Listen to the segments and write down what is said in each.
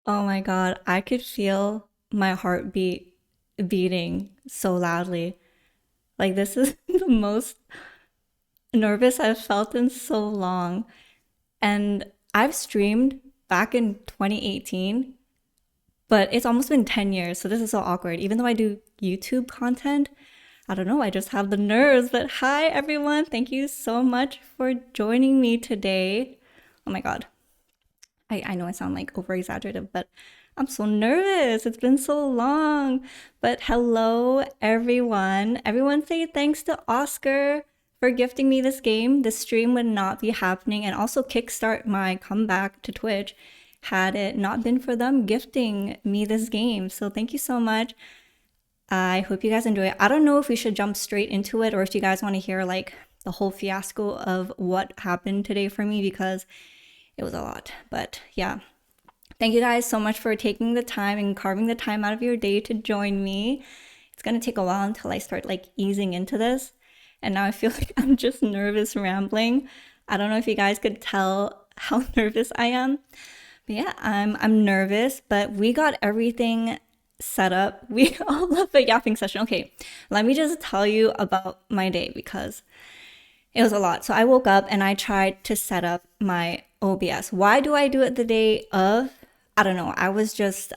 Oh my God, I could feel my heartbeat beating so loudly. Like, this is the most nervous I've felt in so long. And I've streamed back in 2018, but it's almost been 10 years, so this is so awkward. Even though I do YouTube content, I don't know, I just have the nerves. But hi, everyone. Thank you so much for joining me today. Oh my God. I know I sound like over exaggerative, but I'm so nervous. It's been so long. But hello, everyone. Everyone say thanks to Oscar for gifting me this game. This stream would not be happening and also kickstart my comeback to Twitch had it not been for them gifting me this game. So thank you so much. I hope you guys enjoy it. I don't know if we should jump straight into it or if you guys want to hear like the whole fiasco of what happened today for me, because it was a lot. But yeah, thank you guys so much for taking the time and carving the time out of your day to join me. It's gonna take a while until I start like easing into this. And now I feel like I'm just nervous rambling. I don't know if you guys could tell how nervous I am. But yeah, I'm nervous, but we got everything set up. We all love a yapping session. Okay, let me just tell you about my day because it was a lot. So I woke up and I tried to set up my OBS. Why do I do it the day of? I don't know. I was just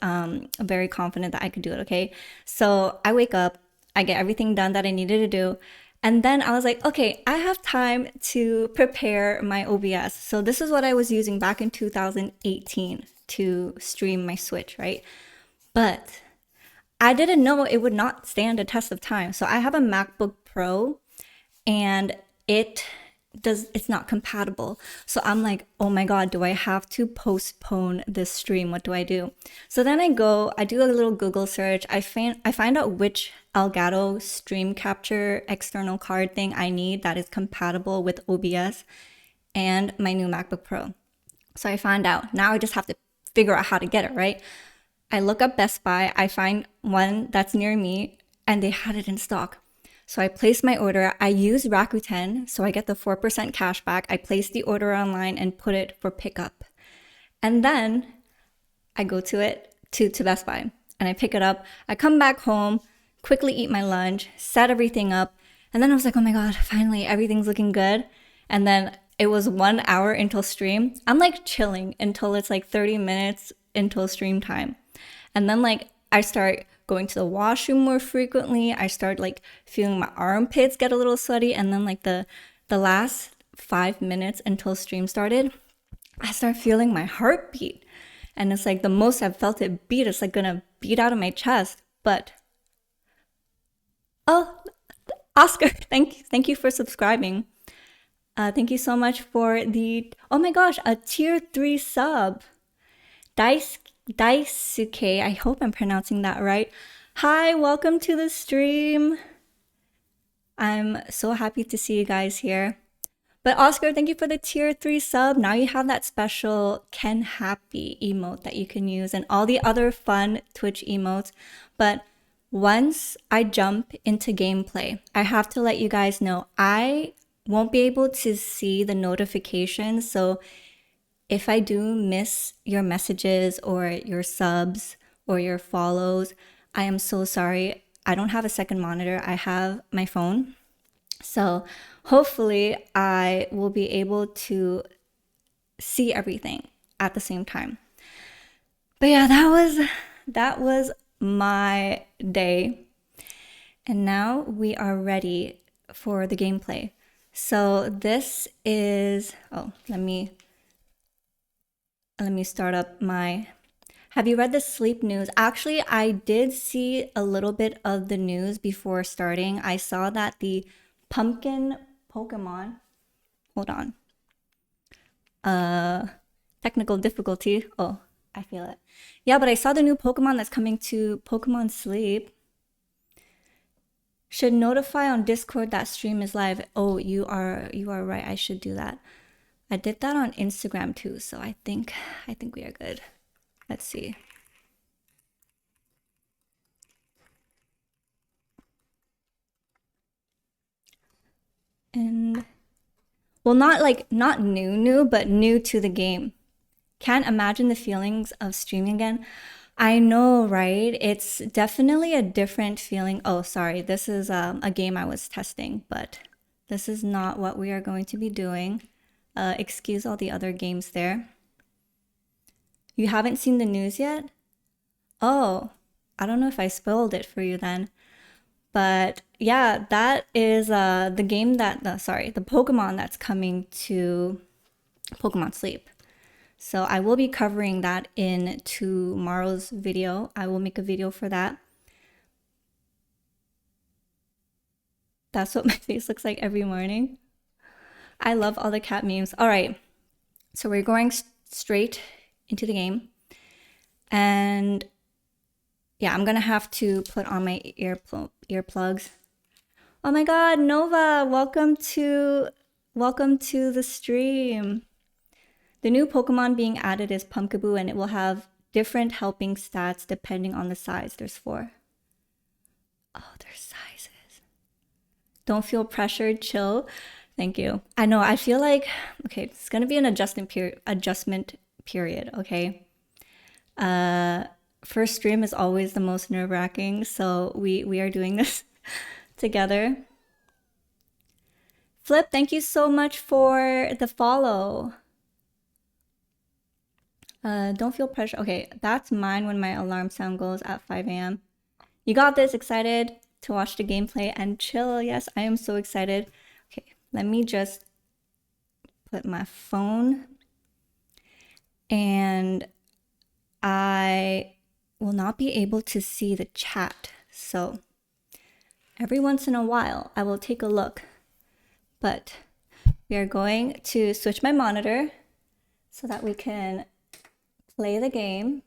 very confident that I could do it, okay? So I wake up, I get everything done that I needed to do. And then I was like, okay, I have time to prepare my OBS. So this is what I was using back in 2018 to stream my Switch, right? But I didn't know it would not stand a test of time. So I have a MacBook Pro and it's not compatible. So I'm like, oh my God, do I have to postpone this stream? What do I do? So then I do a little Google search. I find out which Elgato stream capture external card thing I need that is compatible with OBS and my new MacBook Pro. So I found out. Now I just have to figure out how to get it, right? I look up Best Buy. I find one that's near me and they had it in stock. So I placed my order. I use Rakuten, so I get the 4% cash back. I placed the order online and put it for pickup. And then I go to Best Buy and I pick it up. I come back home, quickly eat my lunch, set everything up. And then I was like, oh my God, finally everything's looking good. And then it was 1 hour until stream. I'm like chilling until it's like 30 minutes until stream time. And then like I start going to the washroom more frequently. I start like feeling my armpits get a little sweaty. And then like the last 5 minutes until stream started, I start feeling my heartbeat. And it's like the most I've felt it beat, it's like gonna beat out of my chest. But oh, Oscar, thank you for subscribing. Thank you so much for the, oh my gosh, a tier 3 sub. Daisuke, I hope I'm pronouncing that right. Hi, welcome to the stream. I'm so happy to see you guys here. But Oscar, thank you for the tier 3 sub. Now you have that special Ken Happy emote that you can use and all the other fun Twitch emotes. But once I jump into gameplay, I have to let you guys know I won't be able to see the notifications. So if I do miss your messages or your subs or your follows, I am so sorry. I don't have a second monitor. I have my phone. So hopefully I will be able to see everything at the same time. But yeah, that was my day. And now we are ready for the gameplay. So this is, oh, let me start up my, have you read the sleep news? Actually, I did see a little bit of the news before starting. I saw that the pumpkin Pokemon, hold on. Technical difficulty. Oh, I feel it. Yeah, but I saw the new Pokemon that's coming to Pokemon Sleep. Should notify on Discord that stream is live. Oh, you are right. I should do that. I did that on Instagram too, so I think we are good. Let's see. And well, not new, but new to the game. Can't imagine the feelings of streaming again. I know, right? It's definitely a different feeling. Oh, sorry. This is a game I was testing, but this is not what we are going to be doing. Excuse all the other games there. You haven't seen the news yet? Oh, I don't know if I spoiled it for you then. But yeah, that is the game that, the Pokemon that's coming to Pokemon Sleep. So I will be covering that in tomorrow's video. I will make a video for that. That's what my face looks like every morning. I love all the cat memes. All right, so we're going straight into the game. And yeah, I'm gonna have to put on my earplugs. Oh my God, Nova, welcome to the stream. The new Pokemon being added is Pumpkaboo, and it will have different helping stats depending on the size. There's 4. Oh, there's sizes. Don't feel pressured, chill. Thank you. I know, I feel like, okay, it's gonna be an adjustment period, okay? First stream is always the most nerve-wracking, so we are doing this together. Flip, thank you so much for the follow. Don't feel pressure. Okay, that's mine when my alarm sound goes at 5 a.m. You got this. Excited to watch the gameplay and chill. Yes, I am so excited. Okay, let me just put my phone, and I will not be able to see the chat. So every once in a while, I will take a look. But we are going to switch my monitor so that we can play the game.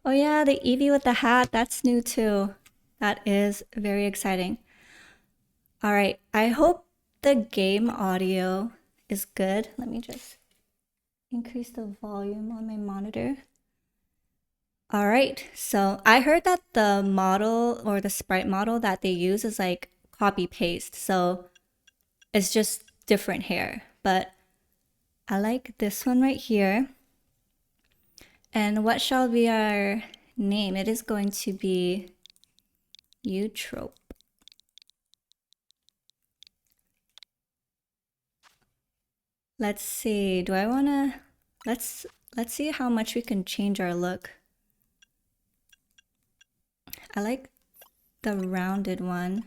Oh yeah, the Eevee with the hat, that's new too. That is very exciting. All right, I hope the game audio is good. Let me just increase the volume on my monitor. All right, so I heard that the model or the sprite model that they use is like copy paste. So it's just different hair, but I like this one right here. And what shall be our name? It is going to be Eutrope. Let's see, do I wanna, let's see how much we can change our look. I like the rounded one.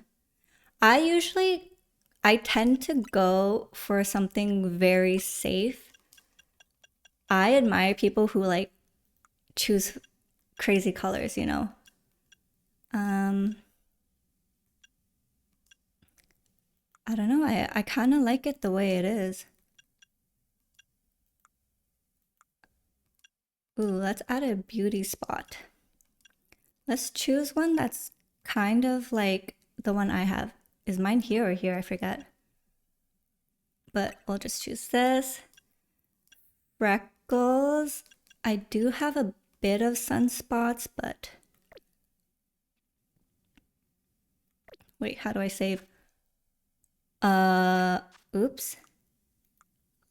I tend to go for something very safe. I admire people who like choose crazy colors, you know. I don't know, I kind of like it the way it is. Ooh, let's add a beauty spot. Let's choose one that's kind of like the one I have. Is mine here or here? I forget. But we'll just choose this. Freckles. I do have a bit of sunspots, but... Wait, how do I save? Oops.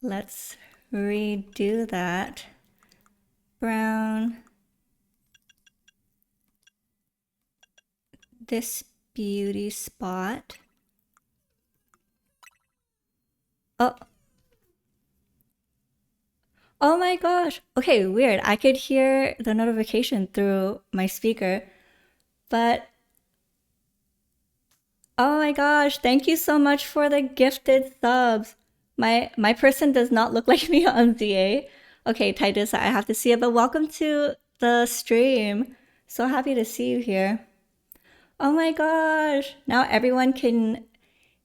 Let's redo that. Brown. This beauty spot. Oh. Oh my gosh. Okay, weird. I could hear the notification through my speaker, but oh my gosh, thank you so much for the gifted subs. My person does not look like me on ZA. Okay, Titus, I have to see it, but welcome to the stream. So happy to see you here. Oh my gosh. Now everyone can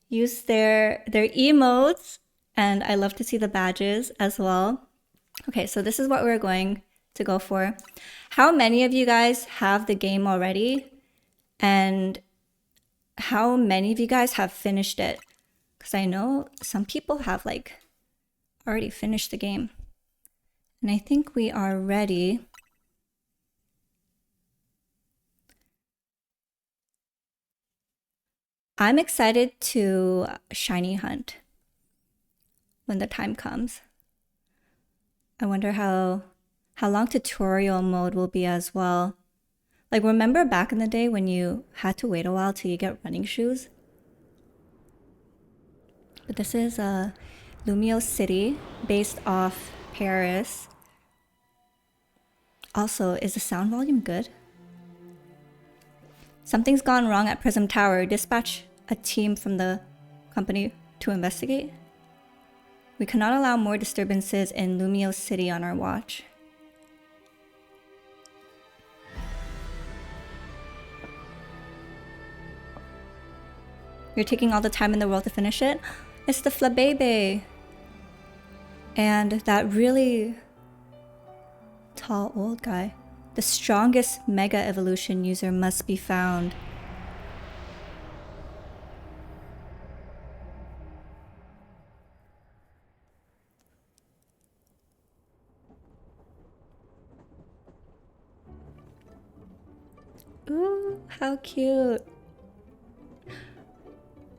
use their emotes, and I love to see the badges as well. Okay, so this is what we're going to go for. How many of you guys have the game already? And how many of you guys have finished it? Because I know some people have like already finished the game. And I think we are ready. I'm excited to shiny hunt when the time comes. I wonder how long tutorial mode will be as well. Like, remember back in the day when you had to wait a while till you get running shoes? But this is Lumio City, based off Paris. Also, is the sound volume good? Something's gone wrong at Prism Tower. Dispatch a team from the company to investigate. We cannot allow more disturbances in Lumio City on our watch. You're taking all the time in the world to finish it? It's the Flabebe. And that really tall old guy. The strongest Mega Evolution user must be found. Ooh, how cute.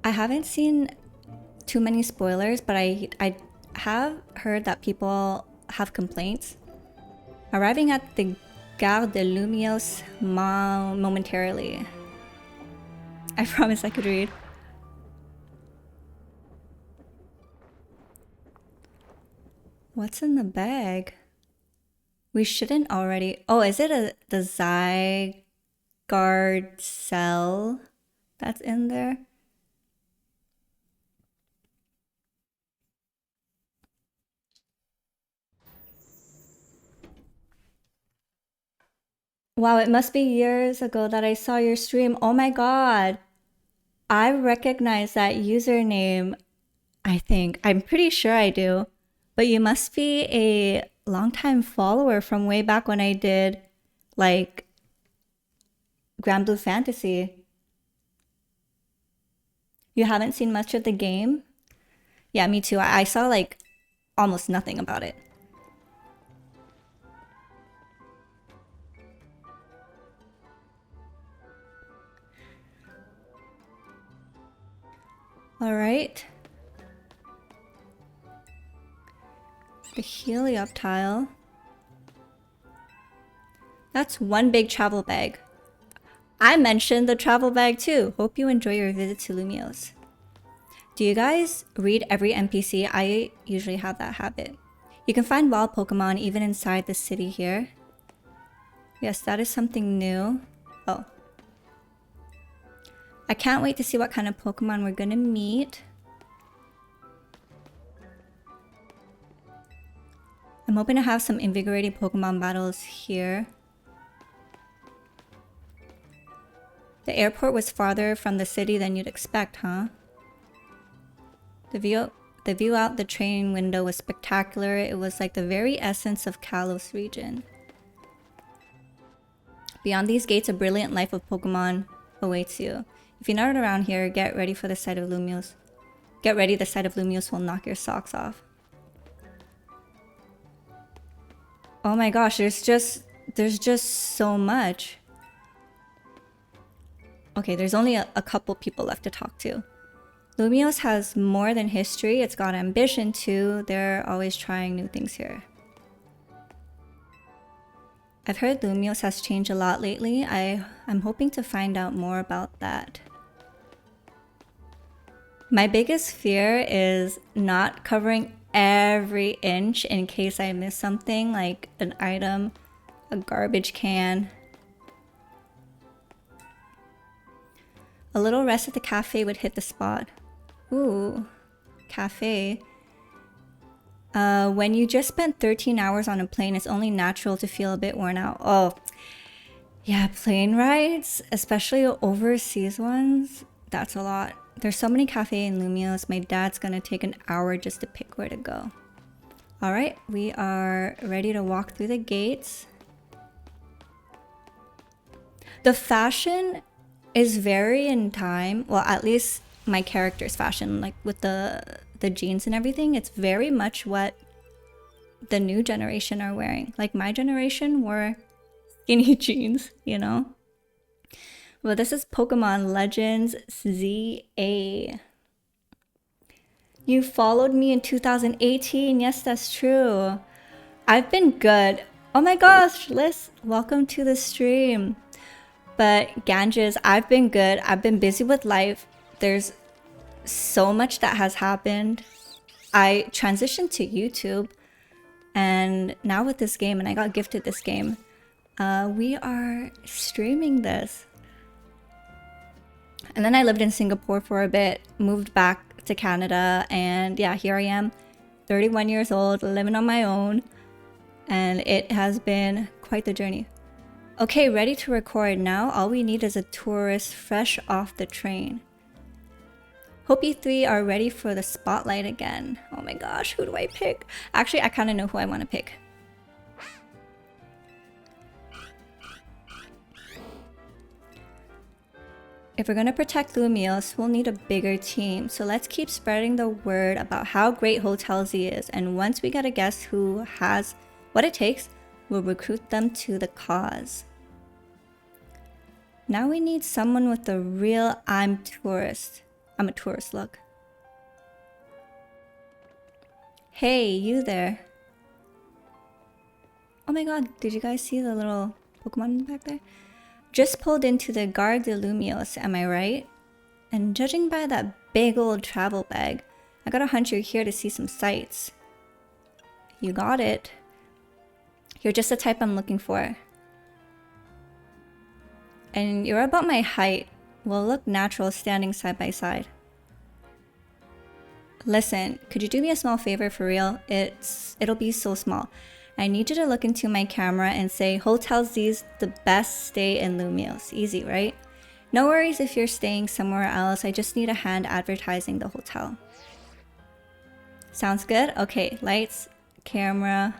I haven't seen too many spoilers, but I have heard that people have complaints. Arriving at the Gare de Lumios momentarily. I promise I could read. What's in the bag? We shouldn't already... Oh, is it the Zygarde cell that's in there? Wow, it must be years ago that I saw your stream. Oh my god. I recognize that username, I think. I'm pretty sure I do. But you must be a longtime follower from way back when I did, like, Grand Blue Fantasy. You haven't seen much of the game? Yeah, me too. I saw, like, almost nothing about it. All right. The Helioptile. That's one big travel bag. I mentioned the travel bag too. Hope you enjoy your visit to Lumios. Do you guys read every NPC? I usually have that habit. You can find wild Pokemon even inside the city here. Yes, that is something new. Oh. I can't wait to see what kind of Pokemon we're gonna meet. I'm hoping to have some invigorating Pokemon battles here. The airport was farther from the city than you'd expect, huh? The view out the train window was spectacular. It was like the very essence of Kalos region. Beyond these gates, a brilliant life of Pokemon awaits you. If you're not around here, get ready for the sight of Lumiose. Get ready, the sight of Lumiose will knock your socks off. Oh my gosh, there's just so much. Okay, there's only a couple people left to talk to. Lumiose has more than history, it's got ambition too. They're always trying new things here. I've heard Lumiose has changed a lot lately. I'm hoping to find out more about that. My biggest fear is not covering every inch in case I miss something, like an item, a garbage can. A little rest at the cafe would hit the spot. Ooh, cafe. When you just spent 13 hours on a plane, it's only natural to feel a bit worn out. Oh, yeah, plane rides, especially overseas ones, that's a lot. There's so many cafe in Lumiose, my dad's gonna take an hour just to pick where to go. All right, we are ready to walk through the gates. The fashion is very in time. Well, at least my character's fashion, like with the jeans and everything, it's very much what the new generation are wearing. Like my generation wore skinny jeans, you know? Well, this is Pokemon Legends ZA. You followed me in 2018. Yes, that's true. I've been good. Oh my gosh, Liz, welcome to the stream. But Ganges, I've been good. I've been busy with life. There's so much that has happened. I transitioned to YouTube and now with this game, and I got gifted this game, we are streaming this. And then I lived in Singapore for a bit, moved back to Canada, and yeah, here I am, 31 years old, living on my own, and it has been quite the journey. Okay, ready to record now. All we need is a tourist fresh off the train. Hope you three are ready for the spotlight again. Oh my gosh, who do I pick? Actually, I kind of know who I want to pick. If we're going to protect Lumiose, we'll need a bigger team. So let's keep spreading the word about how great Hotelzy is. And once we get a guess who has what it takes, we'll recruit them to the cause. Now we need someone with a real I'm a tourist look. Hey, you there. Oh my god, did you guys see the little Pokemon back there? Just pulled into the Gare de Lumiose, am I right? And judging by that big old travel bag, I got a hunch you're here to see some sights. You got it. You're just the type I'm looking for. And you're about my height. Will look natural standing side by side. Listen, could you do me a small favor for real? It'll be so small. I need you to look into my camera and say Hotelzy's the best stay in Lumiose. Easy, right? No worries if you're staying somewhere else. I just need a hand advertising the hotel. Sounds good? Okay, lights, camera.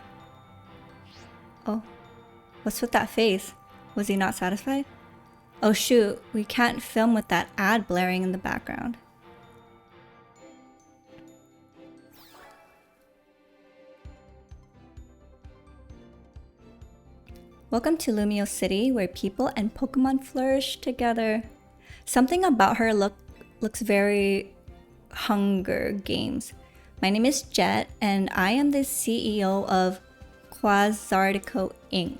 Oh, what's with that face? Was he not satisfied? Oh shoot, we can't film with that ad blaring in the background. Welcome to Lumiose City, where people and Pokemon flourish together. Something about her looks very Hunger Games. My name is Jet, and I am the CEO of Quasardico Inc.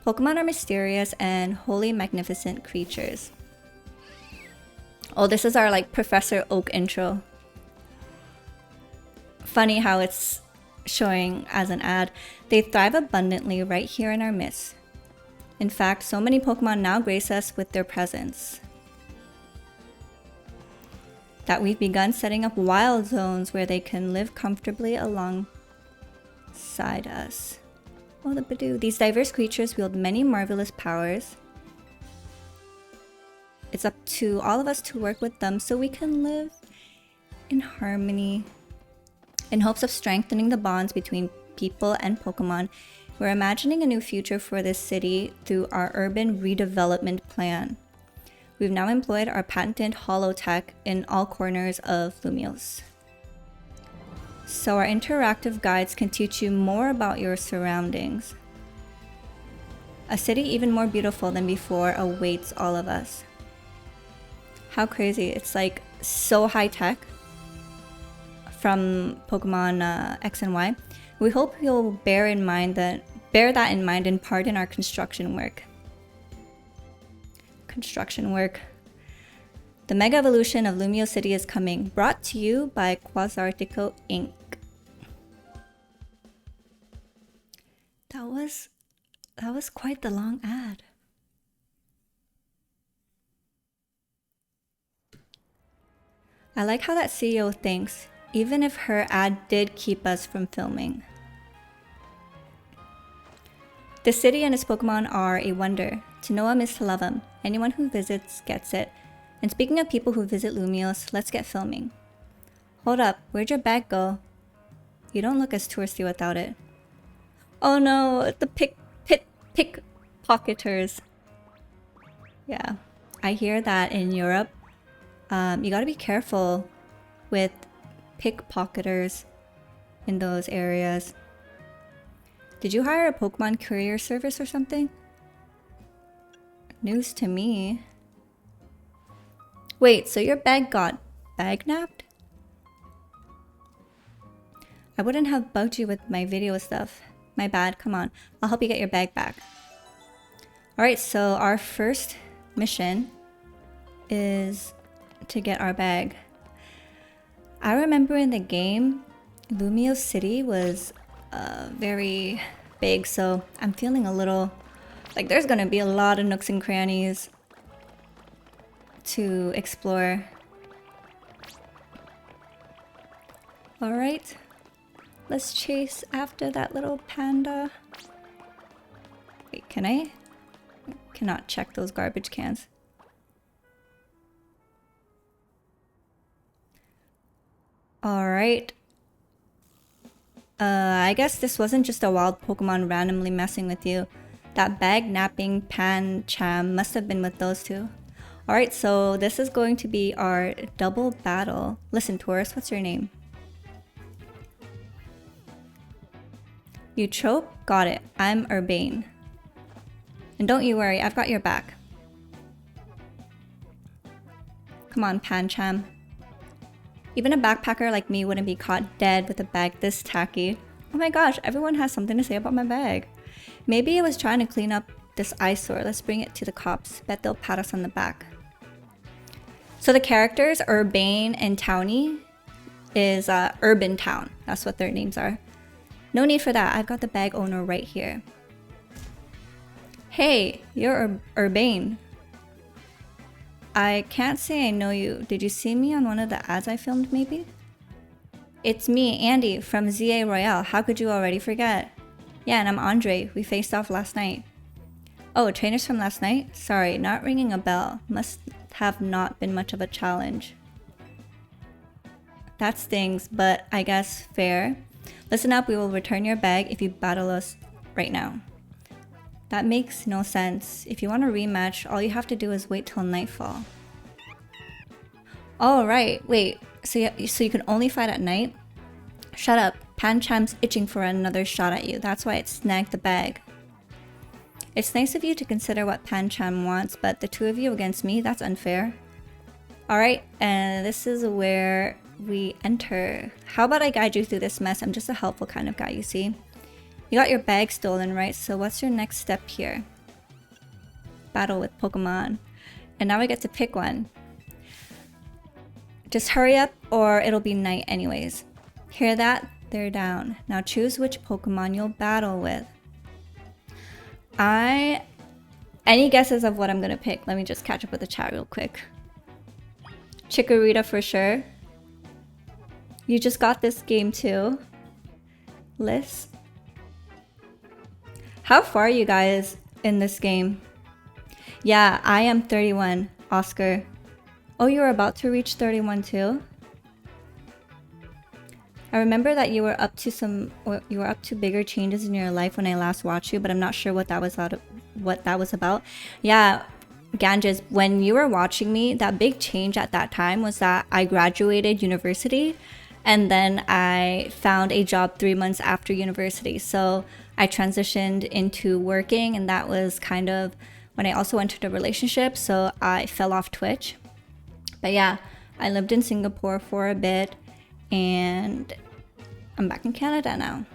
Pokemon are mysterious and wholly magnificent creatures. Oh, this is our like Professor Oak intro. Funny how it's showing as an ad. They thrive abundantly right here in our midst. In fact, so many Pokemon now grace us with their presence. that we've begun setting up wild zones where they can live comfortably alongside us. Oh, the Badoo. These diverse creatures wield many marvelous powers. It's up to all of us to work with them so we can live in harmony. In hopes of strengthening the bonds between people and Pokemon, we're imagining a new future for this city through our urban redevelopment plan. We've now employed our patented holotech in all corners of Lumiose. So our interactive guides can teach you more about your surroundings. A city even more beautiful than before awaits all of us. How crazy. It's like so high tech from Pokemon X and Y. We hope you'll bear that in mind and pardon our construction work. The Mega Evolution of Lumiose City is coming, brought to you by Quasartico Inc. That was quite the long ad. I like how that CEO thinks, even if her ad did keep us from filming. The city and its Pokemon are a wonder. To know them is to love them. Anyone who visits gets it. And speaking of people who visit Lumiose, let's get filming. Hold up, where'd your bag go? You don't look as touristy without it. Oh no, the pickpocketers. Yeah, I hear that in Europe, you gotta be careful with pickpocketers in those areas. Did you hire a Pokemon courier service or something? News to me. Wait, so your bag got bag-napped? I wouldn't have bugged you with my video stuff. My bad, come on. I'll help you get your bag back. Alright, so our first mission is to get our bag. I remember in the game, Lumiose City was very big, so I'm feeling a little like there's gonna be a lot of nooks and crannies to explore. Alright, let's chase after that little panda. Wait, can I? Cannot check those garbage cans. Alright. I guess this wasn't just a wild Pokemon randomly messing with you. That bag-napping Pancham must have been with those two. Alright, so this is going to be our double battle. Listen, tourist, what's your name? Eutrope? Got it. I'm Urbane. And don't you worry, I've got your back. Come on, Pancham. Even a backpacker like me wouldn't be caught dead with a bag this tacky. Oh my gosh, everyone has something to say about my bag. Maybe it was trying to clean up this eyesore. Let's bring it to the cops. Bet they'll pat us on the back. So the characters, Urbane and Townie, is Urban Town. That's what their names are. No need for that. I've got the bag owner right here. Hey, you're Urbane. I can't say I know you. Did you see me on one of the ads I filmed, maybe? It's me, Andy, from ZA Royale. How could you already forget? Yeah, and I'm Andre. We faced off last night. Oh, trainers from last night? Sorry, not ringing a bell. Must have not been much of a challenge. That stings, but I guess fair. Listen up, we will return your bag if you battle us right now. That makes no sense. If you want a rematch, all you have to do is wait till nightfall. Oh, right. Wait, so you can only fight at night? Shut up. Pancham's itching for another shot at you. That's why it snagged the bag. It's nice of you to consider what Pancham wants, but the two of you against me, that's unfair. Alright, and this is where we enter. How about I guide you through this mess? I'm just a helpful kind of guy, you see. You got your bag stolen, right? So what's your next step here? Battle with Pokemon. And now I get to pick one. Just hurry up or it'll be night anyways. Hear that? They're down. Now choose which Pokemon you'll battle with. Any guesses of what I'm gonna pick? Let me just catch up with the chat real quick. Chikorita for sure. You just got this game too. Liz. How far are you guys in this game? Yeah, I am 31, Oscar. Oh, you were about to reach 31 too? I remember that you were up to bigger changes in your life when I last watched you, but I'm not sure what that was about. Yeah, Ganges, when you were watching me, that big change at that time was that I graduated university and then I found a job 3 months after university. So I transitioned into working, and that was kind of when I also entered a relationship, so I fell off Twitch. But yeah, I lived in Singapore for a bit and I'm back in Canada now.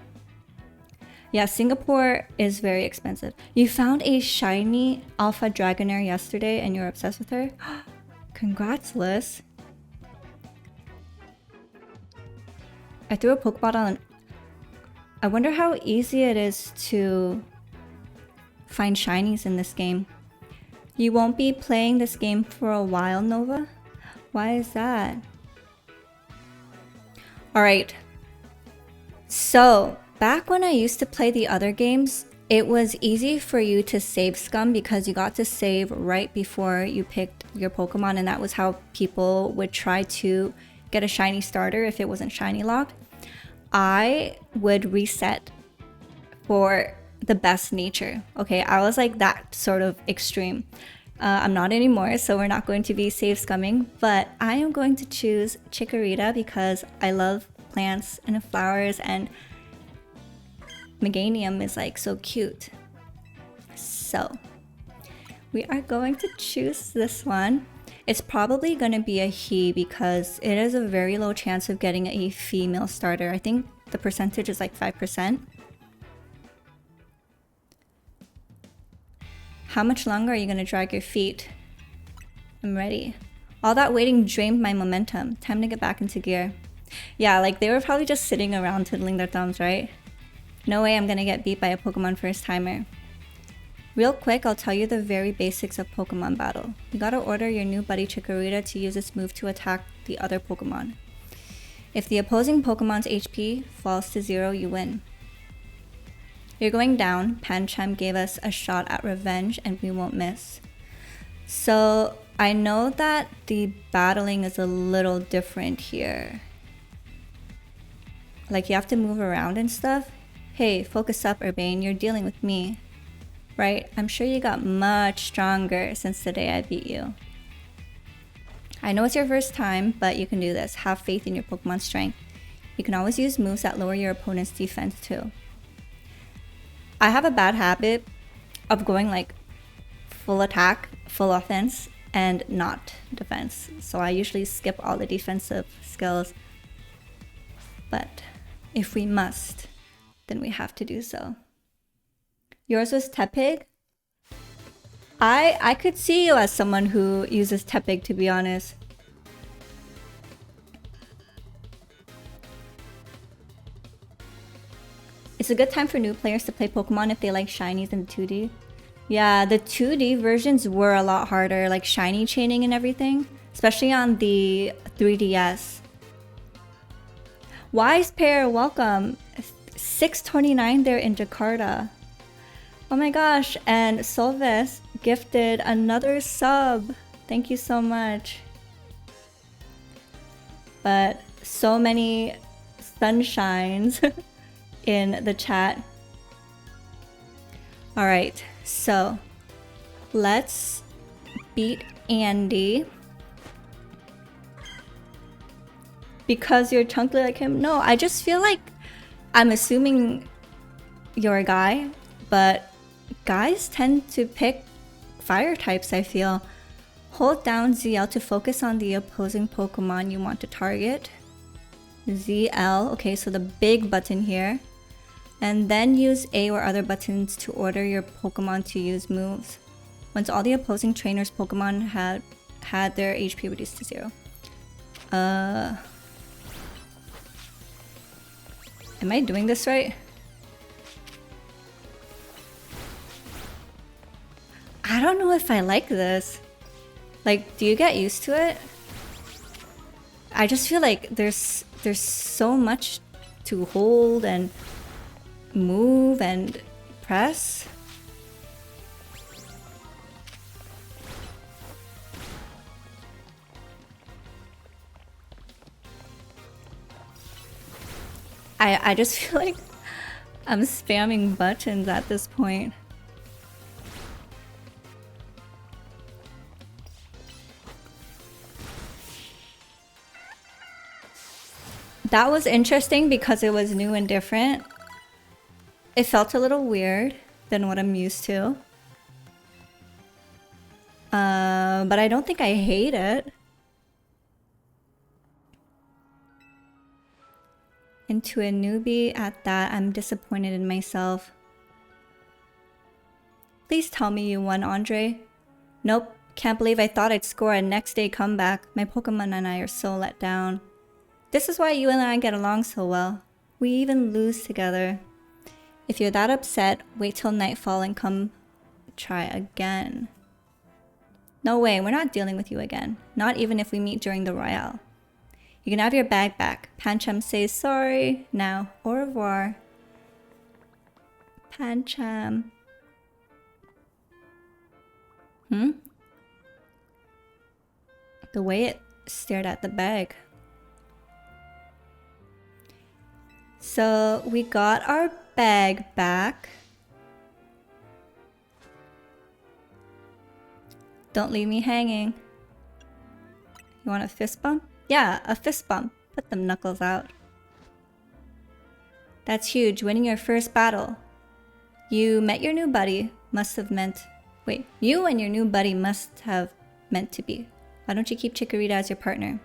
Yeah, Singapore is very expensive. You found a shiny Alpha Dragonair yesterday and you're obsessed with her? Congrats, Liz. I threw a Pokeball on. I wonder how easy it is to find shinies in this game. You won't be playing this game for a while, Nova? Why is that? Alright. So, back when I used to play the other games, it was easy for you to save scum because you got to save right before you picked your Pokemon, and that was how people would try to get a shiny starter if it wasn't shiny locked. I would reset for the best nature. Okay, I was like that sort of extreme. I'm not anymore, so we're not going to be save scumming, but I am going to choose Chikorita because I love plants and flowers, and Meganium is like so cute. So we are going to choose this one. It's probably going to be a he because it is a very low chance of getting a female starter. I think the percentage is like 5%. How much longer are you going to drag your feet? I'm ready. All that waiting drained my momentum. Time to get back into gear. Yeah, like they were probably just sitting around twiddling their thumbs, right? No way I'm going to get beat by a Pokemon first timer. Real quick, I'll tell you the very basics of Pokemon battle. You gotta order your new buddy Chikorita to use its move to attack the other Pokemon. If the opposing Pokemon's HP falls to 0, you win. You're going down. Pancham gave us a shot at revenge and we won't miss. So I know that the battling is a little different here. Like you have to move around and stuff. Hey, focus up, Urbane, you're dealing with me. Right? I'm sure you got much stronger since the day I beat you. I know it's your first time, but you can do this. Have faith in your Pokemon's strength. You can always use moves that lower your opponent's defense too. I have a bad habit of going like full attack, full offense, and not defense. So I usually skip all the defensive skills. But if we must, then we have to do so. Yours was Tepig? I could see you as someone who uses Tepig, to be honest. It's a good time for new players to play Pokemon if they like shinies in 2D. Yeah, the 2D versions were a lot harder, like shiny chaining and everything, especially on the 3DS. Wise Pair, welcome. 629 there in Jakarta. Oh my gosh, and Solves gifted another sub. Thank you so much. But so many sunshines in the chat. Alright, so let's beat Andy. Because you're chunky like him? No, I just feel like I'm assuming you're a guy, but guys tend to pick fire types, I feel. Hold down ZL to focus on the opposing Pokemon you want to target. ZL, okay, so the big button here. And then use A or other buttons to order your Pokemon to use moves. Once all the opposing trainer's Pokemon had their HP reduced to 0. Am I doing this right? I don't know if I like this. Like, do you get used to it? I just feel like there's so much to hold and move and press. I just feel like I'm spamming buttons at this point. That was interesting because it was new and different. It felt a little weird than what I'm used to. But I don't think I hate it. Into a newbie at that, I'm disappointed in myself. Please tell me you won, Andre. Nope, can't believe I thought I'd score a next day comeback. My Pokemon and I are so let down. This is why you and I get along so well. We even lose together. If you're that upset, wait till nightfall and come try again. No way, we're not dealing with you again. Not even if we meet during the Royale. You can have your bag back. Pancham says sorry. Now, au revoir. Pancham. The way it stared at the bag. So we got our bag back. Don't leave me hanging. You want a fist bump? Yeah, a fist bump. Put them knuckles out. That's huge, winning your first battle. You met your new buddy, must have meant... Wait, you and your new buddy must have meant to be. Why don't you keep Chikorita as your partner?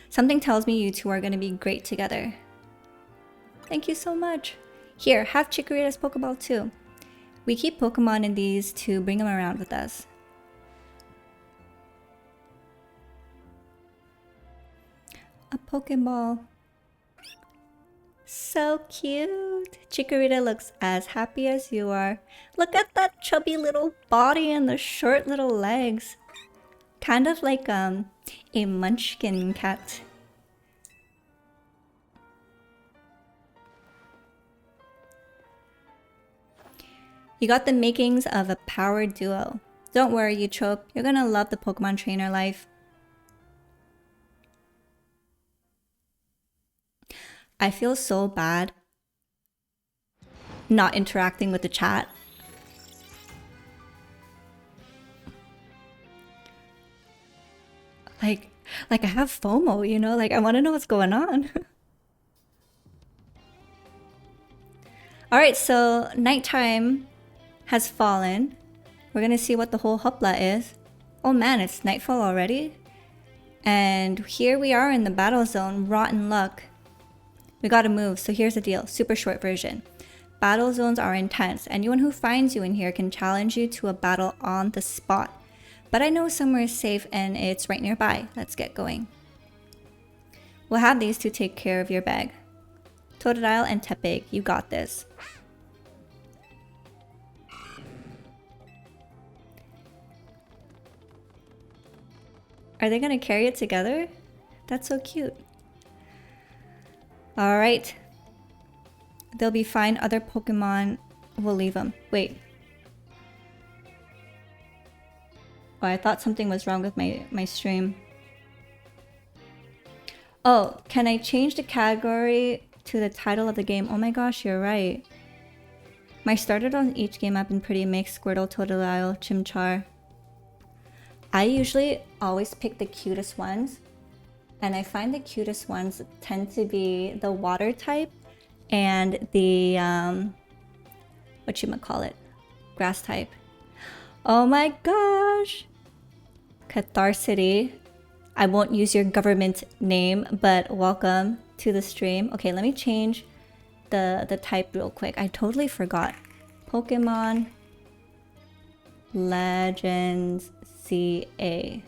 Something tells me you two are going to be great together. Thank you so much. Here, have Chikorita's Pokeball too. We keep Pokemon in these to bring them around with us. A Pokeball. So cute. Chikorita looks as happy as you are. Look at that chubby little body and the short little legs. Kind of like a munchkin cat. You got the makings of a power duo. Don't worry, Eutrope. You're gonna love the Pokemon trainer life. I feel so bad not interacting with the chat. Like I have FOMO, you know? Like, I want to know what's going on. Alright, so nighttime has fallen. We're gonna see what the whole hoopla is. Oh man, it's nightfall already? And here we are in the battle zone. Rotten luck. We gotta move, so here's the deal. Super short version. Battle zones are intense. Anyone who finds you in here can challenge you to a battle on the spot. But I know somewhere safe and it's right nearby. Let's get going. We'll have these two take care of your bag. Totodile and Tepig, you got this. Are they gonna carry it together? That's so cute. Alright. They'll be fine. Other Pokemon will leave them. Wait. Oh, I thought something was wrong with my stream. Oh, can I change the category to the title of the game? Oh my gosh, you're right. My starters on each game have been pretty mixed. Squirtle, Totodile, Chimchar. I usually always pick the cutest ones. And I find the cutest ones tend to be the water type and the, whatchamacallit, grass type. Oh my gosh! Catharcity. I won't use your government name, but welcome to the stream. Okay, let me change the type real quick. I totally forgot. Pokemon Legends CA.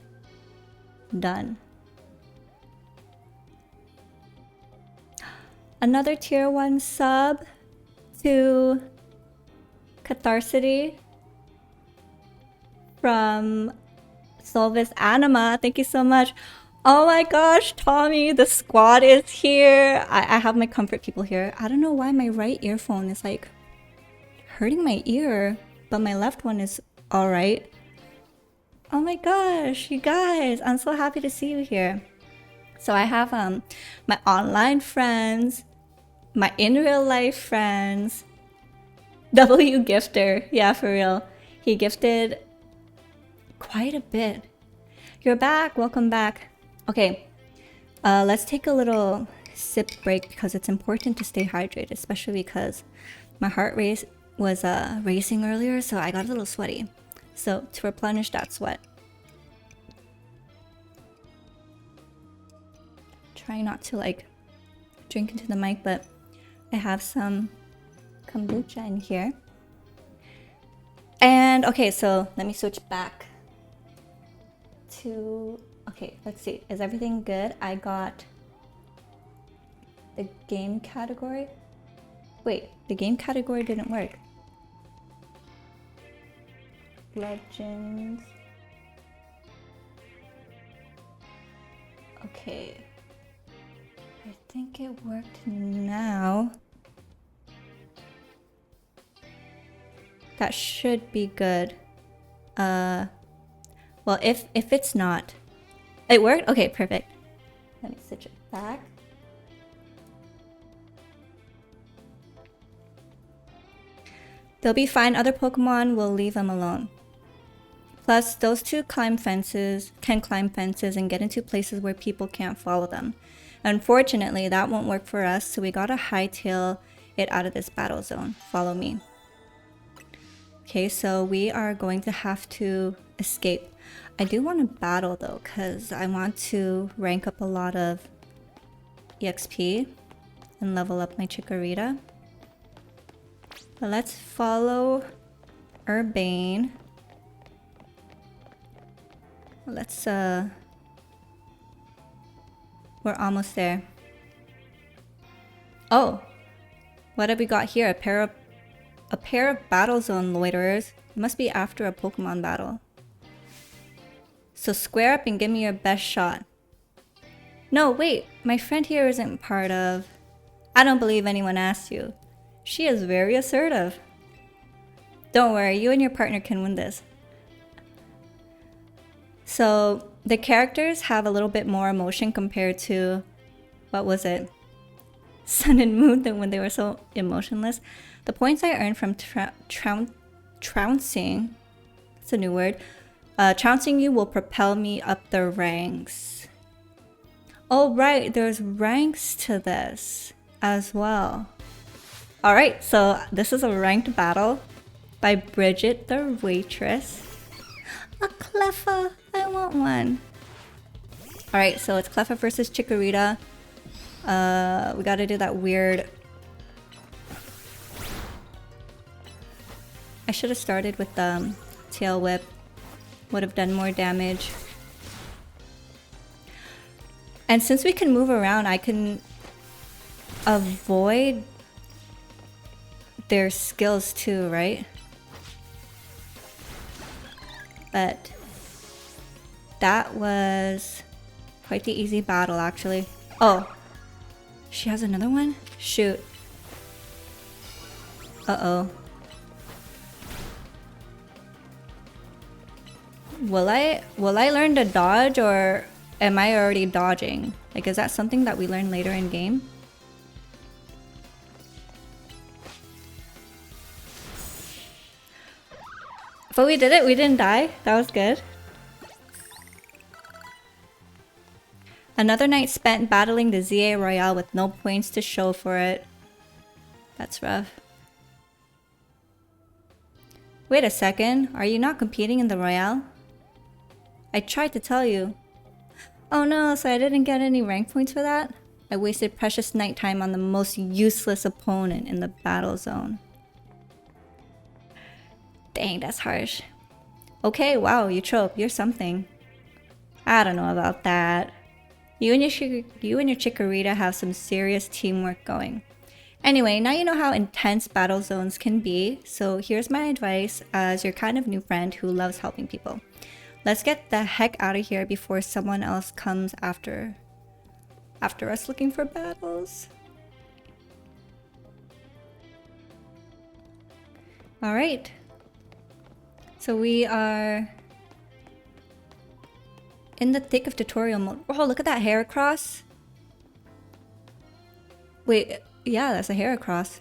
Done. Another tier 1 sub to Catharcity from Solvis Anima. Thank you so much. Oh my gosh, Tommy, the squad is here. I have my comfort people here. I don't know why my right earphone is like hurting my ear, but my left one is alright. Oh my gosh, you guys, I'm so happy to see you here. So I have my online friends, my in real life friends. W gifter, yeah, for real. He gifted quite a bit. You're back, welcome back. Okay, let's take a little sip break because it's important to stay hydrated, especially because my heart rate was racing earlier, so I got a little sweaty. So to replenish that sweat, try not to like drink into the mic, but I have some kombucha in here. And okay, so let me switch back to, okay, let's see, is everything good? I got the game category. Wait, the game category didn't work. Legends. Okay, I think it worked now. That should be good. Well, if it's not, it worked? Okay, perfect. Let me switch it back. They'll be fine. Other Pokemon will leave them alone. Plus, those two can climb fences and get into places where people can't follow them. Unfortunately, that won't work for us, so we gotta hightail it out of this battle zone. Follow me. Okay, so we are going to have to escape. I do want to battle though, because I want to rank up a lot of EXP and level up my Chikorita. But let's follow Urbane. Let's we're almost there. Oh, what have we got here? A pair of battle zone loiterers. It must be after a Pokemon battle. So square up and give me your best shot. No, wait, my friend here isn't part of... I don't believe anyone asked you. She is very assertive. Don't worry, you and your partner can win this. So the characters have a little bit more emotion compared to, what was it? Sun and Moon, than when they were so emotionless. The points I earned from trouncing, that's a new word, trouncing you will propel me up the ranks. Oh right, there's ranks to this as well. Alright, so this is a ranked battle by Bridget the waitress. A Cleffa, I want one. Alright, so it's Cleffa versus Chikorita. We gotta do that weird... I should have started with the Tail Whip. Would have done more damage. And since we can move around, I can avoid their skills too, right? But that was quite the easy battle, actually. Oh, she has another one? Shoot. Uh-oh. Will I learn to dodge, or am I already dodging? Like, is that something that we learn later in game? But we did it, we didn't die. That was good. Another night spent battling the ZA Royale with no points to show for it. That's rough. Wait a second, are you not competing in the Royale? I tried to tell you. Oh no, so I didn't get any rank points for that? I wasted precious nighttime on the most useless opponent in the battle zone. Dang, that's harsh. Okay, wow, Eutrope, you're something. I don't know about that. You and your Chikorita have some serious teamwork going. Anyway, now you know how intense battle zones can be, so here's my advice as your kind of new friend who loves helping people. Let's get the heck out of here before someone else comes after us looking for battles. All right. So we are in the thick of tutorial mode. Oh, look at that hair across. Wait, yeah, that's a hair across.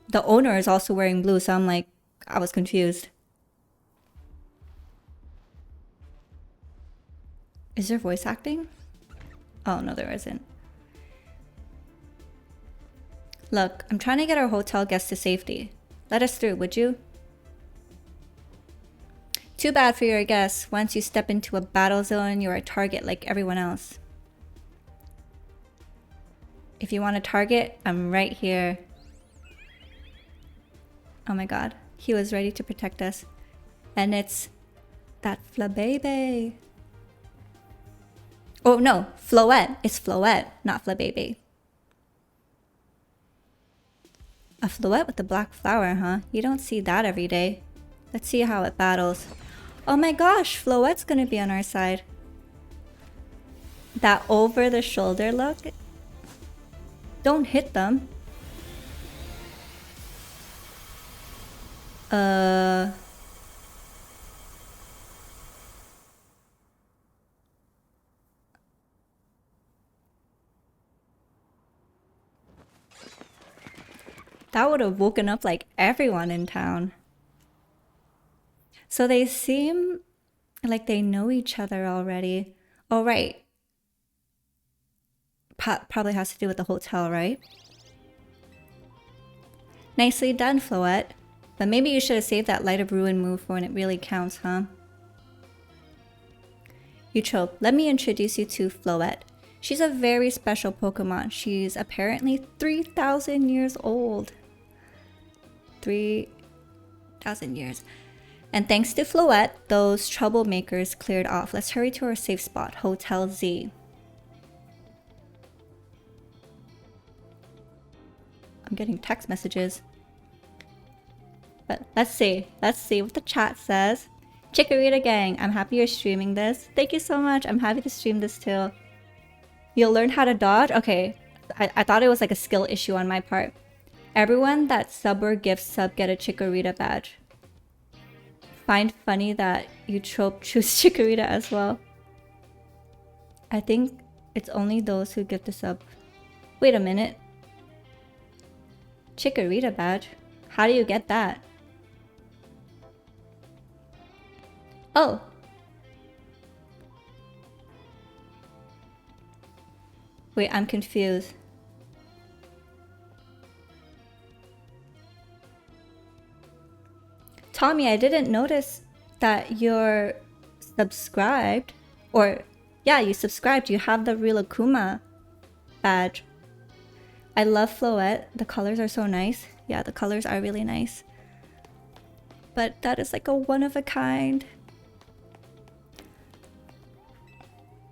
The owner is also wearing blue, so I'm like, I was confused. Is there voice acting? Oh, no, there isn't. Look, I'm trying to get our hotel guests to safety. Let us through, would you? Too bad for your guests. Once you step into a battle zone, you're a target like everyone else. If you want a target, I'm right here. Oh my god. He was ready to protect us. And it's that Flabebe. Oh no, Floette. It's Floette, not Flabebe. A Floette with the black flower, huh? You don't see that every day. Let's see how it battles. Oh my gosh, Floette's gonna be on our side. That over-the-shoulder look. Don't hit them. That would have woken up like everyone in town. So they seem like they know each other already. Oh, right. Probably has to do with the hotel, right? Nicely done, Floette. But maybe you should have saved that Light of Ruin move for when it really counts, huh? Eutrope, let me introduce you to Floette. She's a very special Pokemon. She's apparently 3,000 years old. 3,000 years. And thanks to Floette, those troublemakers cleared off. Let's hurry to our safe spot, Hotel Z. I'm getting text messages. But let's see what the chat says. Chikorita gang, I'm happy you're streaming this. Thank you so much. I'm happy to stream this too. You'll learn how to dodge? Okay, I thought it was like a skill issue on my part. Everyone that sub or gift sub get a Chikorita badge. Find funny that Eutrope choose Chikorita as well. I think it's only those who gift a sub. Wait a minute. Chikorita badge? How do you get that? Oh. Wait, I'm confused. Tommy, I didn't notice that you're subscribed. Or, yeah, you subscribed. You have the Real Akuma badge. I love Floette. The colors are so nice. Yeah, the colors are really nice. But that is like a one of a kind.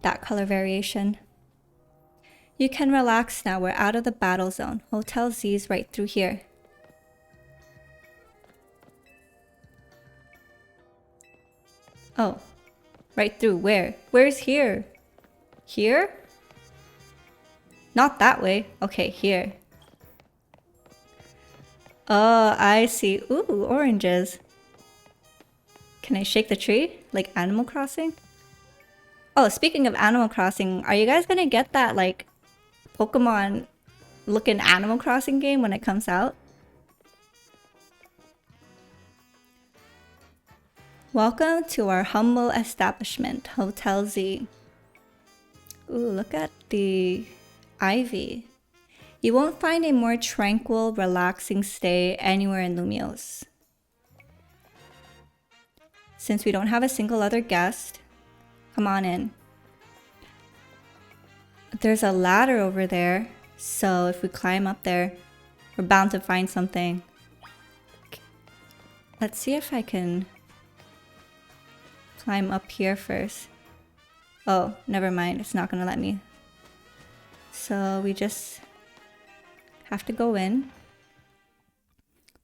That color variation. You can relax now. We're out of the battle zone. Hotel Z is right through here. Oh, right through where? Where's here? Here? Not that way. Okay, here. Oh, I see. Ooh, oranges. Can I shake the tree? Like Animal Crossing? Oh, speaking of Animal Crossing, are you guys gonna get that like Pokemon looking Animal Crossing game when it comes out? Welcome to our humble establishment, Hotel Z. Ooh, look at the ivy. You won't find a more tranquil, relaxing stay anywhere in Lumiose. Since we don't have a single other guest, come on in. There's a ladder over there, so if we climb up there, we're bound to find something. Let's see if I can climb up here first. Oh, never mind. It's not gonna let me. So we just have to go in.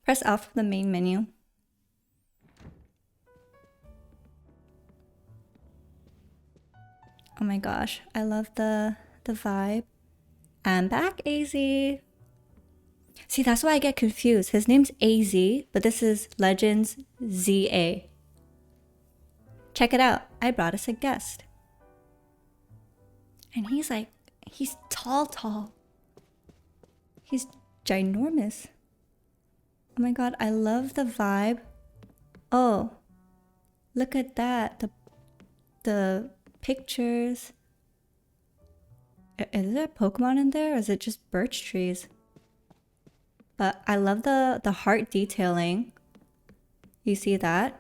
Press L for the main menu. Oh my gosh, I love the vibe. I'm back, AZ. See, that's why I get confused. His name's AZ, but this is Legends ZA. Check it out. I brought us a guest. And he's like, he's tall. He's ginormous. Oh my god, I love the vibe. Oh, look at that. The pictures. Is there a Pokemon in there, or is it just birch trees? But I love the heart detailing. You see that?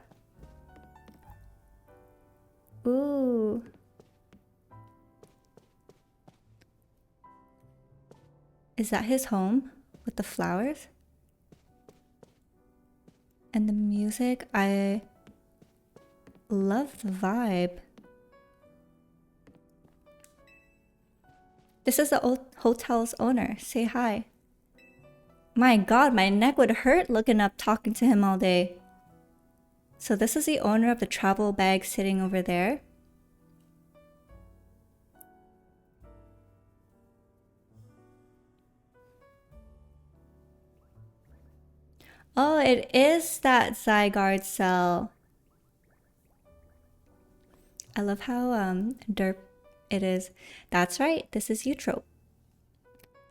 Ooh. Is that his home with the flowers? And the music, I love the vibe. This is the hotel's owner. Say hi. My god, my neck would hurt looking up talking to him all day. So this is the owner of the travel bag sitting over there. Oh, it is that Zygarde cell. I love how derp it is. That's right, this is Eutrope.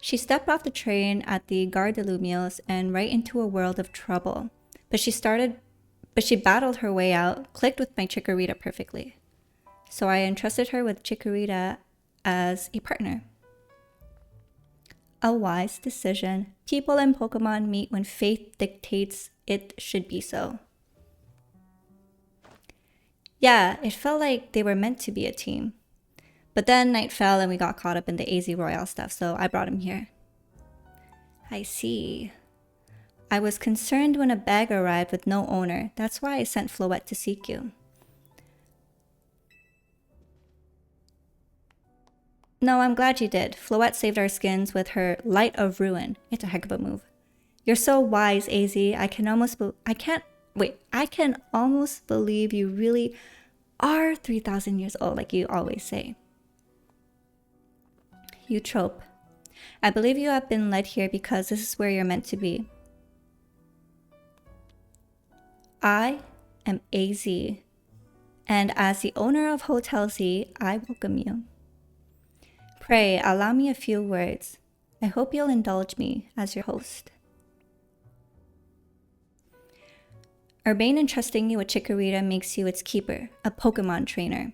She stepped off the train at the Gare de Lumiose and right into a world of trouble. But she battled her way out, clicked with my Chikorita perfectly. So I entrusted her with Chikorita as a partner. A wise decision. People and Pokemon meet when fate dictates it should be so. Yeah, it felt like they were meant to be a team. But then night fell and we got caught up in the AZ Royale stuff, so I brought him here. I see. I was concerned when a bag arrived with no owner. That's why I sent Floette to seek you. No, I'm glad you did. Floette saved our skins with her Light of Ruin. It's a heck of a move. You're so wise, AZ. I can almost believe you really are 3,000 years old, like you always say. Eutrope. I believe you have been led here because this is where you're meant to be. I am AZ, and as the owner of Hotel Z, I welcome you. Pray, allow me a few words. I hope you'll indulge me as your host. Urbane entrusting you with Chikorita makes you its keeper, a Pokemon trainer.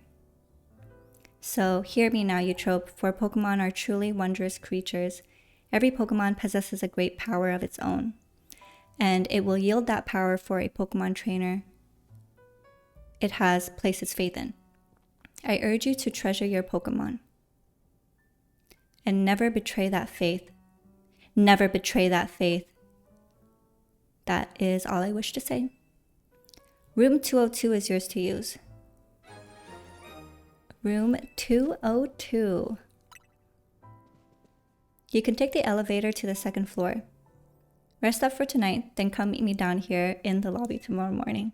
So hear me now, Eutrope, for Pokemon are truly wondrous creatures. Every Pokemon possesses a great power of its own, and it will yield that power for a Pokemon trainer it has placed its faith in. I urge you to treasure your Pokemon and never betray that faith. Never betray that faith. That is all I wish to say. Room 202 is yours to use. Room 202. You can take the elevator to the second floor. Rest up for tonight, then come meet me down here in the lobby tomorrow morning.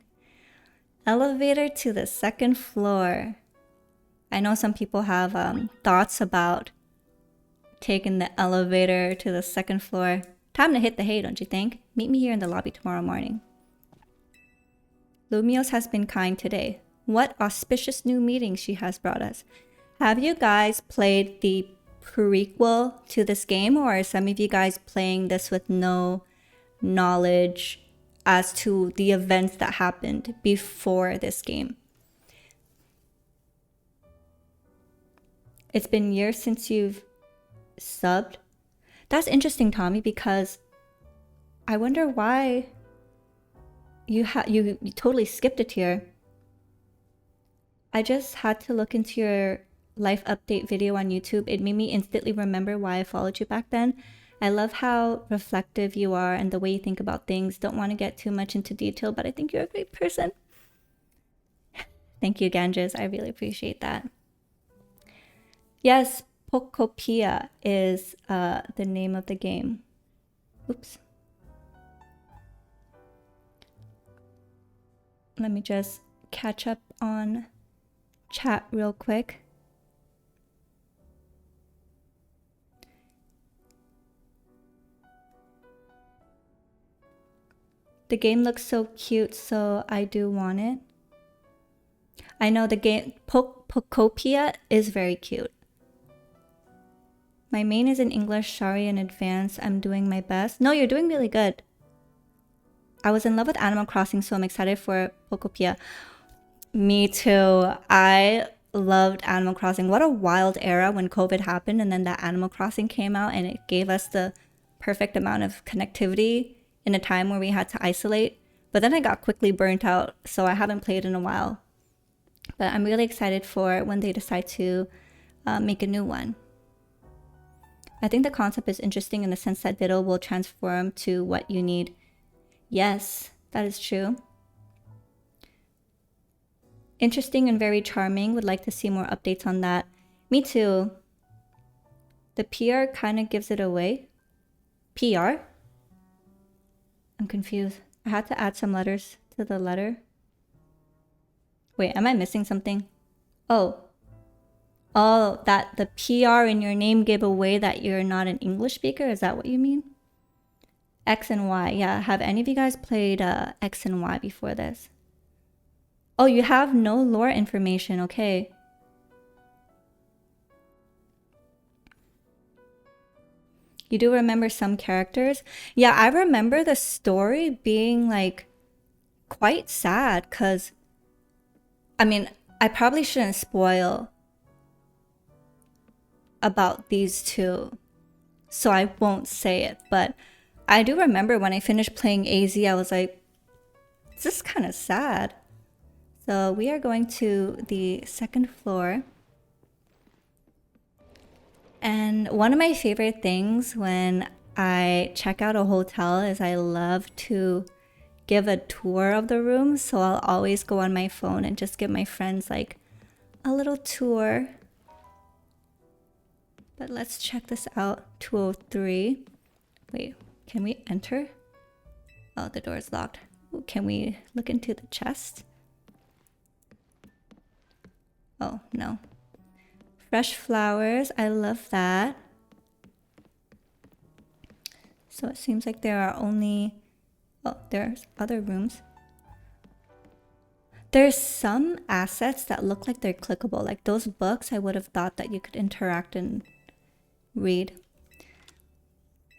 Elevator to the second floor. I know some people have thoughts about taking the elevator to the second floor. Time to hit the hay, don't you think? Meet me here in the lobby tomorrow morning. Lumiose has been kind today. What auspicious new meetings she has brought us. Have you guys played the prequel to this game, or are some of you guys playing this with no knowledge as to the events that happened before this game? It's been years since you've subbed. That's interesting, Tommy, because I wonder why you totally skipped a tier. I just had to look into your life update video on YouTube. It made me instantly remember why I followed you back then. I love how reflective you are and the way you think about things. Don't want to get too much into detail, but I think you're a great person. Thank you, Ganges. I really appreciate that. Yes, Pokopia is the name of the game. Oops. Let me just catch up on chat real quick. The game looks so cute, so I do want it. I know the game Pokopia is very cute. My main is in English. Sorry in advance. I'm doing my best. No, you're doing really good. I was in love with Animal Crossing, so I'm excited for Pokopia. Me too. I loved Animal Crossing. What a wild era when COVID happened and then that Animal Crossing came out and it gave us the perfect amount of connectivity in a time where we had to isolate. But then I got quickly burnt out, so I haven't played in a while. But I'm really excited for when they decide to make a new one. I think the concept is interesting in the sense that Diddle will transform to what you need. Yes, that is true. Interesting and very charming. Would like to see more updates on that. Me too. The PR kind of gives it away. PR? I'm confused. I had to add some letters to the letter. Wait, am I missing something? Oh, that the PR in your name gave away that you're not an English speaker? Is that what you mean? X and Y. Yeah, have any of you guys played X and Y before this? Oh, you have no lore information. Okay. You do remember some characters? Yeah, I remember the story being like quite sad because, I mean, I probably shouldn't spoil about these two, so I won't say it, but I do remember when I finished playing AZ, I was like, this is kind of sad. So we are going to the second floor. And one of my favorite things when I check out a hotel is I love to give a tour of the room. So I'll always go on my phone and just give my friends like a little tour. But let's check this out. 203. Wait, can we enter? Oh, the door is locked. Ooh, can we look into the chest? Oh, no. Fresh flowers. I love that. So it seems like there are only... Oh, there's other rooms. There's some assets that look like they're clickable. Like those books, I would have thought that you could interact and read.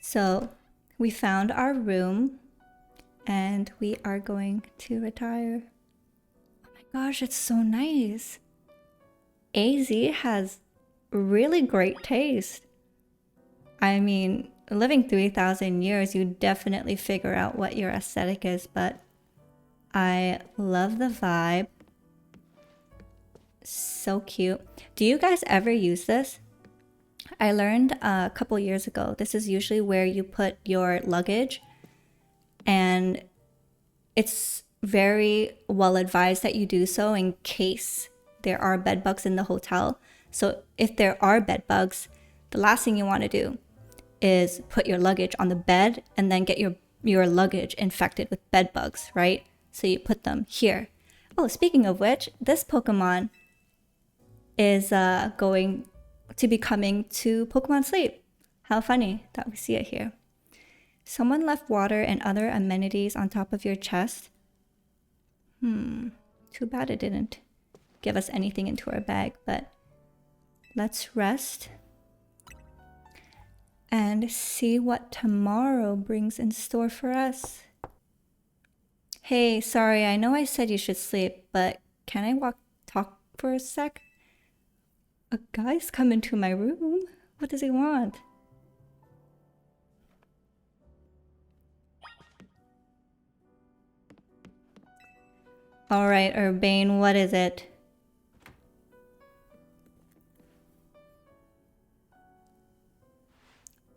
So we found our room and we are going to retire. Oh my gosh, it's so nice. AZ has really great taste. I mean, living 3,000 years, you definitely figure out what your aesthetic is, but I love the vibe. So cute. Do you guys ever use this? I learned a couple years ago, this is usually where you put your luggage, and it's very well advised that you do so in case there are bed bugs in the hotel. So if there are bed bugs, the last thing you want to do is put your luggage on the bed and then get your luggage infected with bed bugs, right? So you put them here. Oh, speaking of which, this Pokemon is going to be coming to Pokemon Sleep. How funny that we see it here. Someone left water and other amenities on top of your chest. Too bad it didn't give us anything into our bag, but let's rest and see what tomorrow brings in store for us. Hey, sorry, I know I said you should sleep, but can I talk for a sec? A guy's come into my room. What does he want? All right, Urbane, what is it?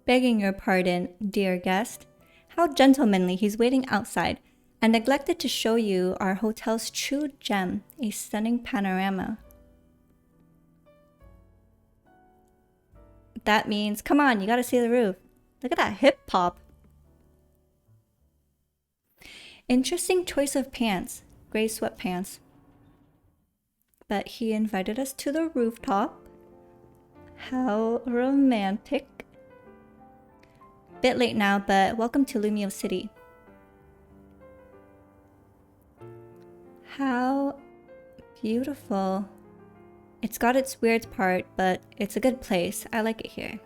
Begging your pardon, dear guest. How gentlemanly, he's waiting outside. I neglected to show you our hotel's true gem, a stunning panorama. That means, come on, you gotta see the roof. Look at that hip hop. Interesting choice of pants, gray sweatpants. But he invited us to the rooftop. How romantic. Bit late now, but welcome to Lumio City. How beautiful. It's got its weird part, but it's a good place. I like it here.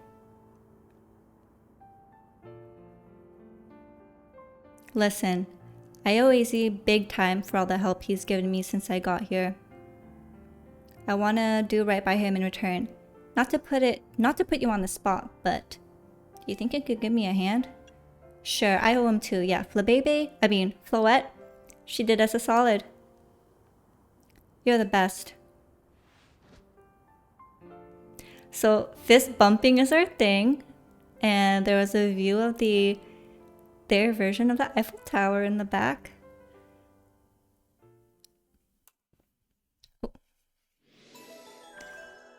Listen, I owe AZ big time for all the help he's given me since I got here. I want to do right by him in return. Not to put you on the spot, but do you think you could give me a hand? Sure, I owe him too. Yeah, Floette, she did us a solid. You're the best. So fist bumping is our thing, and there was a view of their version of the Eiffel Tower in the back.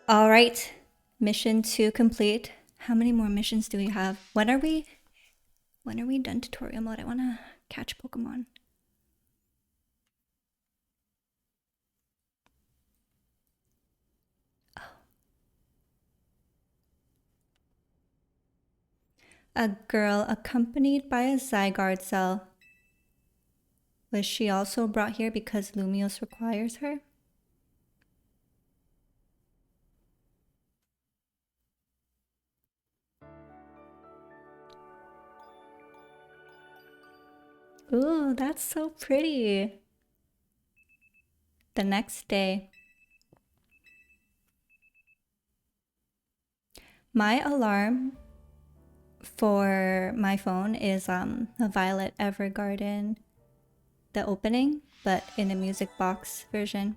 All right, mission 2 complete. How many more missions do we have? When are we done tutorial mode? I want to catch Pokemon. A girl accompanied by a Zygarde cell. Was she also brought here because Lumiose requires her? Ooh, that's so pretty. The next day. My alarm for my phone is a Violet Evergarden, the opening, but in a music box version.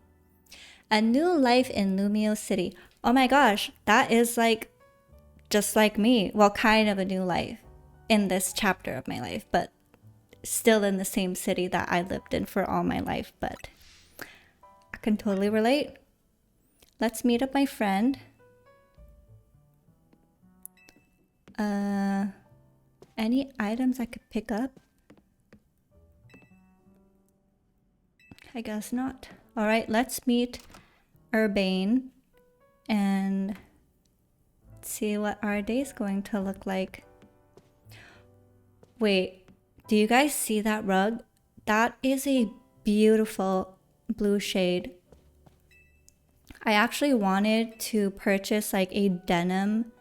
A new life in Lumiose City. Oh my gosh, that is like just like me. Well, kind of a new life in this chapter of my life, but still in the same city that I lived in for all my life, but I can totally relate. Let's meet up my friend. Any items I could pick up? I guess not. All right, let's meet Urbane and see what our day's going to look like. Wait, do you guys see that rug? That is a beautiful blue shade. I actually wanted to purchase like a denim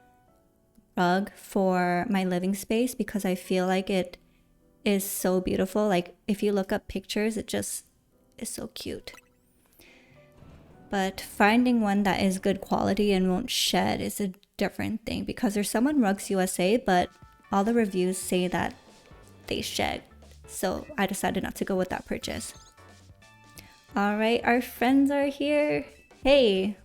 rug for my living space because I feel like it is so beautiful. Like if you look up pictures, it just is so cute. But finding one that is good quality and won't shed is a different thing because there's some on Rugs USA, but all the reviews say that they shed. So I decided not to go with that purchase. All right, our friends are here. Hey.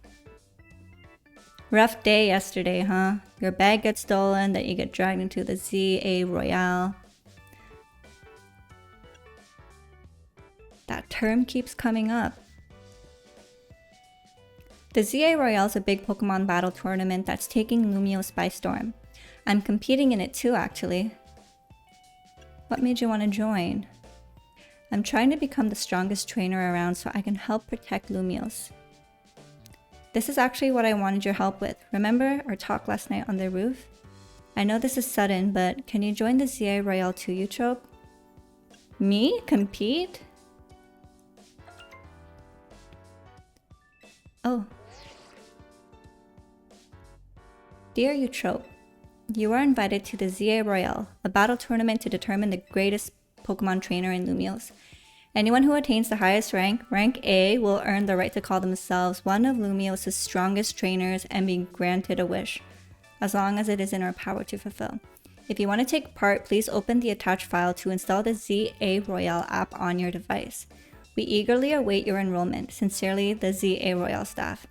Rough day yesterday, huh? Your bag gets stolen, that you get dragged into the ZA Royale. That term keeps coming up. The ZA Royale is a big Pokemon battle tournament that's taking Lumiose by storm. I'm competing in it too, actually. What made you want to join? I'm trying to become the strongest trainer around so I can help protect Lumiose. This is actually what I wanted your help with. Remember our talk last night on the roof? I know this is sudden, but can you join the ZA Royale too, Eutrope? Me? Compete? Oh. Dear Eutrope, you are invited to the ZA Royale, a battle tournament to determine the greatest Pokemon trainer in Lumiose. Anyone who attains the highest rank, rank A, will earn the right to call themselves one of Lumiose's strongest trainers and be granted a wish, as long as it is in our power to fulfill. If you want to take part, please open the attached file to install the ZA Royale app on your device. We eagerly await your enrollment. Sincerely, the ZA Royale staff.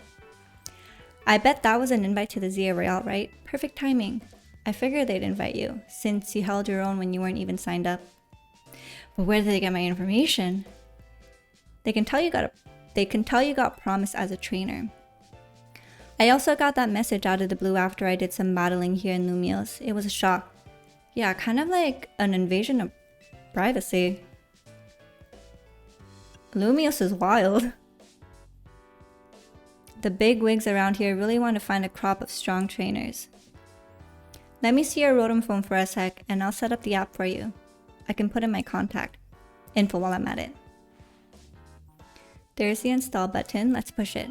I bet that was an invite to the ZA Royale, right? Perfect timing. I figured they'd invite you, since you held your own when you weren't even signed up. But where did they get my information? They can tell you got promised as a trainer. I also got that message out of the blue after I did some battling here in Lumiose. It was a shock. Yeah, kind of like an invasion of privacy. Lumiose is wild. The big wigs around here really want to find a crop of strong trainers. Let me see your Rotom phone for a sec and I'll set up the app for you. I can put in my contact info while I'm at it. There's the install button. Let's push it.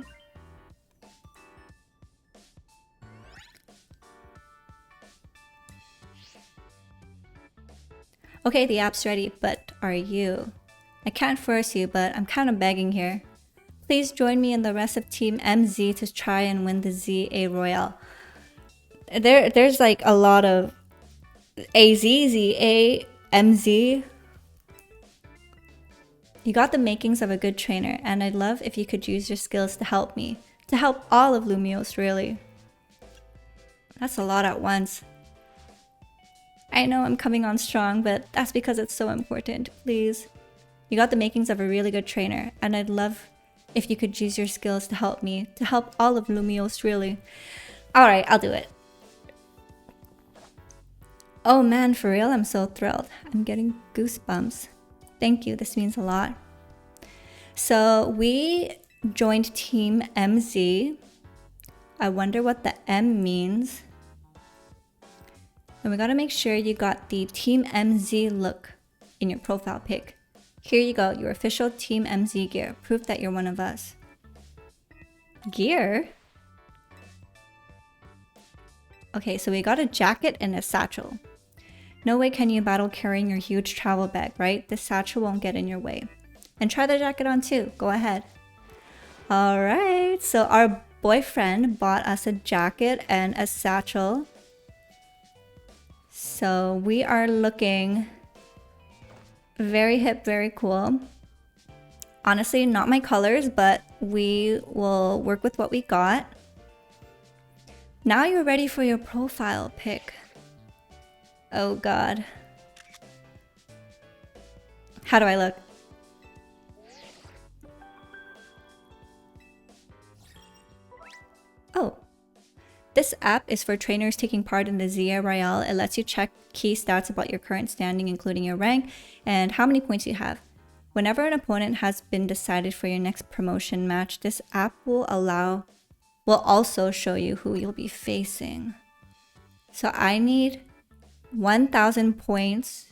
Okay, the app's ready, but are you? I can't force you, but I'm kind of begging here. Please join me and the rest of Team MZ to try and win the ZA Royale. There's like a lot of AZ, ZA, MZ. You got the makings of a good trainer, and I'd love if you could use your skills to help me. To help all of Lumiose, really. That's a lot at once. I know I'm coming on strong, but that's because it's so important. Please. You got the makings of a really good trainer, and I'd love if you could use your skills to help me. To help all of Lumiose, really. Alright, I'll do it. Oh man, for real, I'm so thrilled. I'm getting goosebumps. Thank you, this means a lot. So we joined Team MZ. I wonder what the M means. And we gotta make sure you got the Team MZ look in your profile pic. Here you go, your official Team MZ gear. Proof that you're one of us. Gear? Okay, so we got a jacket and a satchel. No way can you battle carrying your huge travel bag, right? This satchel won't get in your way. And try the jacket on too, go ahead. Alright, so our boyfriend bought us a jacket and a satchel. So we are looking very hip, very cool. Honestly, not my colors, but we will work with what we got. Now you're ready for your profile pic. Oh god. How do I look? Oh. This app is for trainers taking part in the ZA Royale. It lets you check key stats about your current standing, including your rank and how many points you have. Whenever an opponent has been decided for your next promotion match, this app will also show you who you'll be facing. So I need 1,000 points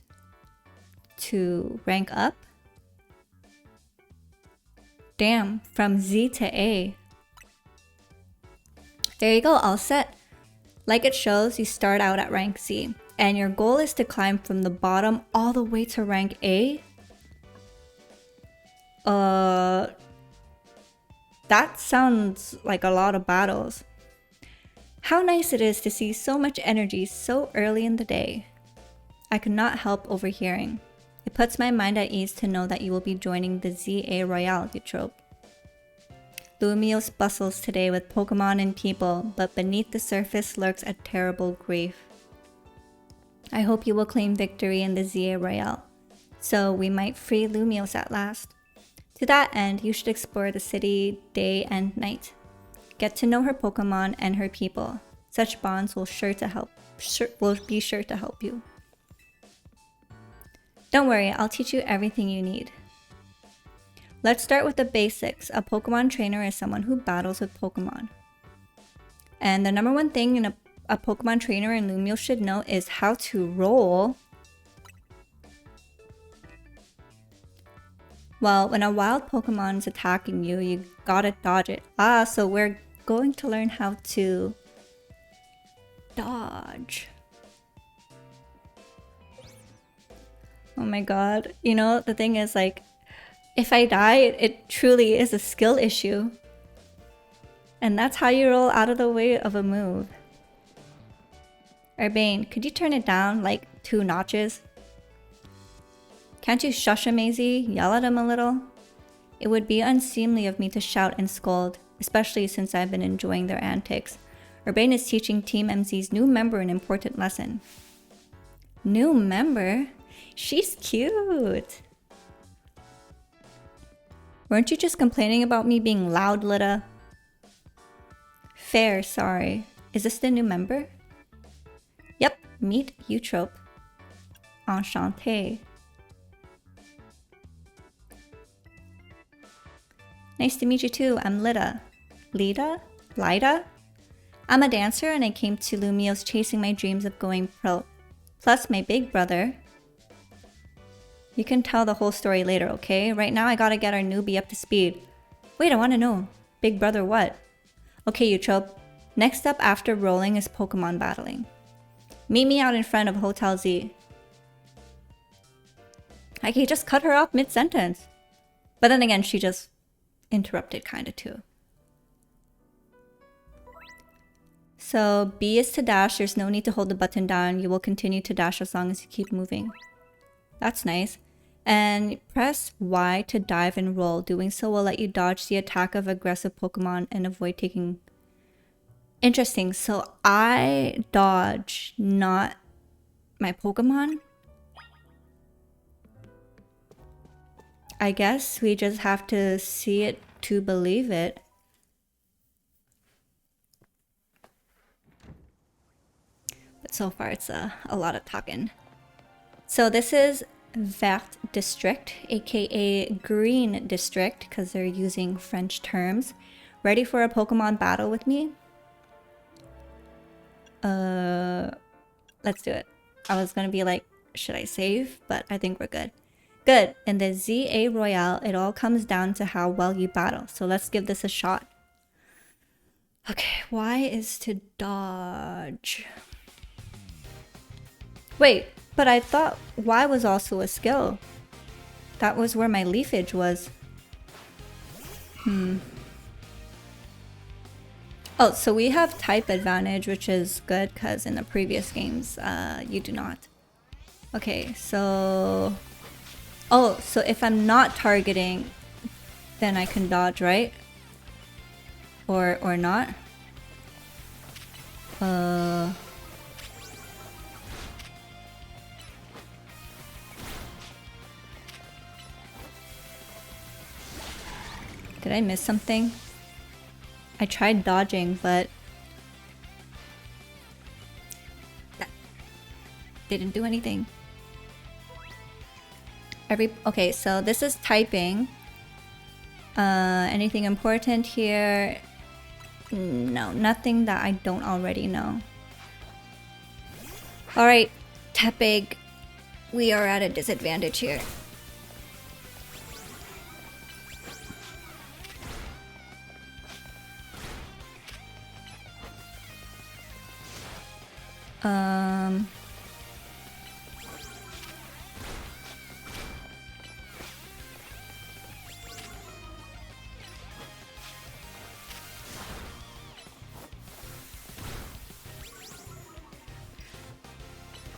to rank up. Damn, from Z to A. There you go, all set. Like it shows, you start out at rank Z, and your goal is to climb from the bottom all the way to rank A. That sounds like a lot of battles. How nice it is to see so much energy so early in the day. I could not help overhearing. It puts my mind at ease to know that you will be joining the ZA Royale, Eutrope. Lumiose bustles today with Pokemon and people, but beneath the surface lurks a terrible grief. I hope you will claim victory in the ZA Royale, so we might free Lumiose at last. To that end, you should explore the city day and night. Get to know her Pokemon and her people. Such bonds will be sure to help you. Don't worry, I'll teach you everything you need. Let's start with the basics. A Pokemon trainer is someone who battles with Pokemon. And the number one thing a Pokemon trainer in Lumiose should know is how to roll. Well, when a wild Pokemon is attacking you, you gotta dodge it. So we're going to learn how to dodge. Oh my god. You know, the thing is, like, if I die, it truly is a skill issue. And that's how you roll out of the way of a move. Urbane, could you turn it down like 2 notches? Can't you shush him, AZ? Yell at him a little? It would be unseemly of me to shout and scold, especially since I've been enjoying their antics. Urbane is teaching Team MZ's new member an important lesson. New member? She's cute! Weren't you just complaining about me being loud, Lita? Fair, sorry. Is this the new member? Yep, meet Eutrope. Enchanté. Nice to meet you too, I'm Lita. Lita? Lida? I'm a dancer and I came to Lumiose chasing my dreams of going pro. Plus my big brother. You can tell the whole story later, okay? Right now I gotta get our newbie up to speed. Wait, I want to know. Big brother what? Okay, Eutrope. Next up after rolling is Pokemon battling. Meet me out in front of Hotel Z. Like, he just cut her off mid-sentence. But then again, she just interrupted kinda too. So B is to dash. There's no need to hold the button down. You will continue to dash as long as you keep moving. That's nice. And press Y to dive and roll. Doing so will let you dodge the attack of aggressive Pokemon and avoid taking... Interesting. So I dodge, not my Pokemon? I guess we just have to see it to believe it. But so far it's a lot of talking. So this is Vert District, aka Green District, because they're using French terms. Ready for a Pokemon battle with me? Let's do it. I was gonna be like, should I save? But I think we're good. Good. In the ZA Royale, it all comes down to how well you battle. So let's give this a shot. Okay, Y is to dodge. Wait, but I thought Y was also a skill. That was where my leafage was. Oh, so we have type advantage, which is good because in the previous games, you do not. Okay, so... Oh, so if I'm not targeting, then I can dodge, right? Or not? Did I miss something? I tried dodging, but that didn't do anything. Okay, so this is typing. Anything important here? No, nothing that I don't already know. Alright, Tepig. We are at a disadvantage here.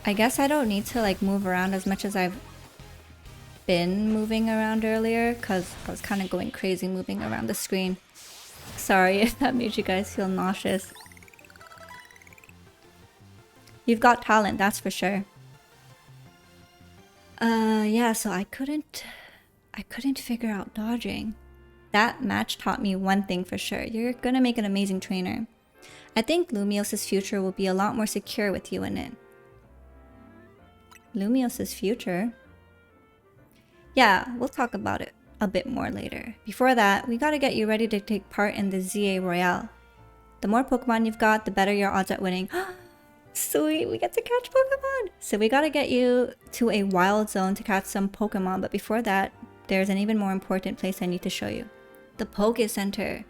I guess I don't need to like move around as much as I've been moving around earlier because I was kind of going crazy moving around the screen. Sorry if that made you guys feel nauseous. You've got talent, that's for sure. Yeah, so I couldn't figure out dodging. That match taught me one thing for sure. You're gonna make an amazing trainer. I think Lumios's future will be a lot more secure with you in it. Lumios's future? Yeah, we'll talk about it a bit more later. Before that, we gotta get you ready to take part in the ZA Royale. The more Pokemon you've got, the better your odds at winning. Sweet, we get to catch Pokemon! So we gotta get you to a wild zone to catch some Pokemon, but before that, there's an even more important place I need to show you. The Poke Center.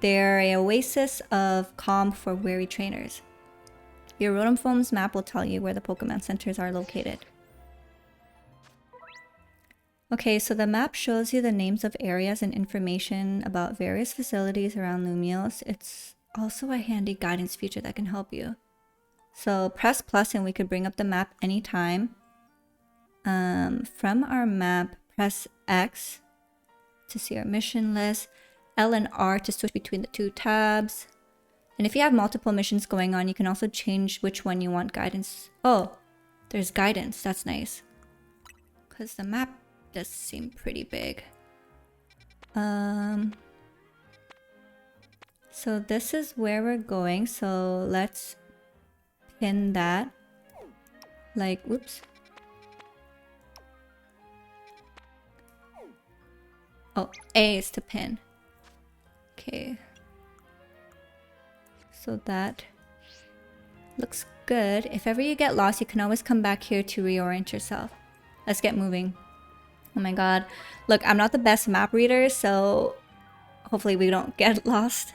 They're an oasis of calm for weary trainers. Your Rotom Foam's map will tell you where the Pokemon centers are located. Okay, so the map shows you the names of areas and information about various facilities around Lumios. It's also a handy guidance feature that can help you. So press plus and we could bring up the map anytime. From our map, press X to see our mission list, L and R to switch between the two tabs. And if you have multiple missions going on, you can also change which one you want guidance. Oh, there's guidance. That's nice. Because the map does seem pretty big. So this is where we're going. So let's pin that. Like, whoops. Oh, A is to pin. Okay. So that looks good. If ever you get lost, you can always come back here to reorient yourself. Let's get moving. Oh my god. Look, I'm not the best map reader, so hopefully we don't get lost.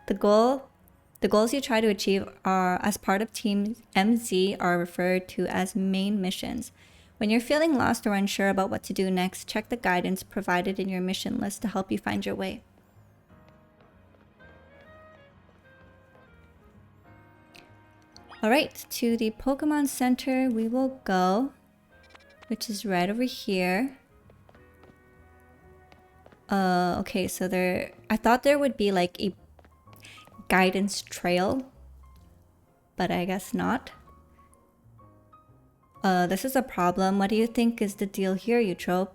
The goals you try to achieve are as part of Team MZ are referred to as main missions. When you're feeling lost or unsure about what to do next, check the guidance provided in your mission list to help you find your way. Alright, to the Pokemon Center we will go, which is right over here. Okay, so I thought there would be like a guidance trail, but I guess not. This is a problem. What do you think is the deal here, Eutrope?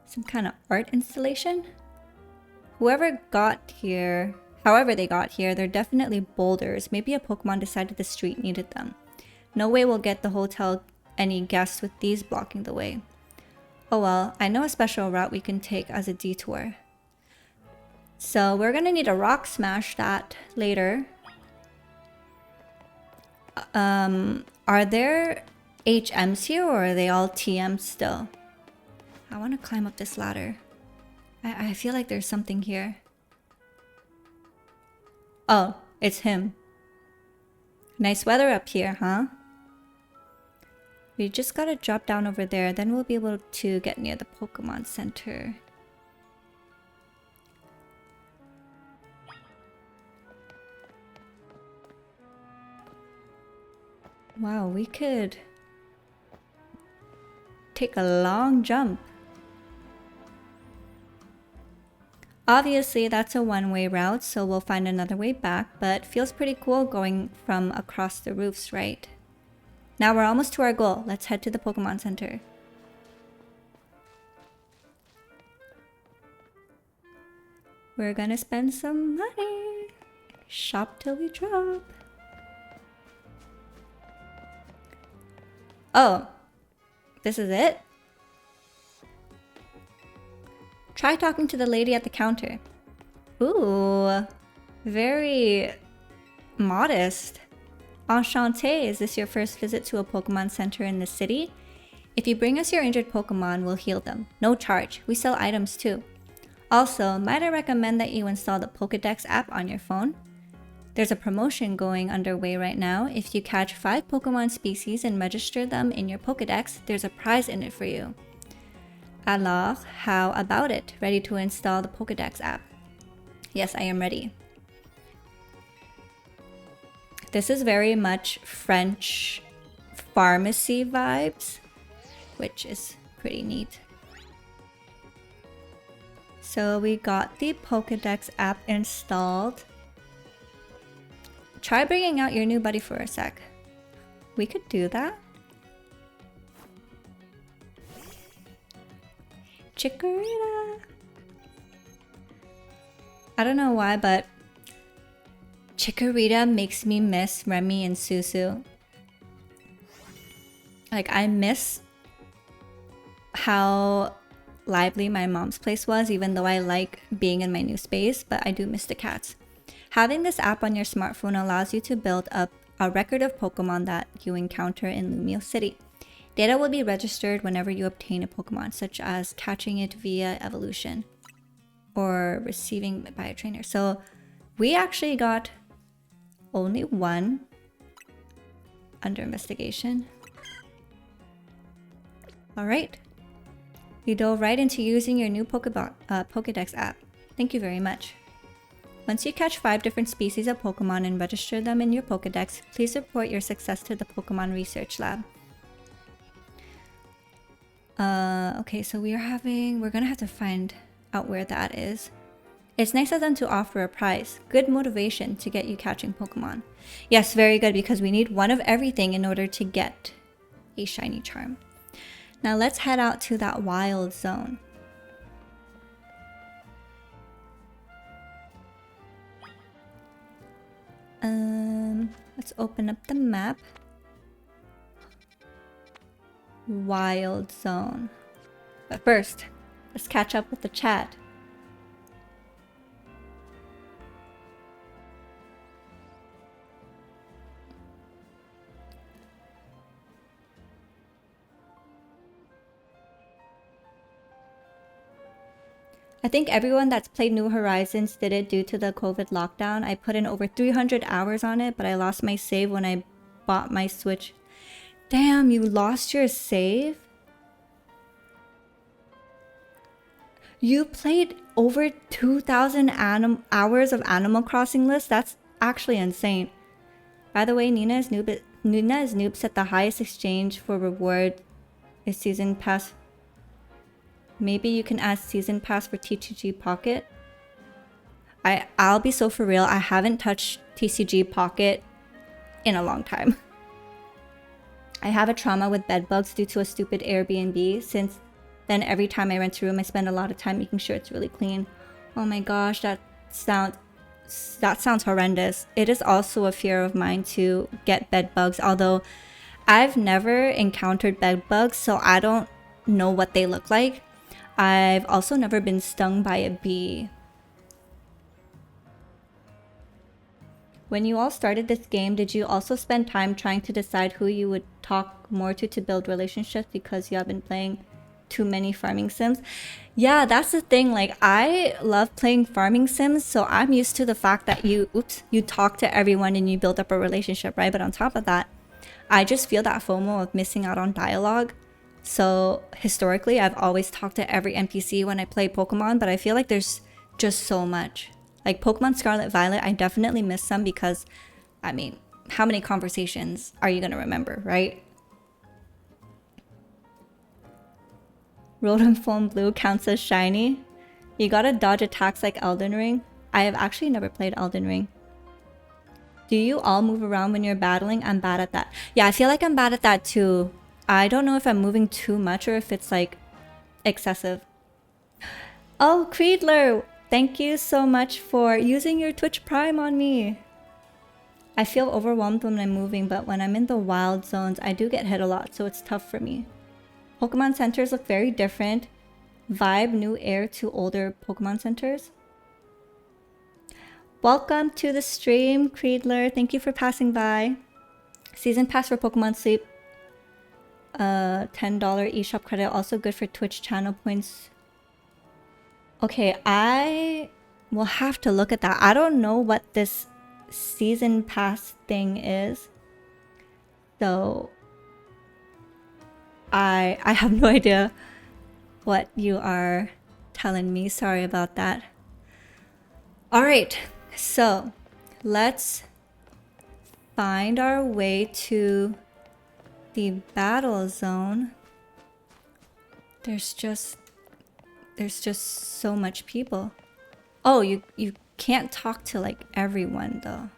Some kind of art installation? However they got here, they're definitely boulders. Maybe a Pokemon decided the street needed them. No way we'll get the hotel any guests with these blocking the way. Oh well, I know a special route we can take as a detour. So we're gonna need a rock smash that later. Are there HMs here or are they all TMs still? I want to climb up this ladder. I feel like there's something here. Oh, it's him. Nice weather up here, huh? We just gotta drop down over there, then we'll be able to get near the Pokemon Center. Wow, we could take a long jump. Obviously, that's a one-way route, so we'll find another way back, but feels pretty cool going from across the roofs, right? Now we're almost to our goal. Let's head to the Pokemon Center. We're gonna spend some money. Shop till we drop. Oh, this is it? Try talking to the lady at the counter. Ooh, very modest. Enchanté, is this your first visit to a Pokemon Center in the city? If you bring us your injured Pokemon, we'll heal them. No charge. We sell items too. Also, might I recommend that you install the Pokédex app on your phone? There's a promotion going underway right now. If you catch 5 Pokemon species and register them in your Pokédex, there's a prize in it for you. Alors, how about it? Ready to install the Pokédex app? Yes, I am ready. This is very much French pharmacy vibes, which is pretty neat. So we got the Pokédex app installed. Try bringing out your new buddy for a sec. We could do that. Chikorita. I don't know why, but Chikorita makes me miss Remy and Susu. Like, I miss how lively my mom's place was, even though I like being in my new space, but I do miss the cats. Having this app on your smartphone allows you to build up a record of Pokemon that you encounter in Lumio City. Data will be registered whenever you obtain a Pokemon, such as catching it via evolution or receiving it by a trainer. So we actually got only one under investigation. Alright. You dove right into using your new Pokédex app. Thank you very much. Once you catch 5 different species of Pokemon and register them in your Pokédex, please report your success to the Pokemon Research Lab. Okay, so we're gonna have to find out where that is. It's nice of them to offer a prize. Good motivation to get you catching Pokemon. Yes, very good, because we need one of everything in order to get a shiny charm. Now let's head out to that wild zone. Let's open up the map. Wild zone. But first, let's catch up with the chat. I think everyone that's played New Horizons did it due to the COVID lockdown. I put in over 300 hours on it, but I lost my save when I bought my Switch. Damn, you lost your save? You played over 2,000 hours of Animal Crossing list? That's actually insane. By the way, Nina is noob set the highest exchange for reward is season pass. Maybe you can add season pass for TCG Pocket. I'll be so for real, I haven't touched TCG Pocket in a long time. I have a trauma with bed bugs due to a stupid Airbnb. Since then, every time I rent a room, I spend a lot of time making sure it's really clean. Oh my gosh, that sounds horrendous. It is also a fear of mine to get bed bugs, although I've never encountered bed bugs, so I don't know what they look like. I've also never been stung by a bee. When you all started this game, did you also spend time trying to decide who you would talk more to build relationships because you have been playing too many farming sims? Yeah, that's the thing. Like, I love playing farming sims, so I'm used to the fact that you talk to everyone and you build up a relationship, right? But on top of that, I just feel that FOMO of missing out on dialogue. So historically, I've always talked to every NPC when I play Pokemon, but I feel like there's just so much. Like Pokemon Scarlet Violet, I definitely miss some because, I mean, how many conversations are you gonna remember, right? Rotom Foam Blue counts as shiny. You gotta dodge attacks like Elden Ring. I have actually never played Elden Ring. Do you all move around when you're battling? I'm bad at that. Yeah, I feel like I'm bad at that too. I don't know if I'm moving too much or if it's like excessive. Oh, Creedler, thank you so much for using your Twitch Prime on me. I feel overwhelmed when I'm moving, but when I'm in the wild zones, I do get hit a lot, so it's tough for me. Pokemon centers look very different. Vibe new air to older Pokemon centers. Welcome to the stream, Creedler. Thank you for passing by. Season pass for Pokemon Sleep. $10 eShop credit, also good for Twitch channel points. Okay, I will have to look at that. I don't know what this season pass thing is, so I have no idea what you are telling me. Sorry about that. All right, so let's find our way to the battle zone. There's just so much people. Oh, you can't talk to like everyone though.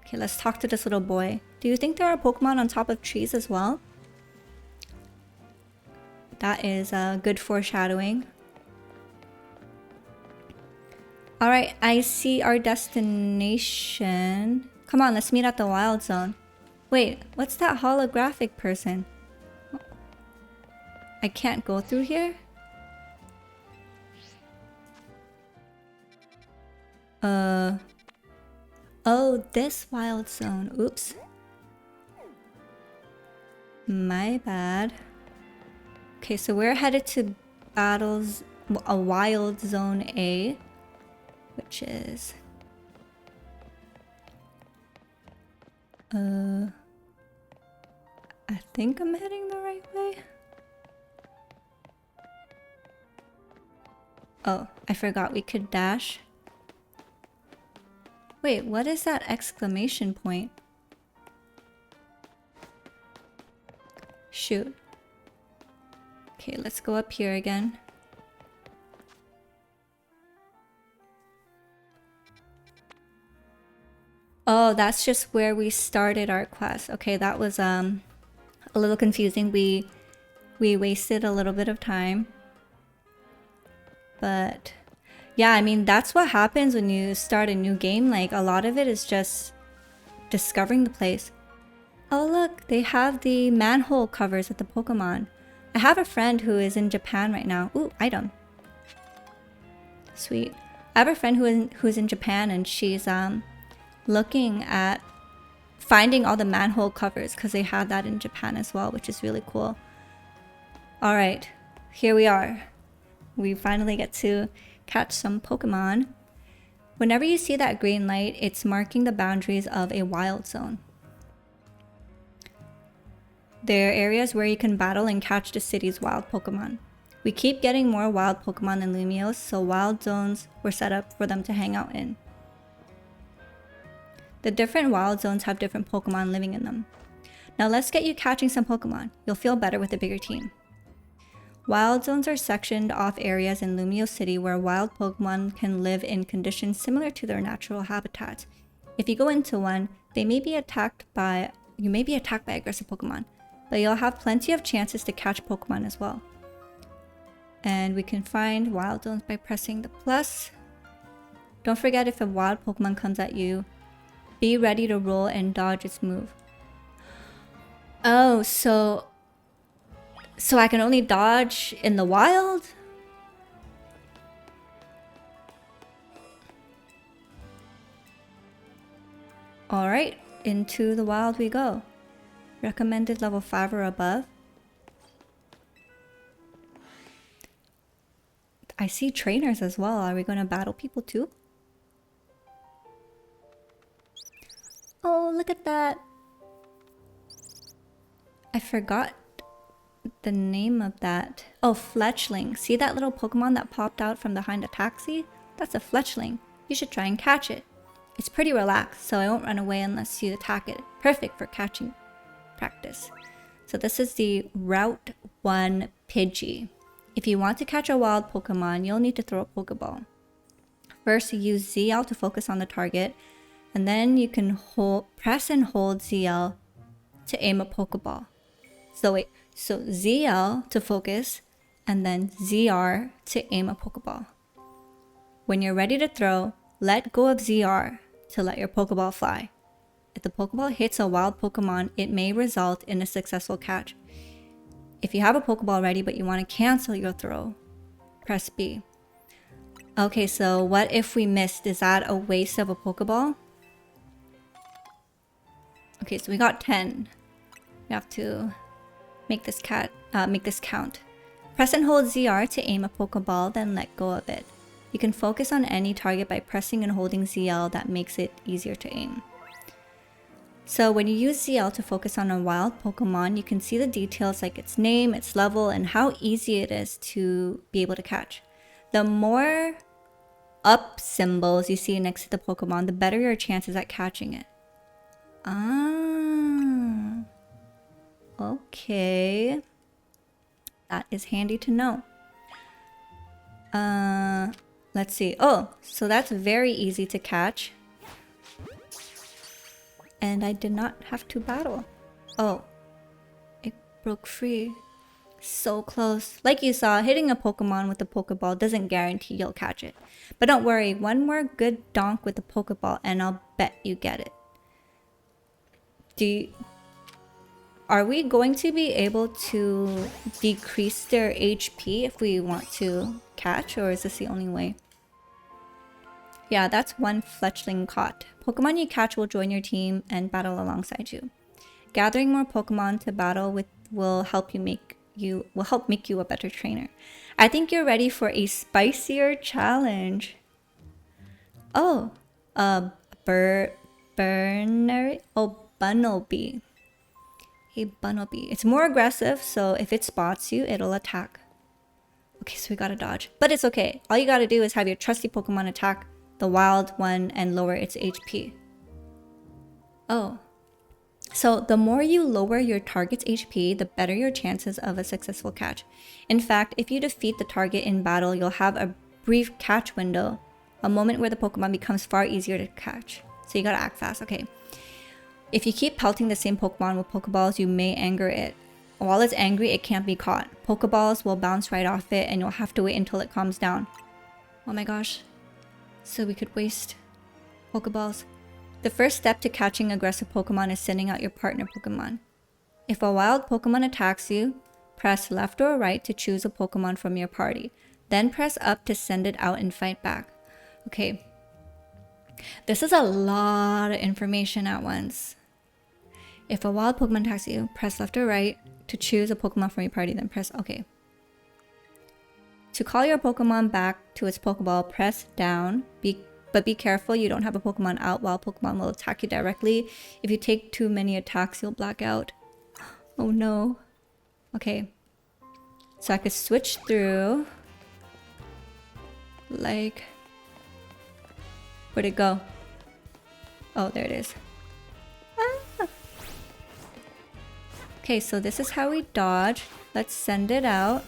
Okay, let's talk to this little boy. Do you think there are Pokemon on top of trees as well? That is good foreshadowing. All right, I see our destination. Come on, let's meet at the wild zone. Wait, what's that holographic person? I can't go through here? Oh, this wild zone. Oops. My bad. Okay, so we're headed to a wild zone A, which is I think I'm heading the right way. Oh, I forgot we could dash. Wait, what is that exclamation point? Shoot. Okay, let's go up here again. Oh, that's just where we started our quest. Okay, that was a little confusing. We wasted a little bit of time. But yeah, I mean, that's what happens when you start a new game. Like, a lot of it is just discovering the place. Oh, look, they have the manhole covers at the Pokemon. I have a friend who is in Japan right now. Ooh, item. Sweet. I have a friend who's in Japan, and she's looking at finding all the manhole covers because they had that in Japan as well, which is really cool. All right, here we are. we finally get to catch some Pokemon. Whenever you see that green light, it's marking the boundaries of a wild zone. There are areas where you can battle and catch the city's wild Pokemon. We keep getting more wild Pokemon in Lumiose, so wild zones were set up for them to hang out in. The different wild zones have different Pokemon living in them. Now let's get you catching some Pokemon. You'll feel better with a bigger team. Wild zones are sectioned off areas in Lumiose City where wild Pokemon can live in conditions similar to their natural habitats. If you go into one, you may be attacked by aggressive Pokemon, but you'll have plenty of chances to catch Pokemon as well. And we can find wild zones by pressing the plus. Don't forget, if a wild Pokemon comes at you, be ready to roll and dodge its move. Oh, so I can only dodge in the wild? Alright, into the wild we go. Recommended level 5 or above. I see trainers as well. Are we going to battle people too? Oh, look at that. I forgot the name of that. Oh, Fletchling. See that little Pokemon that popped out from behind a taxi? That's a Fletchling. You should try and catch it. It's pretty relaxed, so I won't run away unless you attack it. Perfect for catching practice. So this is the Route 1 Pidgey. If you want to catch a wild Pokemon, you'll need to throw a Pokeball. First, use ZL to focus on the target, and then you can press and hold ZL to aim a Pokeball. So ZL to focus, and then ZR to aim a Pokeball. When you're ready to throw, let go of ZR to let your Pokeball fly. If the Pokeball hits a wild Pokemon, it may result in a successful catch. If you have a Pokeball ready but you want to cancel your throw, press B. Okay, so what if we missed? Is that a waste of a Pokeball? Okay, so we got 10. We have to make this count. Press and hold ZR to aim a Pokeball, then let go of it. You can focus on any target by pressing and holding ZL. That makes it easier to aim. So when you use ZL to focus on a wild Pokemon, you can see the details like its name, its level, and how easy it is to be able to catch. The more up symbols you see next to the Pokemon, the better your chances at catching it. Ah, okay. That is handy to know. Let's see. Oh, so that's very easy to catch. And I did not have to battle. Oh, it broke free. So close. Like you saw, hitting a Pokemon with a Pokeball doesn't guarantee you'll catch it. But don't worry, one more good donk with the Pokeball and I'll bet you get it. Are we going to be able to decrease their HP if we want to catch, or is this the only way? Yeah, that's one Fletchling caught. Pokemon you catch will join your team and battle alongside you. Gathering more Pokemon to battle with will help make you a better trainer. I think you're ready for a spicier challenge. Oh, Bunnelby. A Bunnelby. It's more aggressive, so if it spots you, it'll attack. Okay, so we gotta dodge. But it's okay. All you gotta do is have your trusty Pokemon attack the wild one and lower its HP. Oh. So the more you lower your target's HP, the better your chances of a successful catch. In fact, if you defeat the target in battle, you'll have a brief catch window, a moment where the Pokemon becomes far easier to catch. So you gotta act fast, okay. If you keep pelting the same Pokemon with Pokeballs, you may anger it. While it's angry, it can't be caught. Pokeballs will bounce right off it and you'll have to wait until it calms down. Oh my gosh. So we could waste Pokeballs. The first step to catching aggressive Pokemon is sending out your partner Pokemon. If a wild Pokemon attacks you, press left or right to choose a Pokemon from your party. Then press up to send it out and fight back. Okay. This is a lot of information at once. If a wild Pokemon attacks you, press left or right to choose a Pokemon from your party, then press OK. To call your Pokemon back to its Pokeball, press down. But be careful you don't have a Pokemon out while Pokemon will attack you directly. If you take too many attacks, you'll black out. Oh no. Okay. So I could switch through. Like... Where'd it go? Oh, there it is. Ah. Okay, so this is how we dodge. Let's send it out.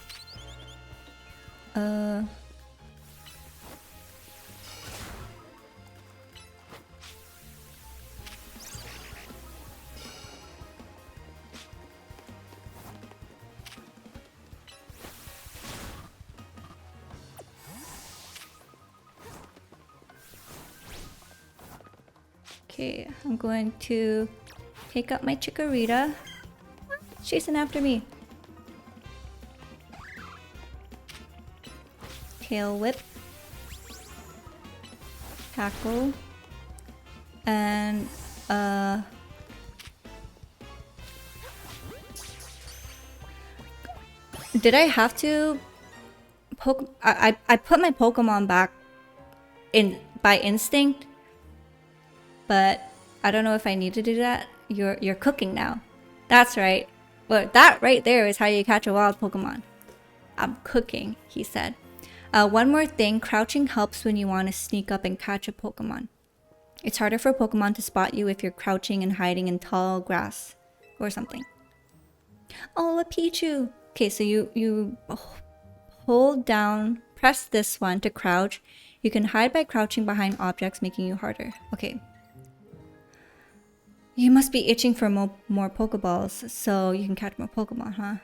Okay, I'm going to pick up my Chikorita. She's chasing after me. Tail whip. Tackle. And did I have to I put my Pokemon back in by instinct, but I don't know if I need to do that. You're cooking now. That's right. Well, that right there is how you catch a wild Pokemon. I'm cooking, he said. One more thing, crouching helps when you want to sneak up and catch a Pokemon. It's harder for Pokemon to spot you if you're crouching and hiding in tall grass or something. Oh, a Pichu! Okay, so you hold down, press this one to crouch. You can hide by crouching behind objects, making you harder. Okay. You must be itching for more Pokeballs, so you can catch more Pokemon, huh?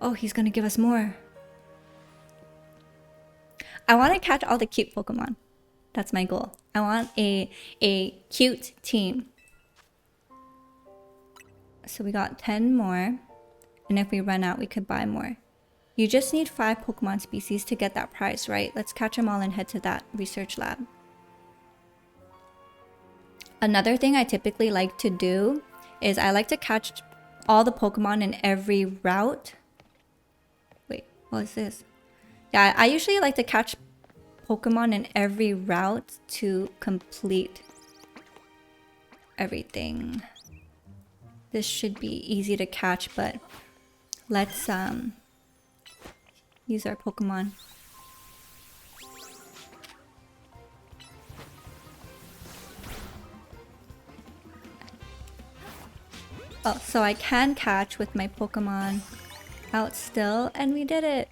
Oh, he's gonna give us more. I want to catch all the cute Pokemon. That's my goal. I want a cute team. So we got 10 more. And if we run out, we could buy more. You just need 5 Pokemon species to get that prize, right? Let's catch them all and head to that research lab. Another thing I typically like to do is I like to catch all the Pokemon in every route. Wait, what is this? Yeah, I usually like to catch Pokemon in every route to complete everything. This should be easy to catch, but let's use our Pokemon. Oh, so I can catch with my Pokemon out still, and we did it.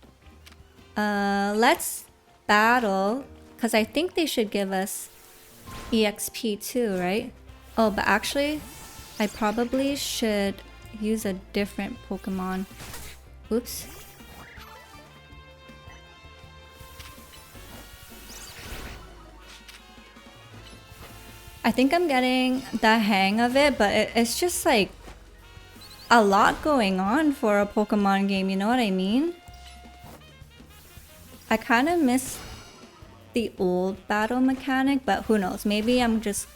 Let's battle, because I think they should give us EXP too, right? Oh, but actually, I probably should use a different Pokemon. Oops. I think I'm getting the hang of it, but it's just like a lot going on for a Pokemon game, you know what I mean? I kind of miss the old battle mechanic, but who knows? Maybe I'm just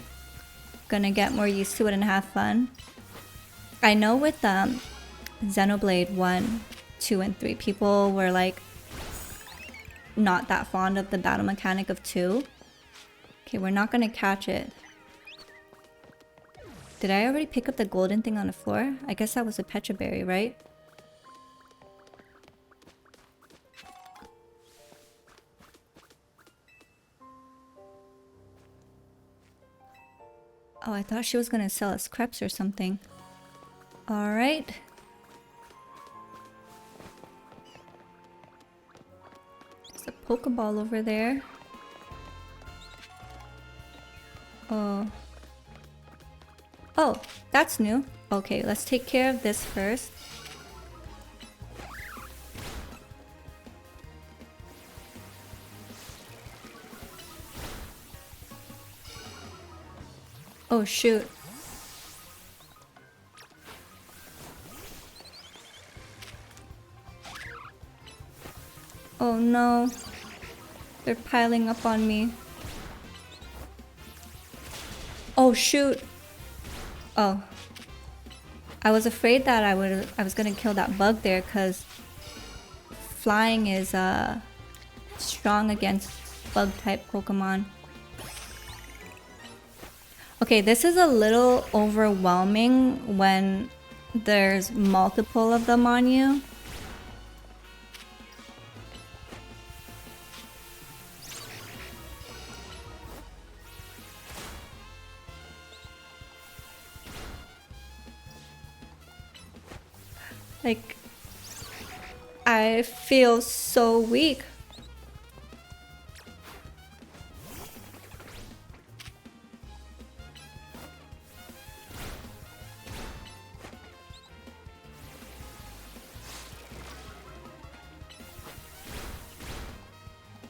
gonna get more used to it and have fun. I know with Xenoblade 1, 2, and 3, people were like not that fond of the battle mechanic of 2. Okay, we're not gonna catch it. Did I already pick up the golden thing on the floor? I guess that was a Pecha Berry, right? Oh, I thought she was gonna sell us crepes or something. Alright. There's a Pokeball over there. Oh. Oh, that's new. Okay, let's take care of this first. Oh shoot. Oh no. They're piling up on me. Oh shoot. Oh. I was afraid that I was gonna kill that bug there because flying is strong against bug-type Pokemon. Okay, this is a little overwhelming when there's multiple of them on you. Like, I feel so weak.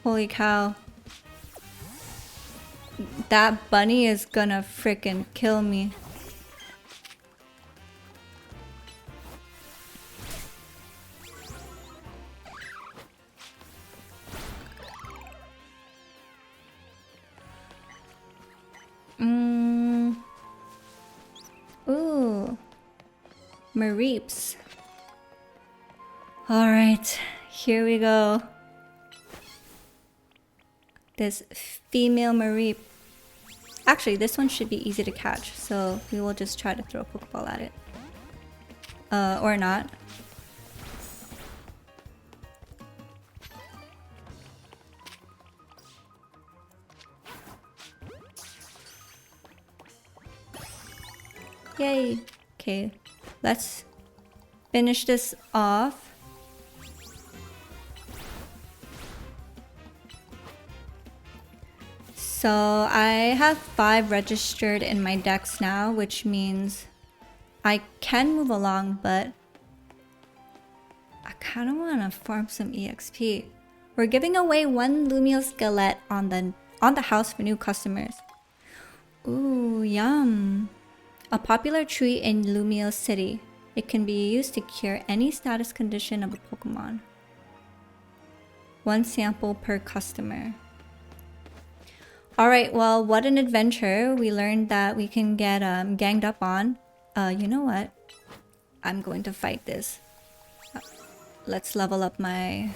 Holy cow. That bunny is gonna frickin' kill me. Ooh. Mareeps. Alright, here we go. This female Mareep. Actually, this one should be easy to catch, so we will just try to throw a Pokeball at it. Or not. Yay! Okay, let's finish this off. So I have 5 registered in my decks now, which means I can move along, but I kind of want to farm some EXP. We're giving away 1 Lumio Skeleton on the house for new customers. Ooh, yum! A popular tree in Lumio City. It can be used to cure any status condition of a Pokemon. 1 sample per customer. Alright, well, what an adventure. We learned that we can get ganged up on. You know what? I'm going to fight this. Let's level up my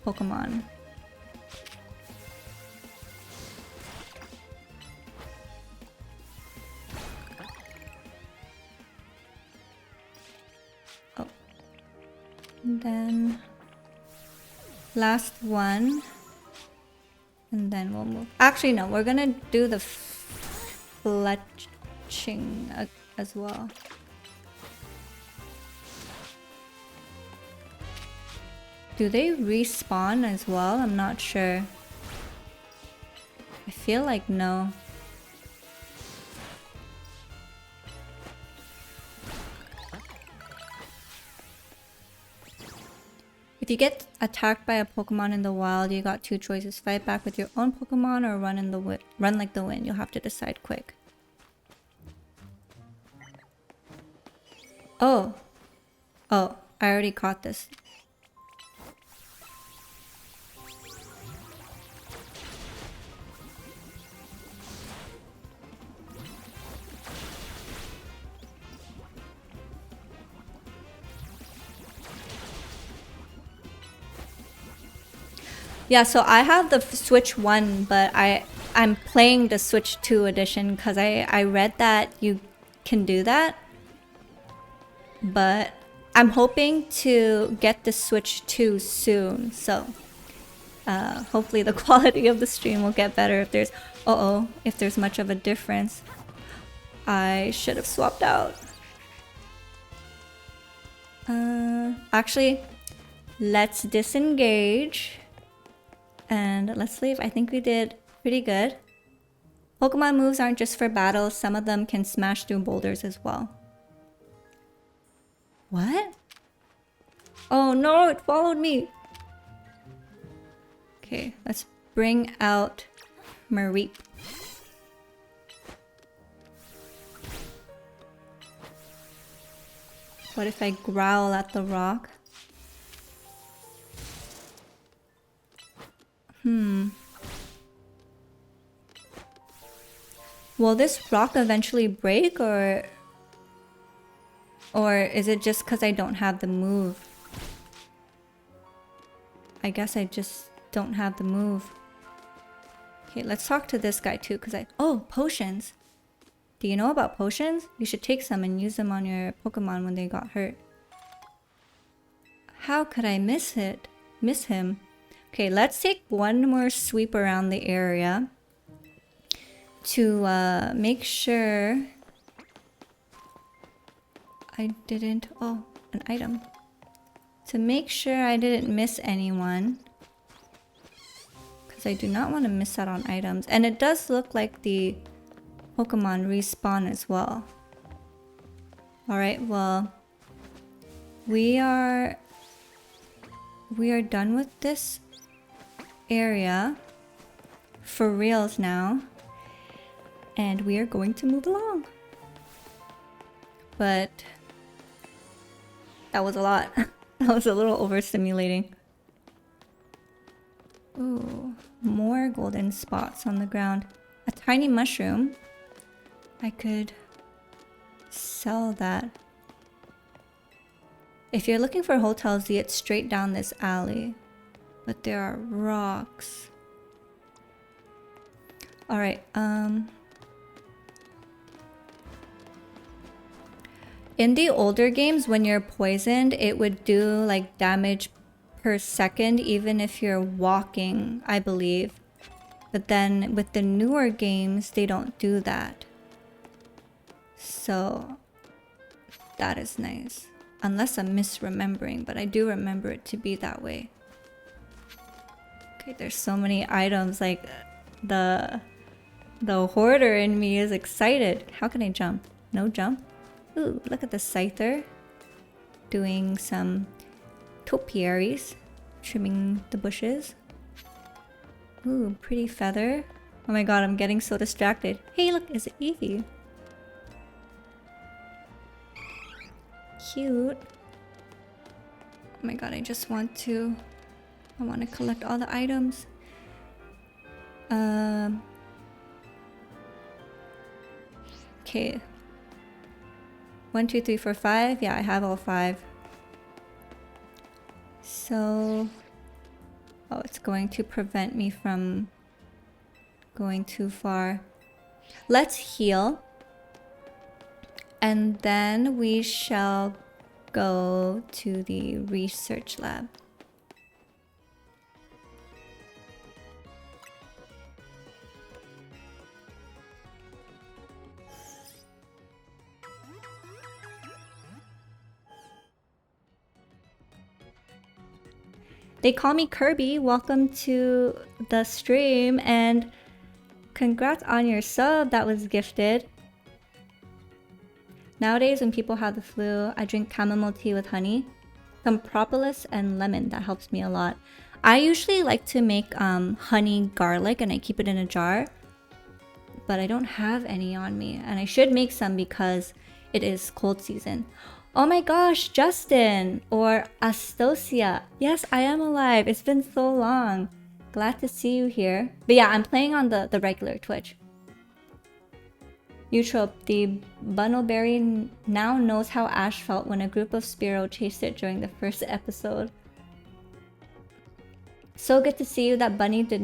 Pokemon. Oh. And then last one. And then we'll move. Actually, no, we're gonna do the fletching as well. Do they respawn as well? I'm not sure. I feel like no. If you get attacked by a Pokemon in the wild, you got 2 choices. Fight back with your own Pokemon or run like the wind. You'll have to decide quick. Oh. Oh, I already caught this. Yeah, so I have the Switch 1, but I'm playing the Switch 2 edition because I read that you can do that. But I'm hoping to get the Switch 2 soon, so hopefully the quality of the stream will get better if there's if there's much of a difference. I should have swapped out. Actually, let's disengage. And let's leave. I think we did pretty good. Pokemon moves aren't just for battle. Some of them can smash through boulders as well. What? Oh no, it followed me. Okay, let's bring out Mareep. What if I growl at the rock? Will this rock eventually break or is it just because I don't have the move? I guess I just don't have the move. Okay, let's talk to this guy too, because oh, potions. Do you know about potions? You should take some and use them on your Pokemon when they got hurt. How could I miss him? Okay, let's take one more sweep around the area to make sure I didn't... Oh, an item. To make sure I didn't miss anyone. Because I do not want to miss out on items. And it does look like the Pokemon respawn as well. Alright, well... We are done with this area. For reals now. And we are going to move along. But... that was a lot. That was a little overstimulating. Ooh, more golden spots on the ground. A tiny mushroom. I could sell that. If you're looking for hotels, get straight down this alley. But there are rocks. Alright, in the older games, when you're poisoned, it would do like damage per second, even if you're walking, I believe. But then with the newer games, they don't do that. So that is nice. Unless I'm misremembering, but I do remember it to be that way. Okay, there's so many items, like the hoarder in me is excited. How can I jump? No jump? Ooh, look at the scyther. Doing some topiaries. Trimming the bushes. Ooh, pretty feather. Oh my god, I'm getting so distracted. Hey, look, it's Eevee. Cute. Oh my god, I want to collect all the items. Okay. 1, 2, 3, 4, 5. Yeah, I have all 5. So... oh, it's going to prevent me from going too far. Let's heal. And then we shall go to the research lab. They call me Kirby. Welcome to the stream and congrats on your sub that was gifted. Nowadays when people have the flu, I drink chamomile tea with honey, some propolis and lemon. That helps me a lot. I usually like to make honey garlic and I keep it in a jar, but I don't have any on me and I should make some because it is cold season. Oh my gosh, Justin or Astosia. Yes, I am alive. It's been so long. Glad to see you here. But yeah, I'm playing on the regular Twitch. Eutrope, the Bunnelberry now knows how Ash felt when a group of Spearow chased it during the first episode. So good to see you. That bunny would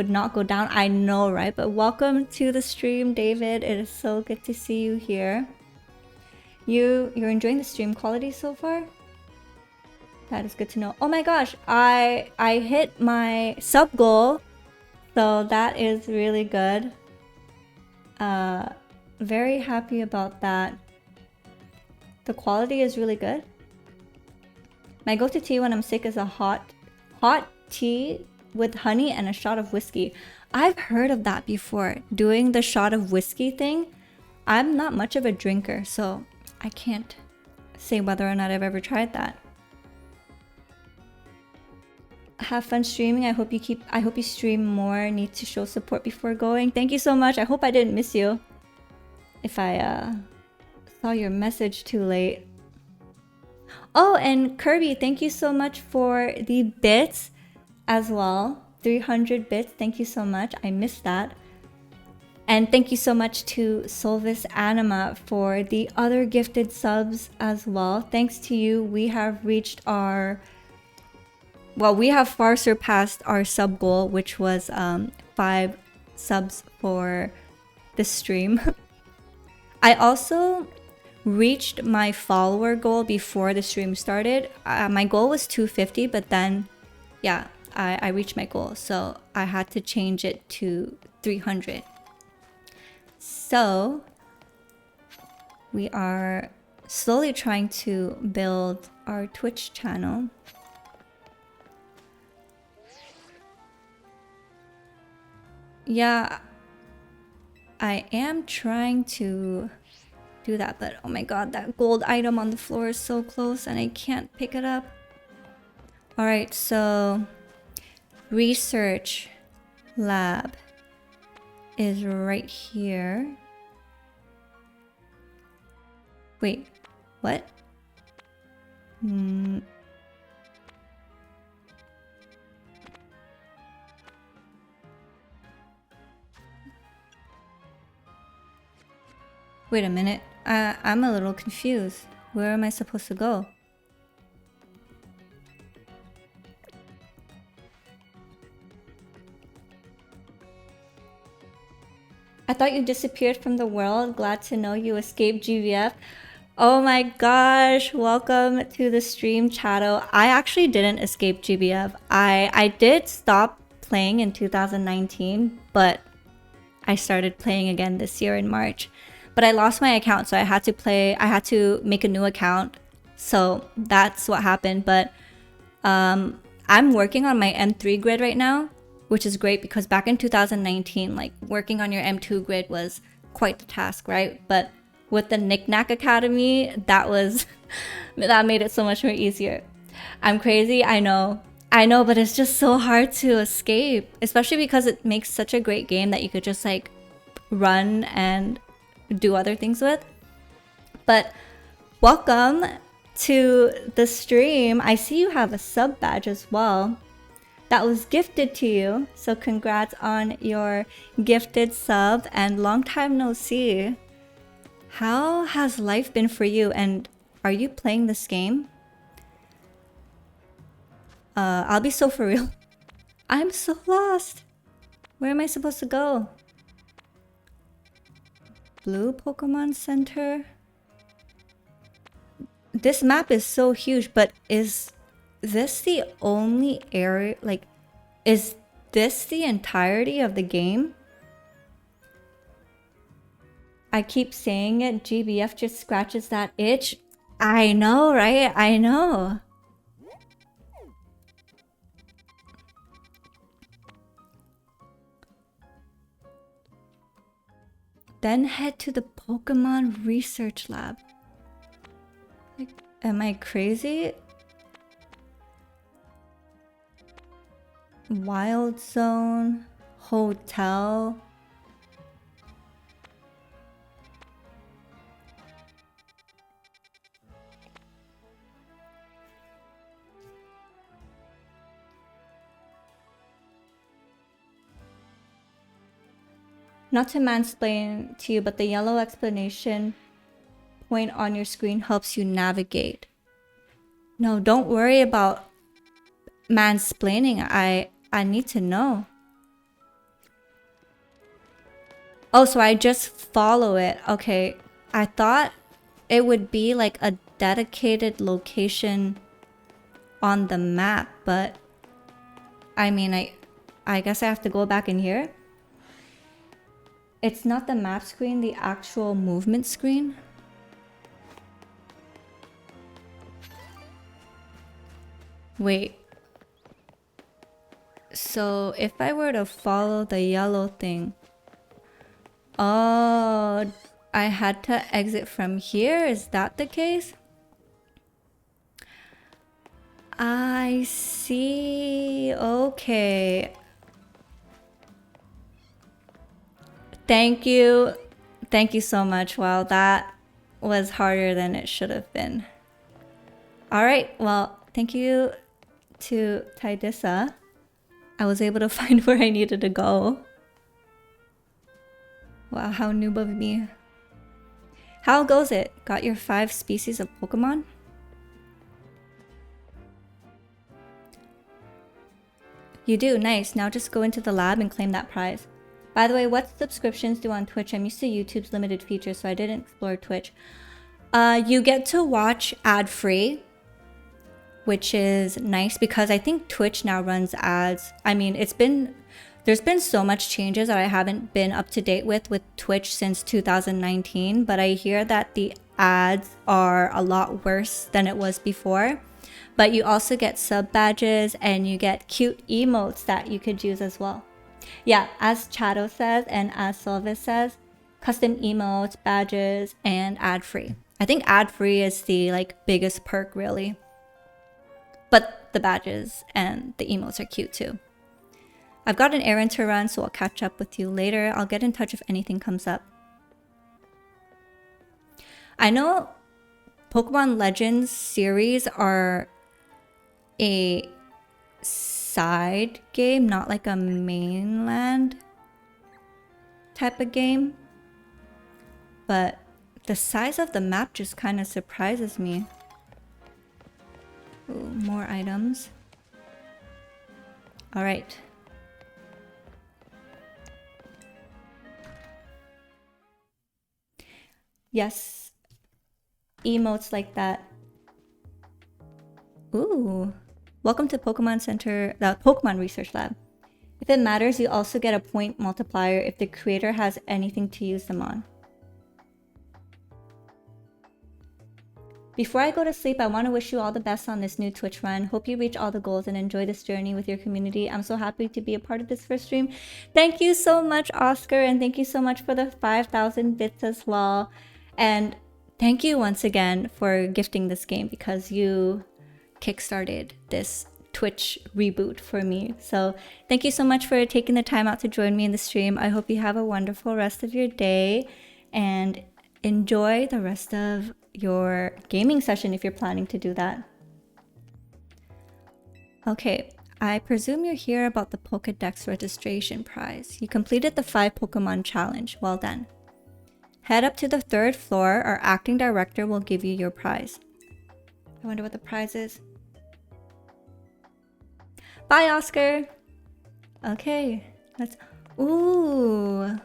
not go down. I know, right? But welcome to the stream, David. It is so good to see you here. You're enjoying the stream quality so far? That is good to know. Oh my gosh, I hit my sub goal, so that is really good. Very happy about that. The quality is really good. My go-to tea when I'm sick is a hot tea with honey and a shot of whiskey. I've heard of that before, doing the shot of whiskey thing. I'm not much of a drinker, so I can't say whether or not I've ever tried that. Have fun streaming. I hope you stream more. Need to show support before going. Thank you so much. I hope I didn't miss you. If I saw your message too late. Oh, and Kirby, thank you so much for the bits as well. 300 bits. Thank you so much. I missed that. And thank you so much to Solvis Anima for the other gifted subs as well. Thanks to you, we have reached our well, we have far surpassed our sub goal, which was 5 subs for the stream. I also reached my follower goal before the stream started. My goal was 250, but then, yeah, I reached my goal. So I had to change it to 300. So we are slowly trying to build our Twitch channel. Yeah, I am trying to do that, but oh my god, that gold item on the floor is so close and I can't pick it up. Alright, so research lab is right here. Wait, what? Wait a minute. I'm a little confused. Where am I supposed to go? I thought you disappeared from the world. Glad to know you escaped GVF. Oh my gosh, welcome to the stream, Chatto. I actually didn't escape GBF. I did stop playing in 2019, but I started playing again this year in March. But I lost my account, so I had to make a new account. So that's what happened. But I'm working on my M3 grid right now, which is great because back in 2019, like working on your M2 grid was quite the task, right? But with the Knickknack Academy, that made it so much more easier. I'm crazy, I know, but it's just so hard to escape, especially because it makes such a great game that you could just like run and do other things with. But welcome to the stream. I see you have a sub badge as well. That was gifted to you, so congrats on your gifted sub and long time no see. How has life been for you, and are you playing this game? I'll be so for real. I'm so lost. Where am I supposed to go? Blue Pokemon Center? This map is so huge, but is this the only area? Like, is this the entirety of the game? I keep saying it, GBF just scratches that itch. I know, right? I know. Then head to the Pokemon Research Lab. Like, am I crazy? Wild Zone, Hotel. Not to mansplain to you, but the yellow explanation point on your screen helps you navigate. No, don't worry about mansplaining. I need to know. Oh, so I just follow it. Okay, I thought it would be like a dedicated location on the map, but I mean, I guess I have to go back in here. It's not the map screen, the actual movement screen. Wait. So if I were to follow the yellow thing... Oh, I had to exit from here? Is that the case? I see. Okay. Thank you. Thank you so much. Wow, that was harder than it should have been. Alright, well, thank you to Tidissa. I was able to find where I needed to go. Wow, how noob of me. How goes it? Got your 5 species of Pokemon? You do? Nice. Now just go into the lab and claim that prize. By the way, what subscriptions do on Twitch? I'm used to YouTube's limited features, so I didn't explore Twitch. You get to watch ad-free, which is nice because I think Twitch now runs ads. I mean, there's been so much changes that I haven't been up to date with Twitch since 2019, but I hear that the ads are a lot worse than it was before. But you also get sub badges and you get cute emotes that you could use as well. Yeah, as Chato says and as Silvis says, custom emotes, badges, and ad-free. I think ad-free is the biggest perk really. But the badges and the emotes are cute too. I've got an errand to run, so I'll catch up with you later. I'll get in touch if anything comes up. I know Pokémon Legends series are a side game, not like a mainland type of game. But the size of the map just kind of surprises me. Ooh, more items. All right. Yes. Emotes like that. Ooh. Welcome to Pokemon Center, the Pokemon Research Lab. If it matters, you also get a point multiplier if the creator has anything to use them on. Before I go to sleep, I want to wish you all the best on this new Twitch run. Hope you reach all the goals and enjoy this journey with your community. I'm so happy to be a part of this first stream. Thank you so much, Oscar, and thank you so much for the 5,000 bits as well. And thank you once again for gifting this game because you kickstarted this Twitch reboot for me. So thank you so much for taking the time out to join me in the stream. I hope you have a wonderful rest of your day and enjoy the rest of your gaming session if you're planning to do that. Okay, I presume you're here about the Pokédex registration prize. You completed the 5 Pokemon challenge. Well done. Head up to the 3rd floor. Our acting director will give you your prize. I wonder what the prize is. Bye, Oscar. Okay, let's... Ooh.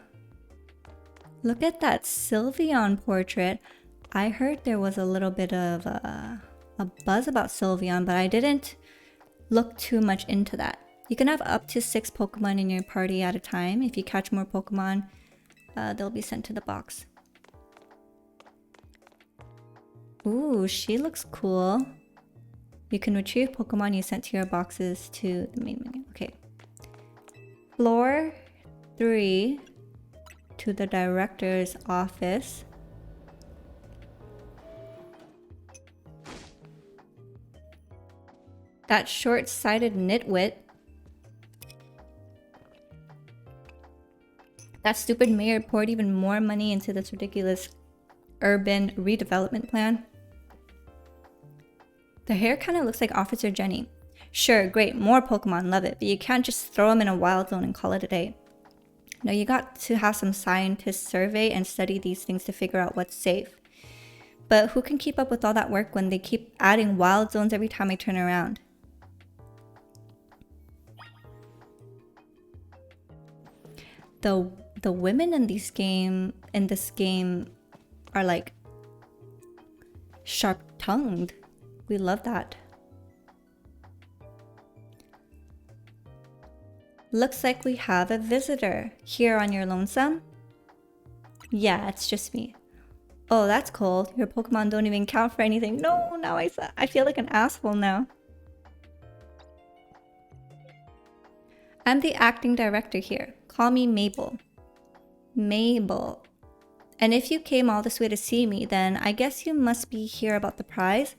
Look at that Sylveon portrait. I heard there was a little bit of a buzz about Sylveon, but I didn't look too much into that. You can have up to 6 Pokemon in your party at a time. If you catch more Pokemon, they'll be sent to the box. Ooh, she looks cool. You can retrieve Pokemon you sent to your boxes to the main menu. Okay. Floor 3 to the director's office. That short-sighted nitwit. That stupid mayor poured even more money into this ridiculous urban redevelopment plan. The hair kind of looks like Officer Jenny. Sure, great, more Pokemon, love it, but you can't just throw them in a wild zone and call it a day. No, you got to have some scientists survey and study these things to figure out what's safe. But who can keep up with all that work when they keep adding wild zones every time I turn around? The women in this game are like sharp-tongued. We love that. Looks like we have a visitor. Here on your lonesome? Yeah, it's just me. Oh, that's cold. Your Pokemon don't even count for anything. No, now I feel like an asshole now. I'm the acting director here. Call me Mabel. Mabel. And if you came all this way to see me, then I guess you must be here about the prize.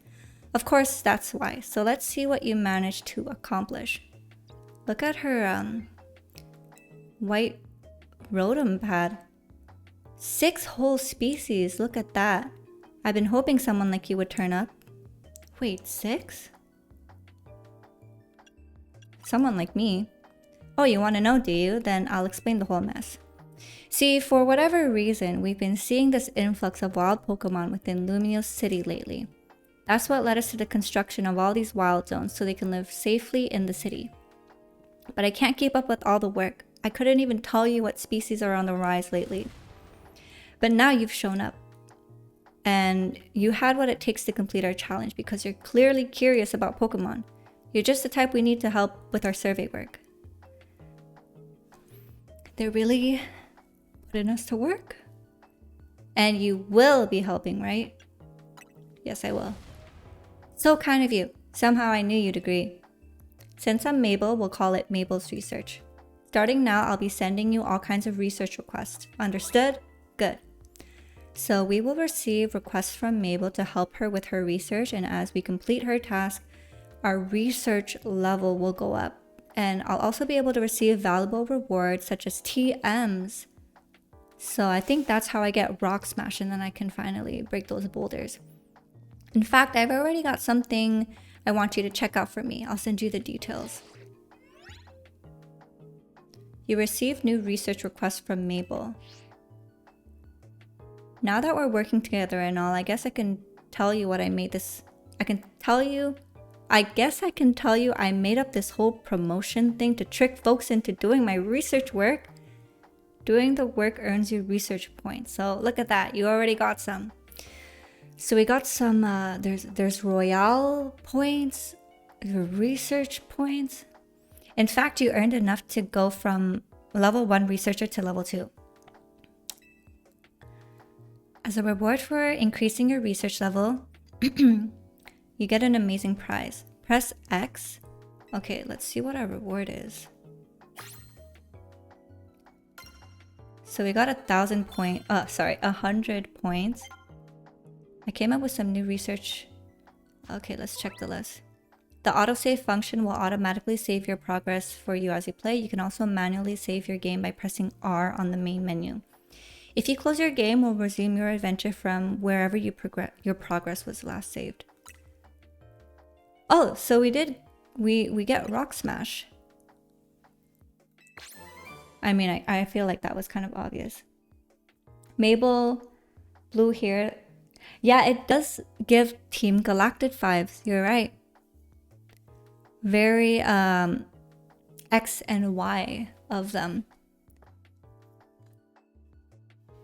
Of course, that's why. So let's see what you managed to accomplish. Look at her white rotom pad. 6 whole species, look at that. I've been hoping someone like you would turn up. Wait, 6? Someone like me? Oh, you want to know, do you? Then I'll explain the whole mess. See, for whatever reason, we've been seeing this influx of wild Pokemon within Lumiose City lately. That's what led us to the construction of all these wild zones so they can live safely in the city. but I can't keep up with all the work. I couldn't even tell you what species are on the rise lately. But now you've shown up. And you had what it takes to complete our challenge because you're clearly curious about Pokemon. You're just the type we need to help with our survey work. They're really putting us to work. And you will be helping, right? Yes, I will. So kind of you. Somehow I knew you'd agree. Since I'm Mabel, we'll call it Mabel's Research. Starting now, I'll be sending you all kinds of research requests. Understood? Good. So we will receive requests from Mabel to help her with her research, and as we complete her task, our research level will go up. And I'll also be able to receive valuable rewards such as TMs. So I think that's how I get Rock Smash, and then I can finally break those boulders. In fact, I've already got something I want you to check out for me. I'll send you the details. You received new research requests from Mabel. Now that we're working together and all, I guess I can tell you what I made this... I guess I can tell you I made up this whole promotion thing to trick folks into doing my research work. Doing the work earns you research points. So look at that, you already got some. So we got some, there's Royale points, research points. In fact, you earned enough to go from level 1 researcher to level 2. As a reward for increasing your research level, you get an amazing prize. Press X. Okay, let's see what our reward is. So we got 100 points. I came up with some new research. Okay, let's check the list. The autosave function will automatically save your progress for you as you play. You can also manually save your game by pressing R on the main menu. If you close your game, we'll resume your adventure from wherever your progress was last saved. Oh, so we get Rock Smash. I mean, I feel like that was kind of obvious. Mabel, blue here. Yeah, it does give Team Galactic vibes. You're right. Very X and Y of them.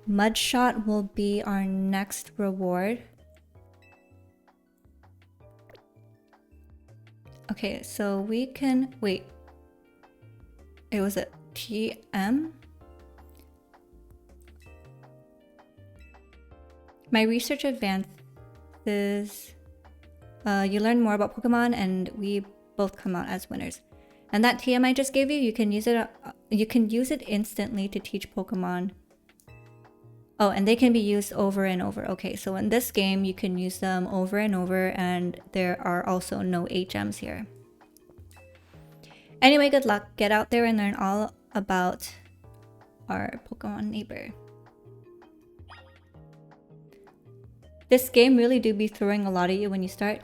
Mudshot will be our next reward. Okay, so we can wait. It was a TM. My research advances. You learn more about Pokemon, and we both come out as winners. And that TM I just gave you, you can use it. You can use it instantly to teach Pokemon. Oh, and they can be used over and over. Okay, so in this game, you can use them over and over, and there are also no HMs here. Anyway, good luck. Get out there and learn all about our Pokemon neighbor. This game really do be throwing a lot at you when you start.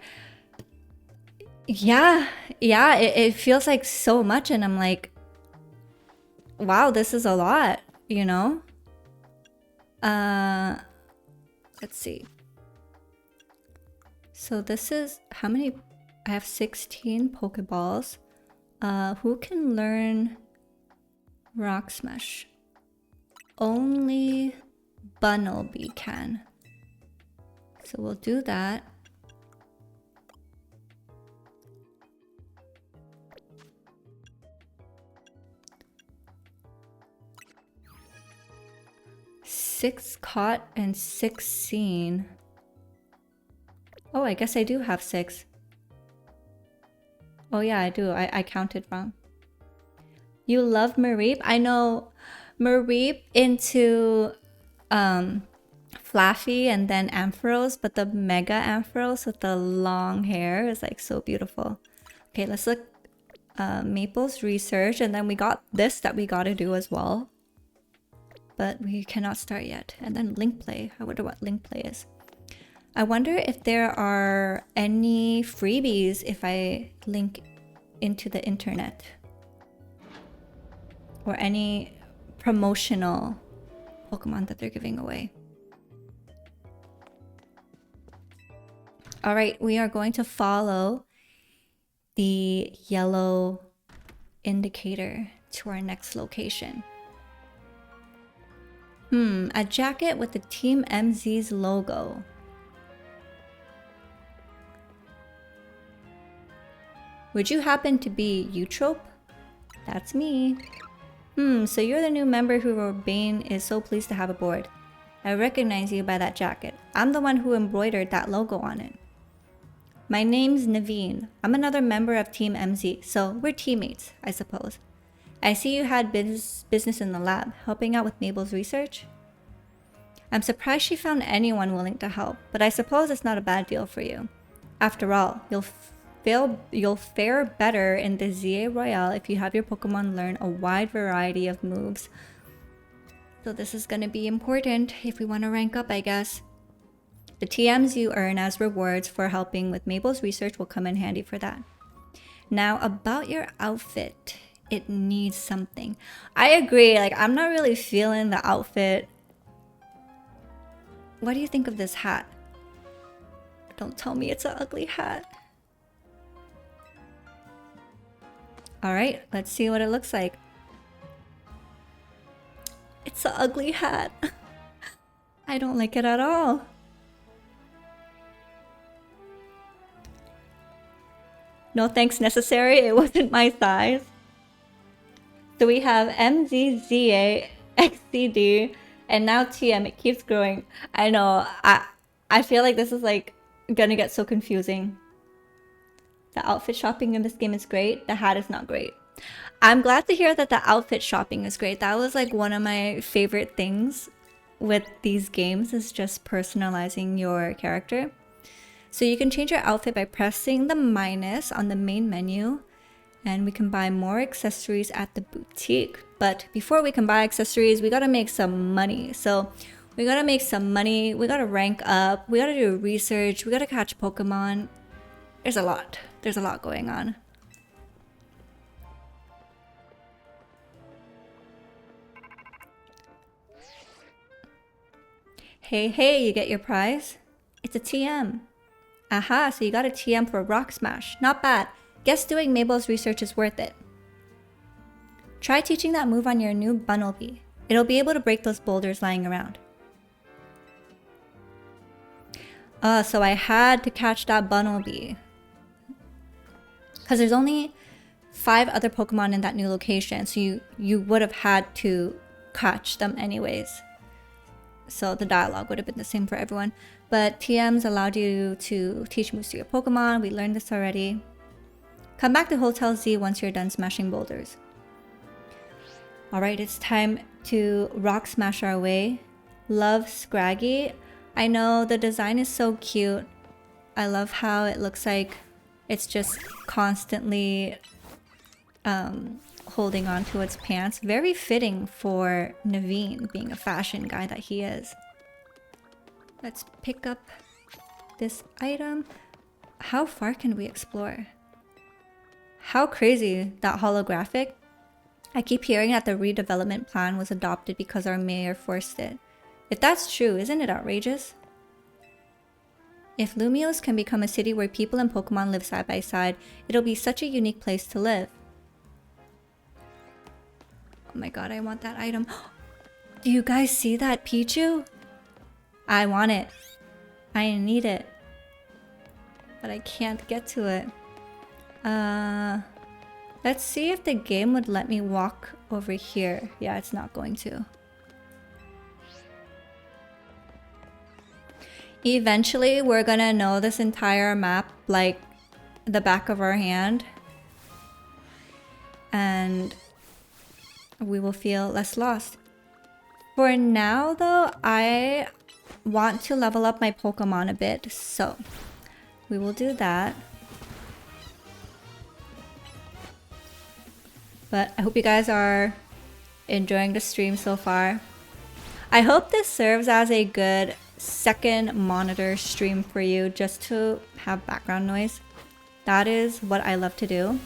Yeah, it feels like so much, and I'm like, wow, this is a lot, you know? Let's see. So this is how many? I have 16 Pokeballs. Who can learn Rock Smash? Only Bunnelby can. So we'll do that. Six caught and 6 seen. Oh, I guess I do have 6. Oh yeah, I do. I counted wrong. You love Mareep? I know Mareep into Flaffy and then Ampharos, but the Mega Ampharos with the long hair is like so beautiful. Okay, let's look Maple's research, and then we got this that we gotta do as well. But we cannot start yet. And then link play. I wonder what link play is. I wonder if there are any freebies if I link into the internet. Or any promotional Pokemon that they're giving away. Alright, we are going to follow the yellow indicator to our next location. A jacket with the Team MZ's logo. Would you happen to be Eutrope? That's me. So you're the new member who Urbane is so pleased to have aboard. I recognize you by that jacket. I'm the one who embroidered that logo on it. My name's Naveen. I'm another member of Team MZ, so we're teammates, I suppose. I see you had business in the lab, helping out with Mabel's research. I'm surprised she found anyone willing to help, but I suppose it's not a bad deal for you. After all, you'll fare better in the ZA Royale if you have your Pokemon learn a wide variety of moves. So this is going to be important if we want to rank up, I guess. The TMs you earn as rewards for helping with Mabel's research will come in handy for that. Now about your outfit. It needs something. I agree, like I'm not really feeling the outfit. What do you think of this hat? Don't tell me it's an ugly hat. Alright, let's see what it looks like. It's an ugly hat. I don't like it at all. No thanks necessary, it wasn't my size. So we have MZZA, XCD, and now TM. It keeps growing. I know. I feel like this is like gonna get so confusing. The outfit shopping in this game is great. The hat is not great. I'm glad to hear that the outfit shopping is great. That was like one of my favorite things with these games, is just personalizing your character. So you can change your outfit by pressing the minus on the main menu. And we can buy more accessories at the boutique. But before we can buy accessories, we gotta make some money. So we gotta make some money, we gotta rank up, we gotta do research, we gotta catch Pokemon. There's a lot going on. Hey, you get your prize? It's a TM. Aha, so you got a TM for Rock Smash. Not bad. Guess doing Mabel's research is worth it. Try teaching that move on your new Bunnelby. It'll be able to break those boulders lying around. So I had to catch that Bunnelby. Because there's only 5 other Pokemon in that new location, so you would have had to catch them anyways. So the dialogue would have been the same for everyone. But TMs allowed you to teach moves to your Pokemon. We learned this already. Come back to Hotel Z once you're done smashing boulders. Alright, it's time to rock smash our way. Love Scraggy. I know the design is so cute. I love how it looks like it's just constantly holding on to its pants. Very fitting for Naveen, being a fashion guy that he is. Let's pick up this item. How far can we explore? How crazy, that holographic. I keep hearing that the redevelopment plan was adopted because our mayor forced it. If that's true, isn't it outrageous? If Lumios can become a city where people and Pokemon live side by side, it'll be such a unique place to live. Oh my god, I want that item. Do you guys see that Pichu? I want it. I need it. But I can't get to it. Let's see if the game would let me walk over here. Yeah, it's not going to. Eventually, we're gonna know this entire map like the back of our hand. And we will feel less lost. For now, though, I want to level up my Pokemon a bit. So, we will do that. But I hope you guys are enjoying the stream so far. I hope this serves as a good second monitor stream for you, just to have background noise. That is what I love to do.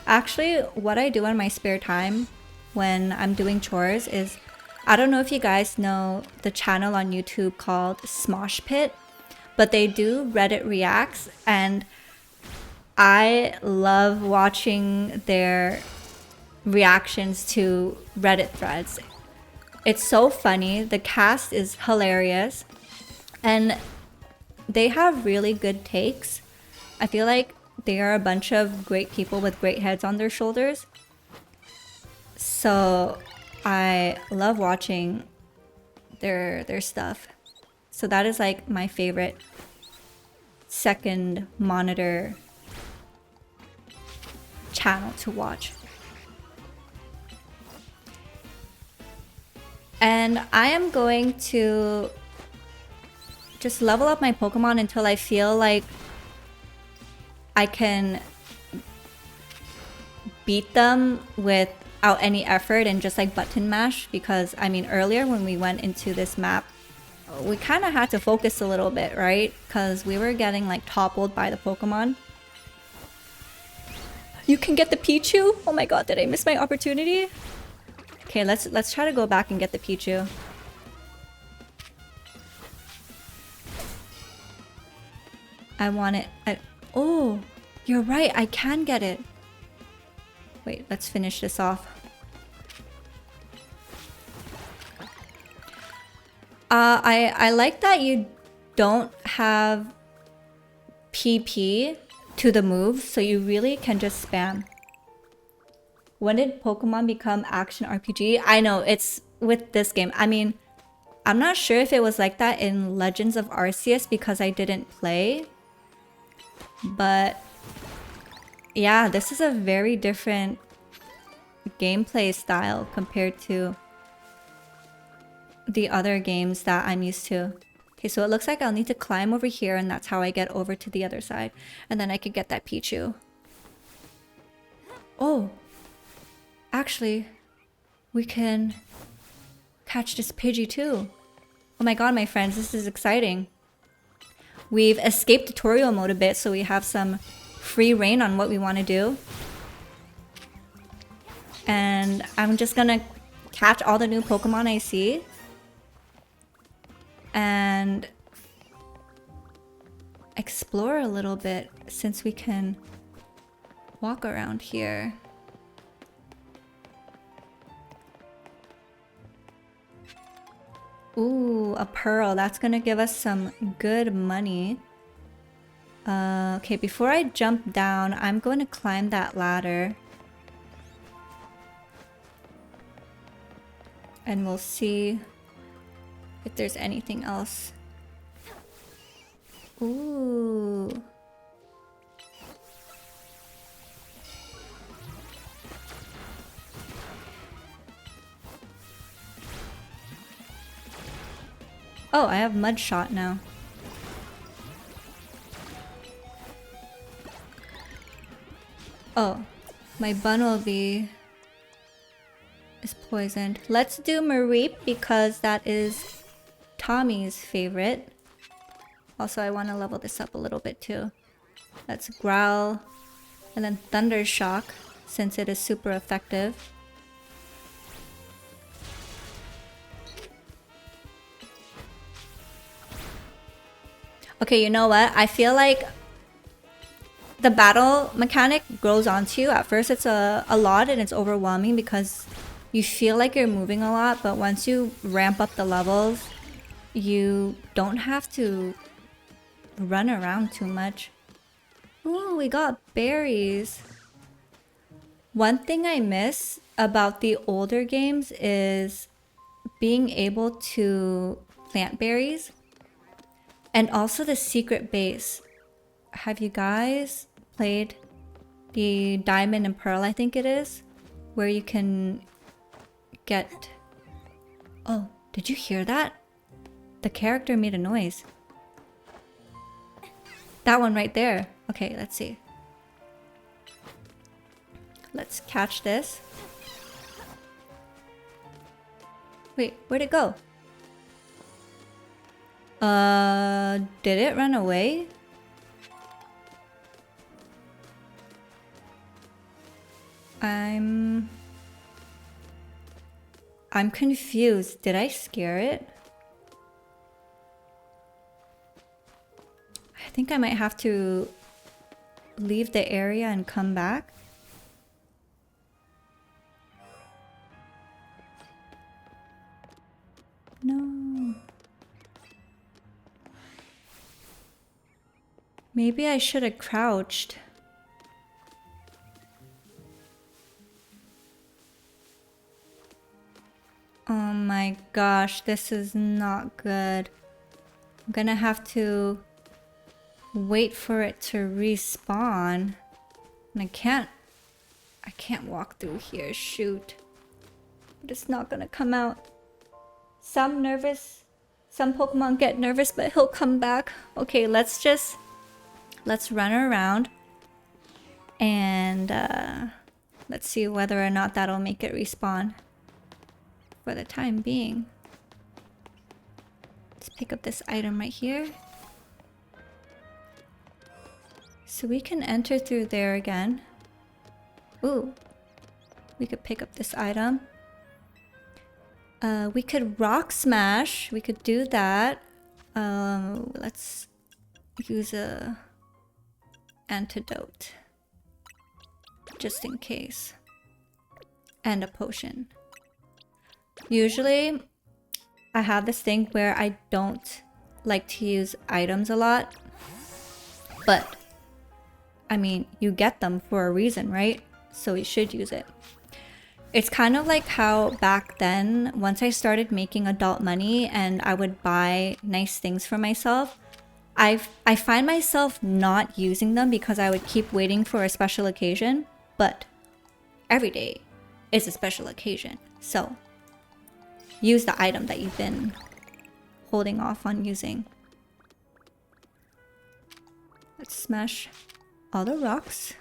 Actually, what I do in my spare time when I'm doing chores is, I don't know if you guys know the channel on YouTube called Smosh Pit, but they do Reddit reacts, and I love watching their reactions to Reddit threads. It's so funny. The cast is hilarious. And they have really good takes. I feel like they are a bunch of great people with great heads on their shoulders. So I love watching their stuff. So that is like my favorite second monitor channel to watch. And I am going to just level up my Pokemon until I feel like I can beat them without any effort and just like button mash. Because I mean, earlier when we went into this map, we kind of had to focus a little bit, right? Because we were getting like toppled by the Pokemon. You can get the Pichu? Oh my god, did I miss my opportunity? Okay, let's try to go back and get the Pichu. I want it. Oh, you're right. I can get it. Wait, let's finish this off. I like that you don't have PP to the move, so you really can just spam. When did Pokemon become action RPG? I know, it's with this game. I mean, I'm not sure if it was like that in Legends of Arceus because I didn't play. But yeah, this is a very different gameplay style compared to the other games that I'm used to. Okay, so it looks like I'll need to climb over here, and that's how I get over to the other side. And then I could get that Pichu. Oh, actually, we can catch this Pidgey too. Oh my god, my friends, this is exciting. We've escaped tutorial mode a bit, so we have some free reign on what we want to do. And I'm just gonna catch all the new Pokemon I see. And explore a little bit since we can walk around here. Ooh, a pearl. That's gonna give us some good money. Okay, before I jump down, I'm going to climb that ladder. And we'll see if there's anything else. Ooh. Oh, I have Mud Shot now. Oh, my Bunnelby is poisoned. Let's do Mareep because that is Tommy's favorite. Also, I want to level this up a little bit too. Let's Growl and then Thunder Shock since it is super effective. Okay, you know what? I feel like the battle mechanic grows onto you. At first it's a lot and it's overwhelming because you feel like you're moving a lot, but once you ramp up the levels, you don't have to run around too much. Ooh, we got berries. One thing I miss about the older games is being able to plant berries and also the secret base. Have you guys played the Diamond and Pearl, I think it is, where you can get... Oh, did you hear that? The character made a noise. That one right there. Okay, let's see. Let's catch this. Wait, where'd it go? Did it run away? I'm confused. Did I scare it? I think I might have to leave the area and come back. No. Maybe I should have crouched. Oh my gosh, this is not good. I'm gonna have to wait for it to respawn. And I can't walk through here, shoot. But it's not gonna come out. Some Pokemon get nervous, but he'll come back. Okay, let's run around and let's see whether or not that'll make it respawn. For the time being, let's pick up this item right here. So we can enter through there again. Ooh, we could pick up this item. We could rock smash. We could do that. Let's use a antidote just in case, and a potion. Usually I have this thing where I don't like to use items a lot, but I mean, you get them for a reason, right? So you should use it. It's kind of like how back then, once I started making adult money and I would buy nice things for myself, I find myself not using them because I would keep waiting for a special occasion, but every day is a special occasion. So use the item that you've been holding off on using. Let's smash all the rocks.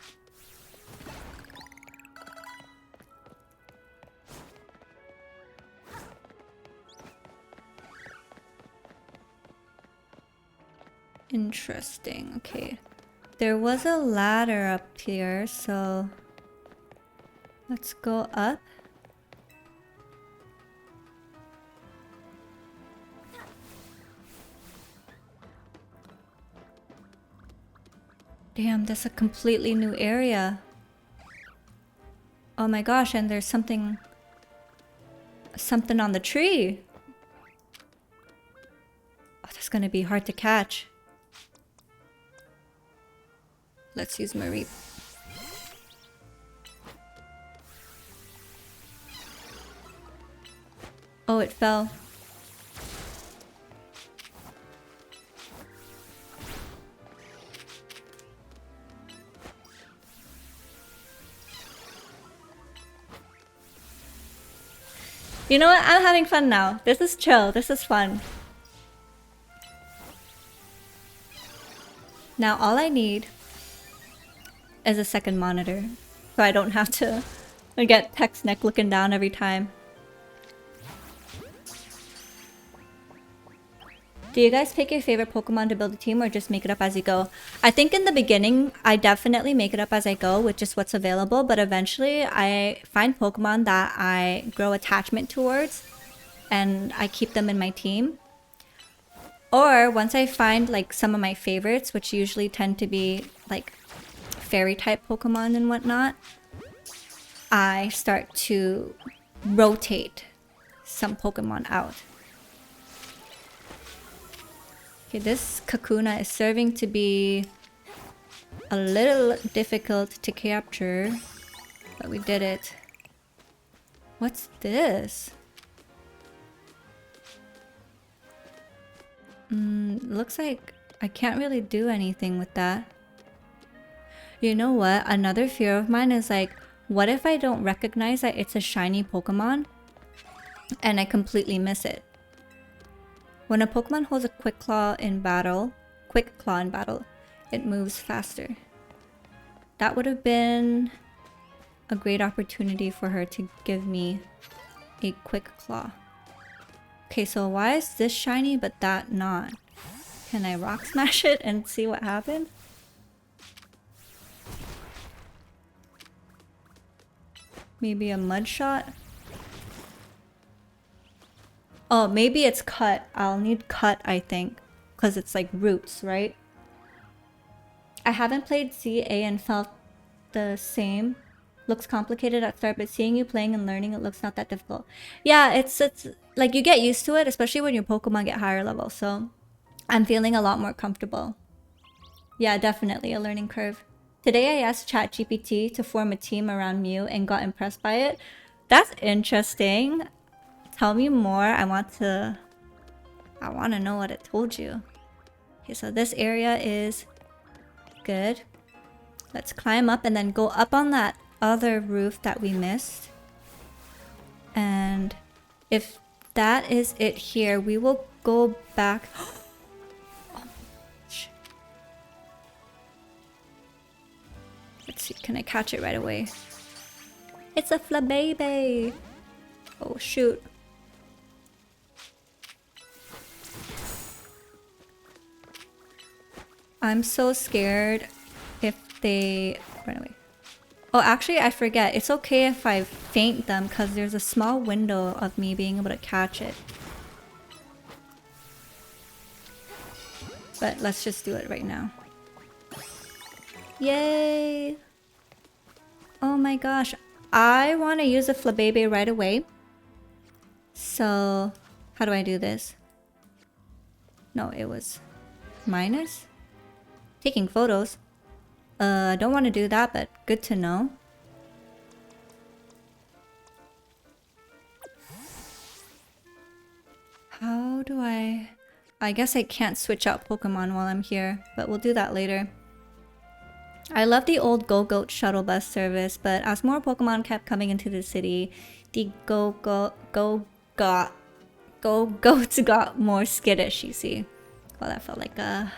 Interesting. Okay. There was a ladder up here, so let's go up. Damn, that's a completely new area. Oh my gosh, and there's something on the tree. Oh, that's gonna be hard to catch. Let's use Marie. Oh, it fell. You know what? I'm having fun now. This is chill. This is fun. Now all I need is a second monitor, so I don't have to get text neck looking down every time. Do you guys pick your favorite Pokemon to build a team or just make it up as you go? I think in the beginning, I definitely make it up as I go with just what's available, but eventually I find Pokemon that I grow attachment towards and I keep them in my team. Or once I find like some of my favorites, which usually tend to be like fairy type Pokemon and whatnot, I start to rotate some Pokemon out. Okay, this Kakuna is serving to be a little difficult to capture, but we did it. What's this? Looks like I can't really do anything with that. You know what? Another fear of mine is like, what if I don't recognize that it's a shiny Pokemon and I completely miss it? When a Pokemon holds a quick claw in battle, it moves faster. That would have been a great opportunity for her to give me a quick claw. Okay, so why is this shiny but that not? Can I rock smash it and see what happens? Maybe a mud shot? Oh, maybe it's cut. I'll need cut, I think. Because it's like roots, right? I haven't played CA and felt the same looks complicated at start, but seeing you playing and learning, it looks not that difficult. Yeah, it's like you get used to it, especially when your Pokemon get higher level. So I'm feeling a lot more comfortable. Yeah, definitely a learning curve. Today I asked ChatGPT to form a team around Mew and got impressed by it. That's interesting. Tell me more. I want to know what it told you. Okay, so this area is good. Let's climb up and then go up on that other roof that we missed. And if that is it here, we will go back. Let's see, can I catch it right away? It's a Flabébé! Oh shoot. I'm so scared if they run away. Oh, actually, I forget. It's okay if I faint them because there's a small window of me being able to catch it. But let's just do it right now. Yay! Oh my gosh. I want to use a Flabébé right away. So, how do I do this? No, it was minus? Taking photos. I don't want to do that, but good to know. How do I guess I can't switch out Pokemon while I'm here, but we'll do that later. I love the old Go-Goat shuttle bus service, but as more Pokemon kept coming into the city, the Go-Goats got more skittish, you see. Well, that felt like a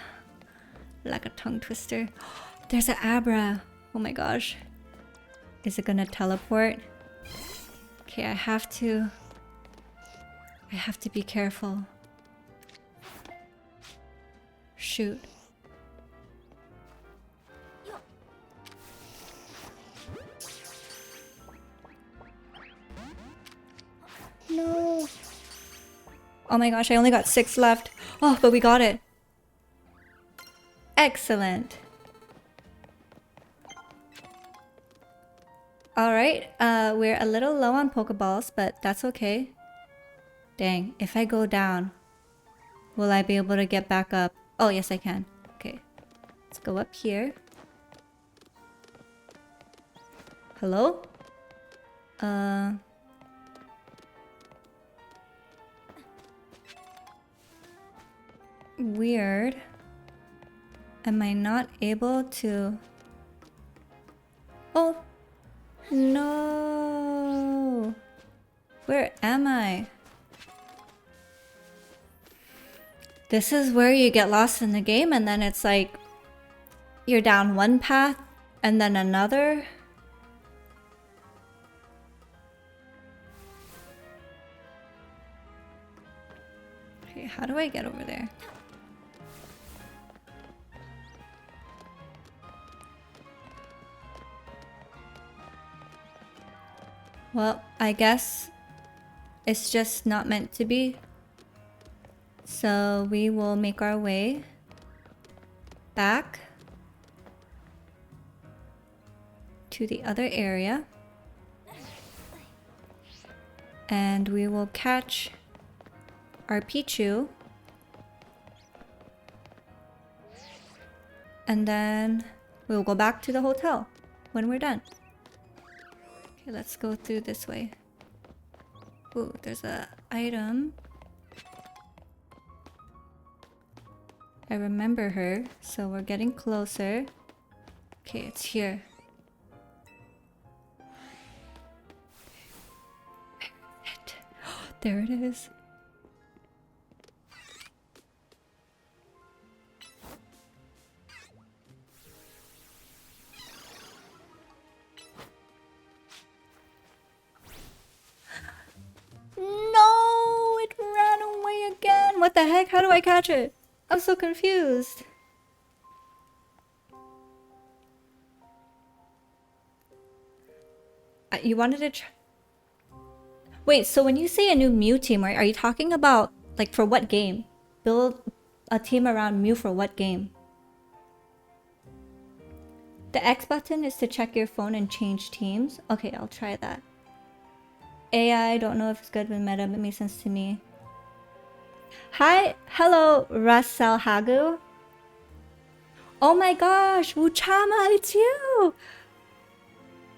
tongue twister. There's an Abra. Oh my gosh. Is it gonna teleport? Okay, I have to be careful. Shoot. No. Oh my gosh, I only got 6 left. Oh, but we got it. Excellent. Alright, we're a little low on Pokeballs, but that's okay. Dang, if I go down, will I be able to get back up? Oh, yes I can. Okay, let's go up here. Hello? Weird. Am I not able to... Oh! No! Where am I? This is where you get lost in the game and then it's like... You're down one path and then another. Okay, how do I get over there? Well, I guess it's just not meant to be. So we will make our way back to the other area. And we will catch our Pichu. And then we'll go back to the hotel when we're done. Okay, let's go through this way. Ooh, there's a item. I remember her, so we're getting closer. Okay, it's here. There it is. No, it ran away again. What the heck? How do I catch it? I'm so confused. You wanted to try... Wait, so when you say a new Mew team, are you talking about, like, for what game? Build a team around Mew for what game? The X button is to check your phone and change teams. Okay, I'll try that. AI, don't know if it's good with meta, but it makes sense to me. Hi, hello, Russell Hagu. Oh my gosh, Wuchama, it's you!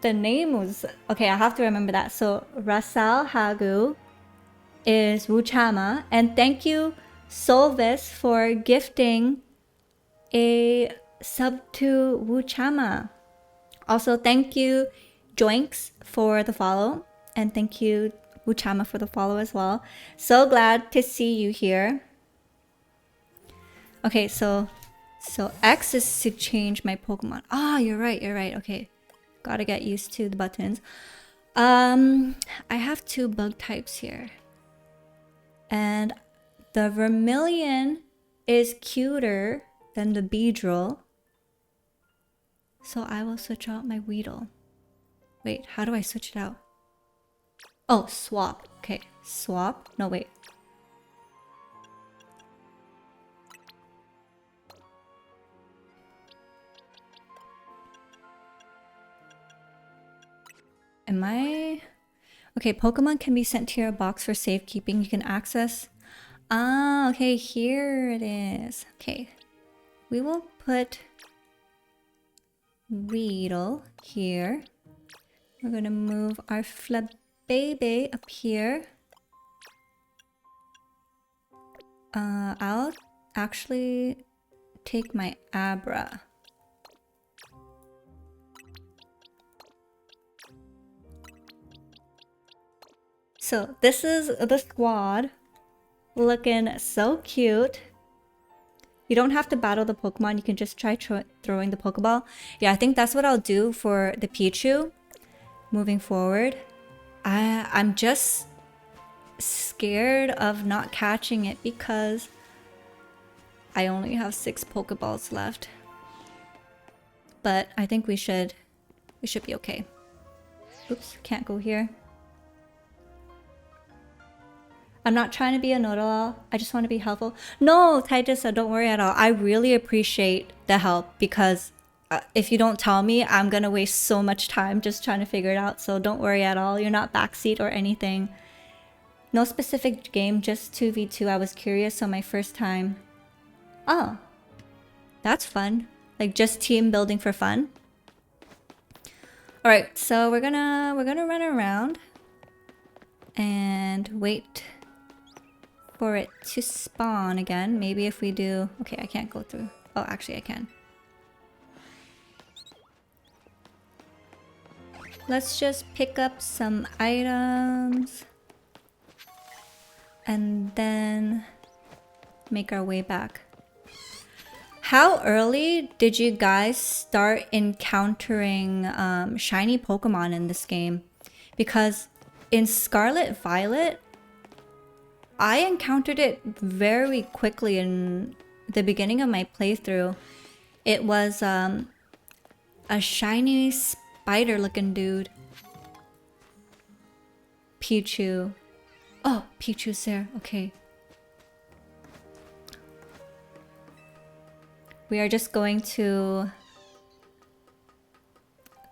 The name was... Okay, I have to remember that. So, Russell Hagu is Wuchama. And thank you, Solvis, for gifting a sub to Wuchama. Also, thank you, Joinks, for the follow. And thank you, Wuchama, for the follow as well. So glad to see you here. Okay, so X is to change my Pokemon. Ah, you're right, okay. Gotta get used to the buttons. I have 2 bug types here. And the Vermilion is cuter than the Beedrill. So I will switch out my Weedle. Wait, how do I switch it out? Oh, swap. Okay, swap. No, wait. Am I... Okay, Pokemon can be sent to your box for safekeeping. You can access... Ah, okay, here it is. Okay. We will put Weedle here. We're gonna move our Flabébé up here. I'll actually take my Abra. So this is the squad, looking so cute. You don't have to battle the Pokemon, you can just try throwing the Pokeball. Yeah, I think that's what I'll do for the Pichu moving forward. I'm just scared of not catching it because I only have 6 Pokeballs left. But I think we should be okay. Oops, can't go here. I'm not trying to be a know-it-all. I just want to be helpful. No, Taijisa, don't worry at all. I really appreciate the help because if you don't tell me, I'm gonna waste so much time just trying to figure it out. So don't worry at all. You're not backseat or anything. No specific game, just 2v2. I was curious, so my first time. Oh, that's fun. Like just team building for fun. All right, so we're gonna run around and wait for it to spawn again. Maybe if we do... Okay, I can't go through. Oh, actually I can. Let's just pick up some items and then make our way back. How early did you guys start encountering shiny Pokemon in this game? Because in Scarlet Violet, I encountered it very quickly in the beginning of my playthrough. It was a shiny spider-looking dude. Pichu. Oh, Pichu's there. Okay. We are just going to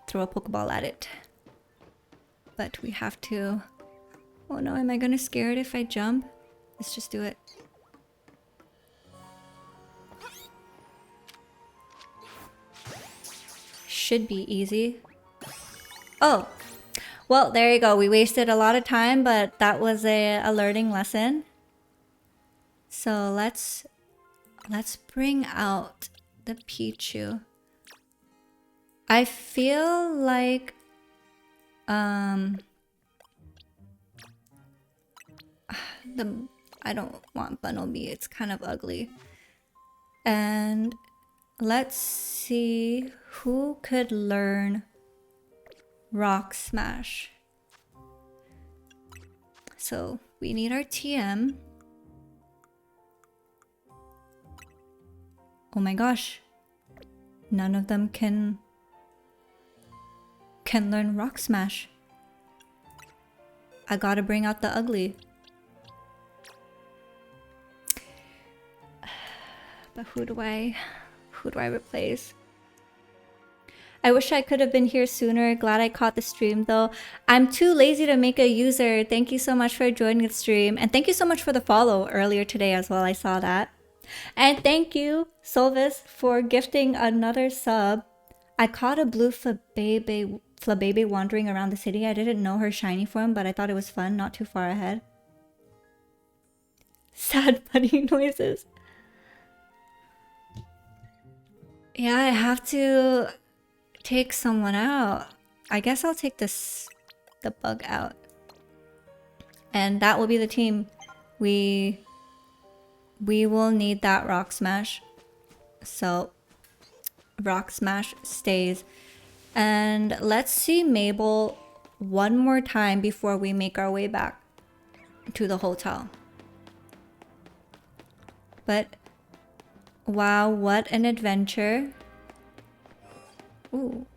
throw a Pokeball at it. But we have to... Oh no, am I gonna scare it if I jump? Let's just do it. Should be easy. Oh! Well, there you go. We wasted a lot of time, but that was a learning lesson. So let's bring out the Pichu. I feel like I don't want Bunnelby, it's kind of ugly. And let's see who could learn Rock Smash. So we need our TM. Oh my gosh. None of them can learn Rock Smash. I gotta bring out the ugly. But who do I replace? I wish I could have been here sooner. Glad I caught the stream though. I'm too lazy to make a user. Thank you so much for joining the stream. And thank you so much for the follow earlier today as well. I saw that. And thank you, Solvis, for gifting another sub. I caught a blue Flabebe wandering around the city. I didn't know her shiny form, but I thought it was fun. Not too far ahead. Sad buddy noises. Yeah, I have to take someone out. I guess I'll take the bug out. And that will be the team. We will need that rock smash. So rock smash stays. And let's see Mabel one more time before we make our way back to the hotel. But wow, what an adventure. Ooh.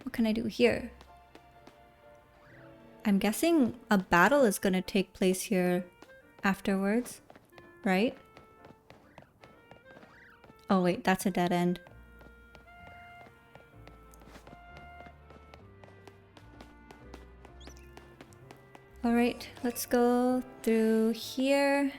What can I do here? I'm guessing a battle is gonna take place here afterwards, right? Oh wait, that's a dead end. Alright, let's go through here.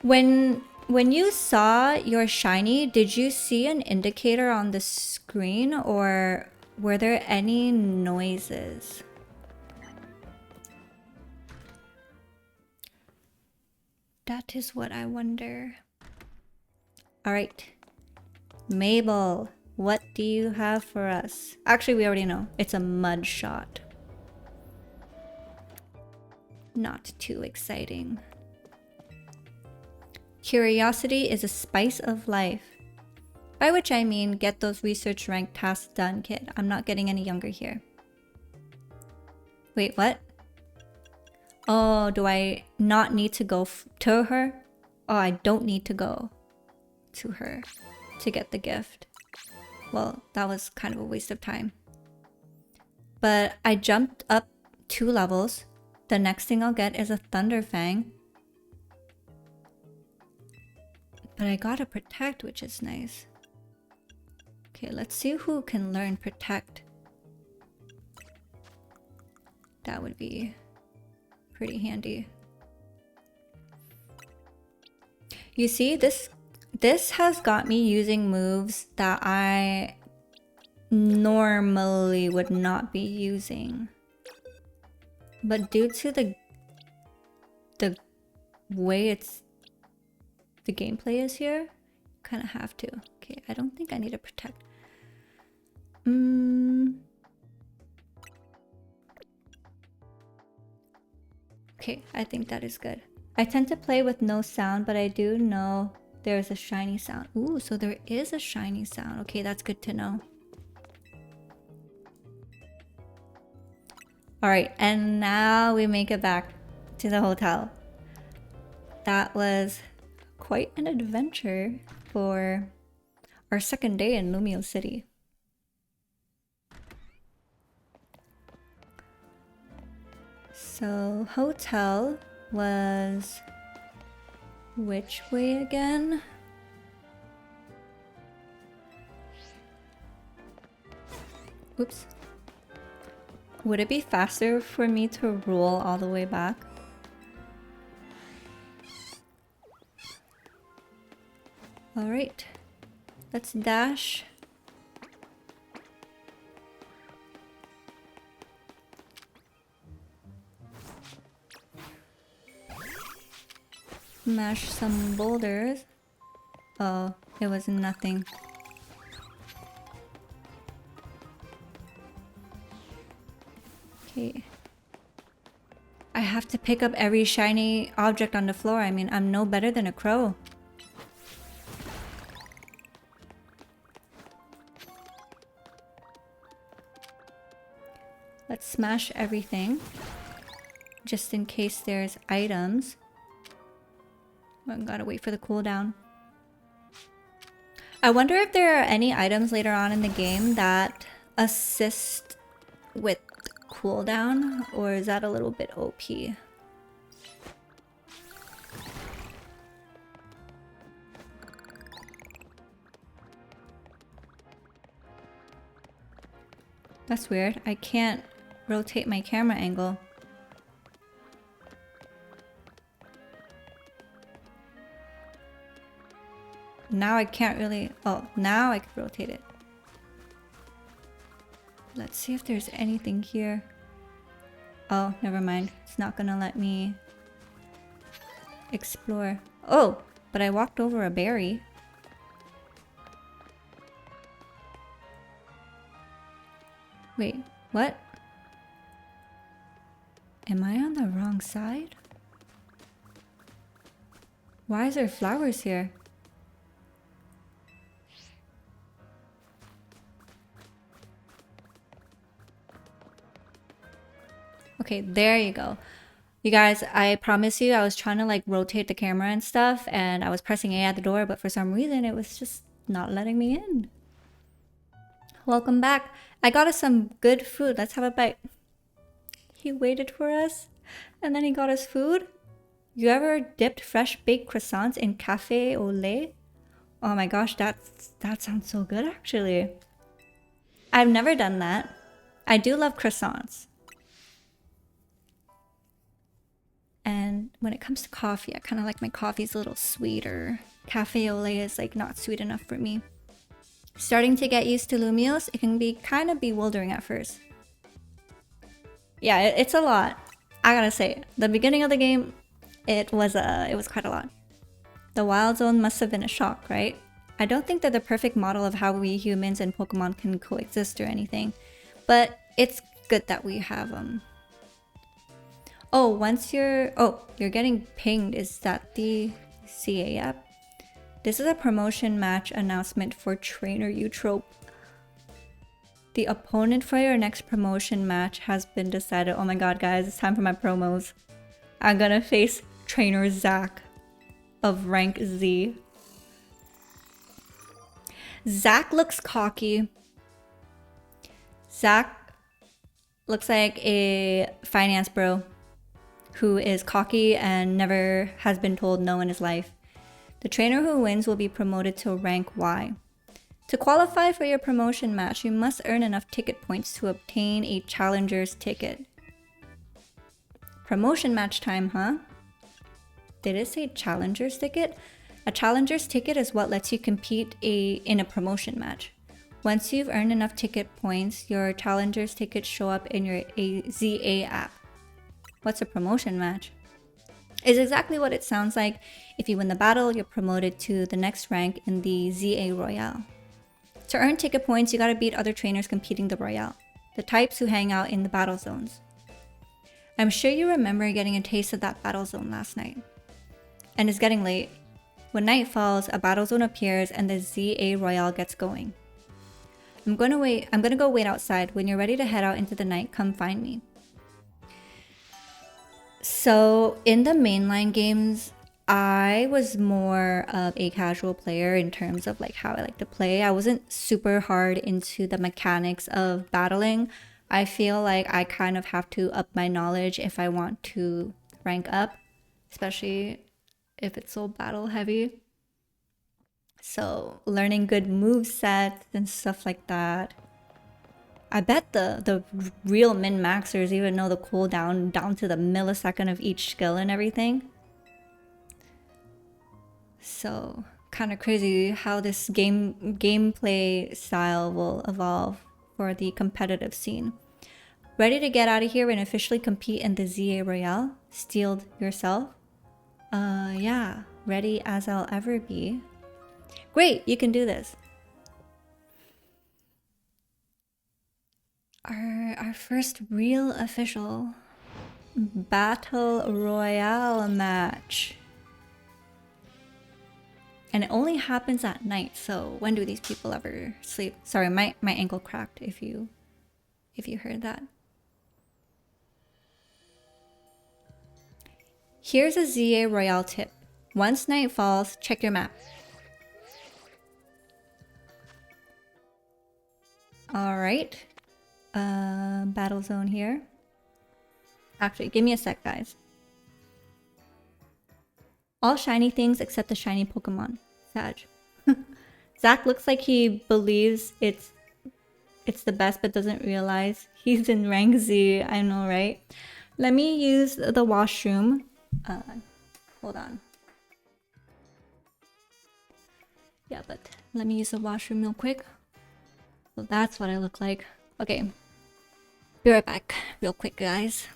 When you saw your shiny, did you see an indicator on the screen or were there any noises? That is what I wonder. Alright. Mabel, what do you have for us? Actually, we already know. It's a mud shot. Not too exciting. Curiosity is a spice of life. By which I mean, get those research rank tasks done, kid. I'm not getting any younger here. Wait, what? Oh, do I not need to go to her? Oh, I don't need to go to her to get the gift. Well, that was kind of a waste of time. But I jumped up 2 levels. The next thing I'll get is a Thunder Fang. But I got a Protect, which is nice. Okay, let's see who can learn Protect. That would be pretty handy. You see, this has got me using moves that I normally would not be using. But due to the way the gameplay is here, kind of have to. Okay, I don't think I need to Protect. Okay, I think that is good. I tend to play with no sound, but I do know there's a shiny sound. Ooh, so there is a shiny sound. Okay, that's good to know. Alright, and now we make it back to the hotel. That was quite an adventure for our second day in Lumio City. So, hotel was which way again? Oops. Would it be faster for me to roll all the way back? Alright. Let's dash. Smash some boulders. Oh, it was nothing. Okay. I have to pick up every shiny object on the floor. I mean, I'm no better than a crow. Let's smash everything. Just in case there's items. I gotta wait for the cooldown. I wonder if there are any items later on in the game that assist with cooldown, or is that a little bit OP? That's weird. I can't rotate my camera angle. Now I can't really... Oh, now I can rotate it. Let's see if there's anything here. Oh, never mind. It's not gonna let me explore. Oh, but I walked over a berry. Wait, what? Am I on the wrong side? Why is there flowers here? Okay, there you go. You guys, I promise you, I was trying to like rotate the camera and stuff, and I was pressing A at the door, but for some reason it was just not letting me in. Welcome back. I got us some good food. Let's have a bite. He waited for us, and then he got us food. You ever dipped fresh baked croissants in cafe au lait? Oh my gosh, that sounds so good actually. I've never done that. I do love croissants. And when it comes to coffee, I kind of like my coffee's a little sweeter. Cafe au lait is like not sweet enough for me. Starting to get used to Lumios, it can be kind of bewildering at first. Yeah, it's a lot. I gotta say, the beginning of the game, it was quite a lot. The wild zone must have been a shock, right? I don't think they're the perfect model of how we humans and Pokemon can coexist or anything, but it's good that we have them. Oh, once you're getting pinged. Is that the CA app? This is a promotion match announcement for trainer Eutrope. The opponent for your next promotion match has been decided. Oh my god, guys, it's time for my promos. I'm gonna face trainer Zach of rank Z. Zach looks cocky. Zach looks like a finance bro who is cocky and never has been told no in his life. The trainer who wins will be promoted to rank Y. To qualify for your promotion match, you must earn enough ticket points to obtain a challenger's ticket. Promotion match time, huh? Did it say challenger's ticket? A challenger's ticket is what lets you compete in a promotion match. Once you've earned enough ticket points, your challenger's tickets show up in your ZA app. What's a promotion match? It's exactly what it sounds like. If you win the battle, you're promoted to the next rank in the ZA Royale. To earn ticket points, you gotta beat other trainers competing the Royale, the types who hang out in the battle zones. I'm sure you remember getting a taste of that battle zone last night. And it's getting late. When night falls, a battle zone appears and the ZA Royale gets going. I'm gonna go wait outside. When you're ready to head out into the night, come find me. So in the mainline games, I was more of a casual player in terms of like how I like to play. I wasn't super hard into the mechanics of battling. I feel like I kind of have to up my knowledge if I want to rank up, especially if it's so battle heavy. So learning good movesets and stuff like that. I bet the real min-maxers even know the cooldown down to the millisecond of each skill and everything. So kind of crazy how this gameplay style will evolve for the competitive scene. Ready to get out of here and officially compete in the ZA Royale? Steeled yourself? Yeah, ready as I'll ever be. Great, you can do this. Our first real official battle royale match. And it only happens at night, so when do these people ever sleep? Sorry, my ankle cracked if you heard that. Here's a ZA Royale tip. Once night falls, check your map. Alright. Battle zone here. Actually, give me a sec, guys. All shiny things except the shiny Pokemon. Sag. Zach looks like he believes it's it's the best but doesn't realize he's in rank Z. I know, right? Let me use the washroom. Hold on. Yeah, but let me use the washroom real quick. So that's what I look like. Okay. Be right back real quick, guys.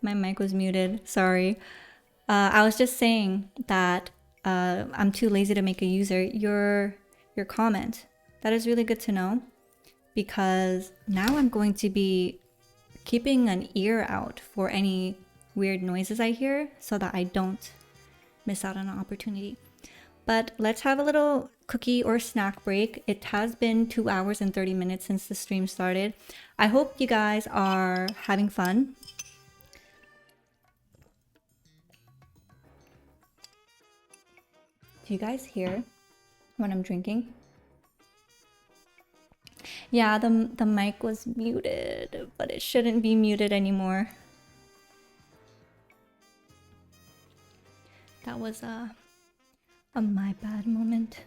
My mic was muted. Sorry. I was just saying that I'm too lazy to make a user. Your comment, that is really good to know, because now I'm going to be keeping an ear out for any weird noises I hear so that I don't miss out on an opportunity. But let's have a little cookie or snack break. It has been 2 hours and 30 minutes since the stream started. I hope you guys are having fun. Do you guys hear when I'm drinking? Yeah, the mic was muted, but it shouldn't be muted anymore. That was a my bad moment.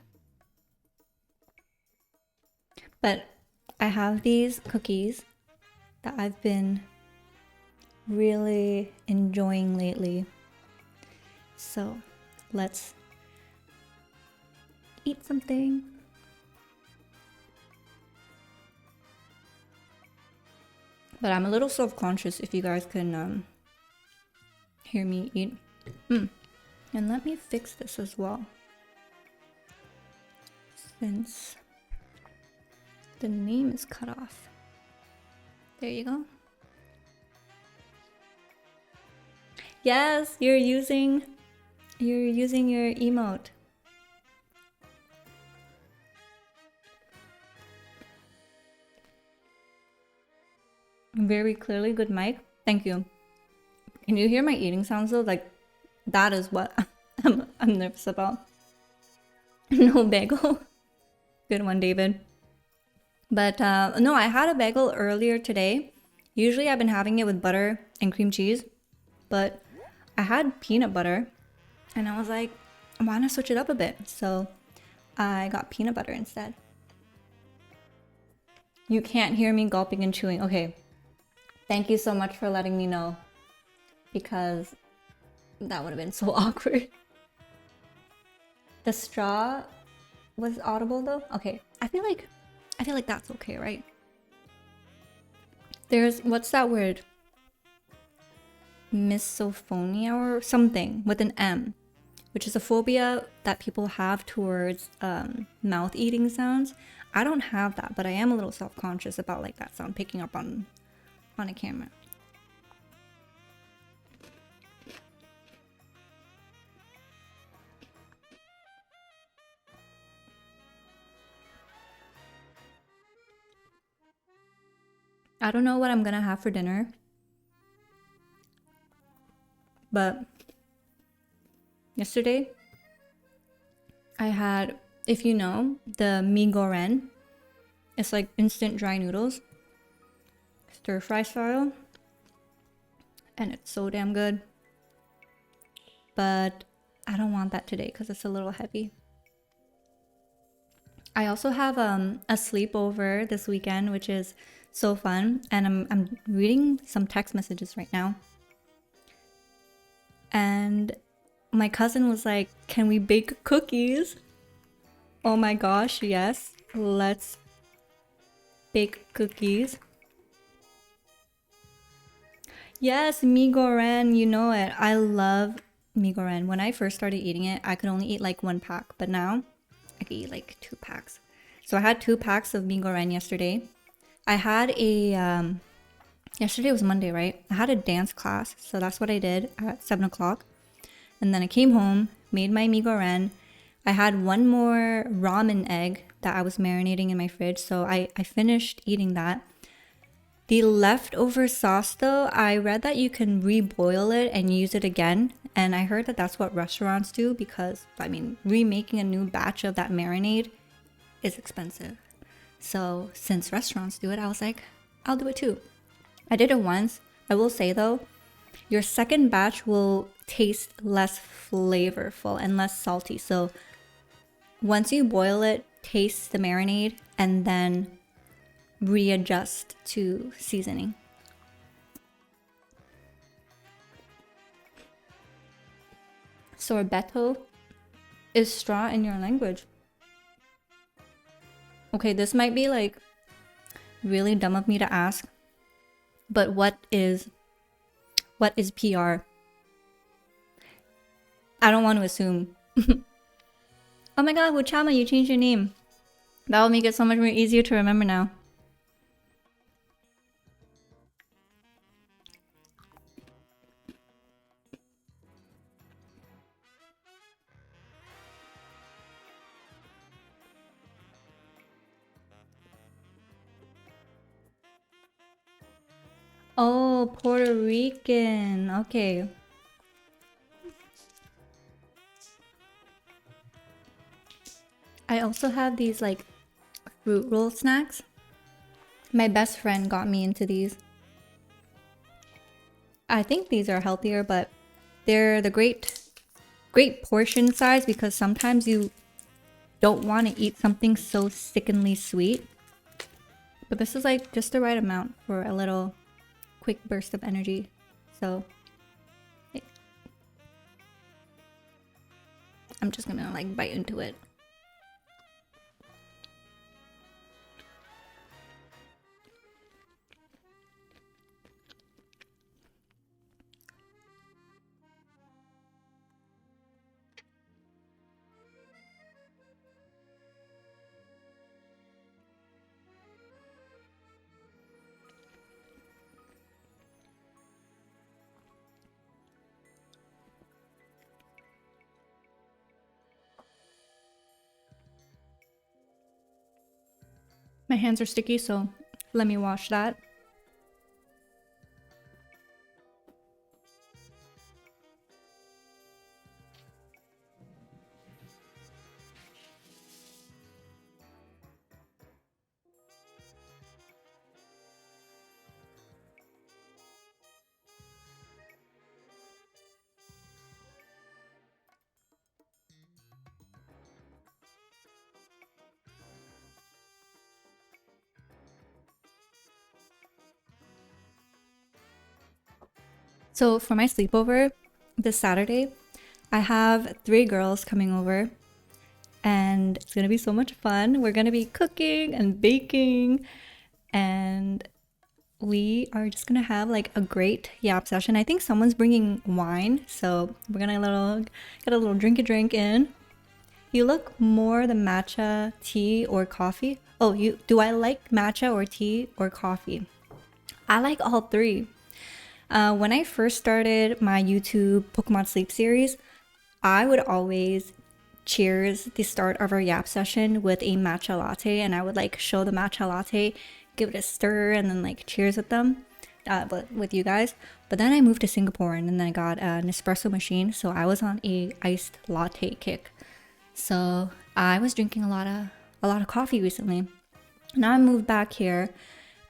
But I have these cookies that I've been really enjoying lately. So let's eat something. But I'm a little self-conscious if you guys can hear me eat. And let me fix this as well, since the name is cut off. There you go. Yes, you're using your emote. Very clearly, good mic. Thank you. Can you hear my eating sounds though? Like, that is what I'm nervous about. No bagel. Good one, David. But no, I had a bagel earlier today. Usually I've been having it with butter and cream cheese, but I had peanut butter and I was like, I want to switch it up a bit. So I got peanut butter instead. You can't hear me gulping and chewing. Okay. Thank you so much for letting me know, because that would have been so awkward. The straw was audible though? Okay. I feel like that's okay, right? There's, what's that word? Misophonia or something with an M, which is a phobia that people have towards mouth eating sounds. I don't have that, but I am a little self-conscious about like that sound picking up on a camera. I don't know what I'm gonna have for dinner, but yesterday I had, if you know, the mee goreng. It's like instant dry noodles, stir fry style, and it's so damn good. But I don't want that today because it's a little heavy. I also have a sleepover this weekend, which is so fun, and I'm reading some text messages right now. And my cousin was like, "Can we bake cookies?" Oh my gosh, yes. Let's bake cookies. Yes, mee goreng, you know it. I love mee goreng. When I first started eating it, I could only eat like 1 pack, but now I could eat like 2 packs. So I had 2 packs of mee goreng yesterday. I had a yesterday was Monday, right? I had a dance class, so that's what I did at 7 o'clock. And then I came home, made my mee goreng. I had 1 more ramen egg that I was marinating in my fridge, so I finished eating that. The leftover sauce though, I read that you can reboil it and use it again. And I heard that that's what restaurants do because, I mean, remaking a new batch of that marinade is expensive. So since restaurants do it, I was like, I'll do it too. I did it once. I will say though, your second batch will taste less flavorful and less salty. So once you boil it, taste the marinade and then readjust to seasoning. Sorbetto is straw in your language. Okay, this might be like really dumb of me to ask, but what is PR? I don't want to assume. Oh my god, Wuchama, you changed your name. That will make it so much more easier to remember now. Oh, Puerto Rican. Okay. I also have these like fruit roll snacks. My best friend got me into these. I think these are healthier, but they're the great portion size because sometimes you don't want to eat something so sickeningly sweet. But this is like just the right amount for a little quick burst of energy. So I'm just gonna like bite into it. My hands are sticky, so let me wash that. So for my sleepover this Saturday, I have 3 girls coming over and it's gonna be so much fun. We're gonna be cooking and baking and we are just gonna have like a great Yap session. I think someone's bringing wine, so we're gonna get a little drink in. You look more the matcha, tea, or coffee. Oh, do I like matcha or tea or coffee? I like all 3. When I first started my YouTube Pokemon Sleep series, I would always cheers the start of our Yap session with a matcha latte, and I would like show the matcha latte, give it a stir, and then like cheers with them, with you guys. But then I moved to Singapore, and then I got an espresso machine, so I was on a iced latte kick. So I was drinking a lot of coffee recently. Now I moved back here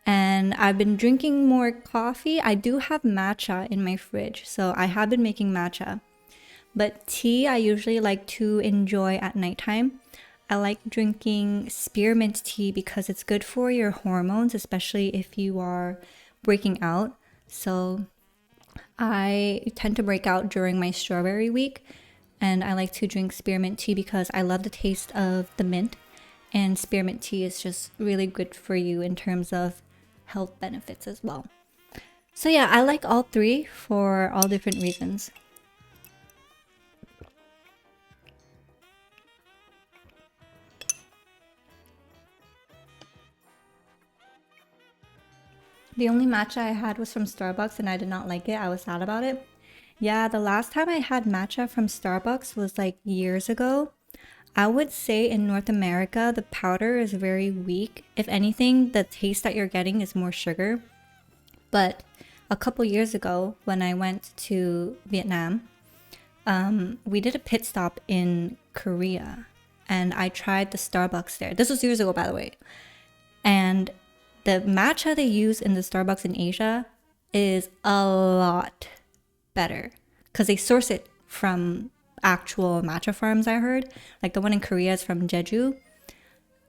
and I've been drinking more coffee. I do have matcha in my fridge, so I have been making matcha. But tea I usually like to enjoy at nighttime. I like drinking spearmint tea because it's good for your hormones, especially if you are breaking out. So I tend to break out during my strawberry week. And I like to drink spearmint tea because I love the taste of the mint. And spearmint tea is just really good for you in terms of health benefits as well. So yeah, I like all 3 for all different reasons. The only matcha I had was from Starbucks and I did not like it. I was sad about it. Yeah, the last time I had matcha from Starbucks was like years ago. I would say in North America, the powder is very weak. If anything, the taste that you're getting is more sugar. But a couple years ago, when I went to Vietnam, we did a pit stop in Korea and I tried the Starbucks there. This was years ago, by the way. And the matcha they use in the Starbucks in Asia is a lot better because they source it from actual matcha farms. I heard like the one in Korea is from Jeju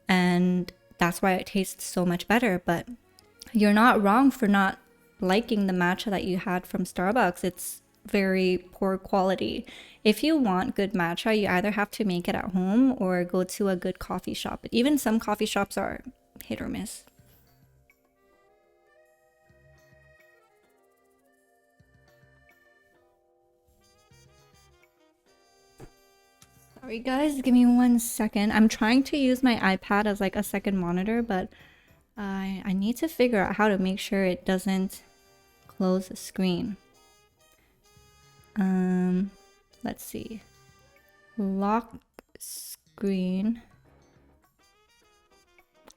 and that's why it tastes so much better. But you're not wrong for not liking the matcha that you had from Starbucks. It's very poor quality. If you want good matcha, you either have to make it at home or go to a good coffee shop. But even some coffee shops are hit or miss. Sorry guys, give me 1 second. I'm trying to use my iPad as like a second monitor, but I need to figure out how to make sure it doesn't close the screen. Let's see. Lock screen.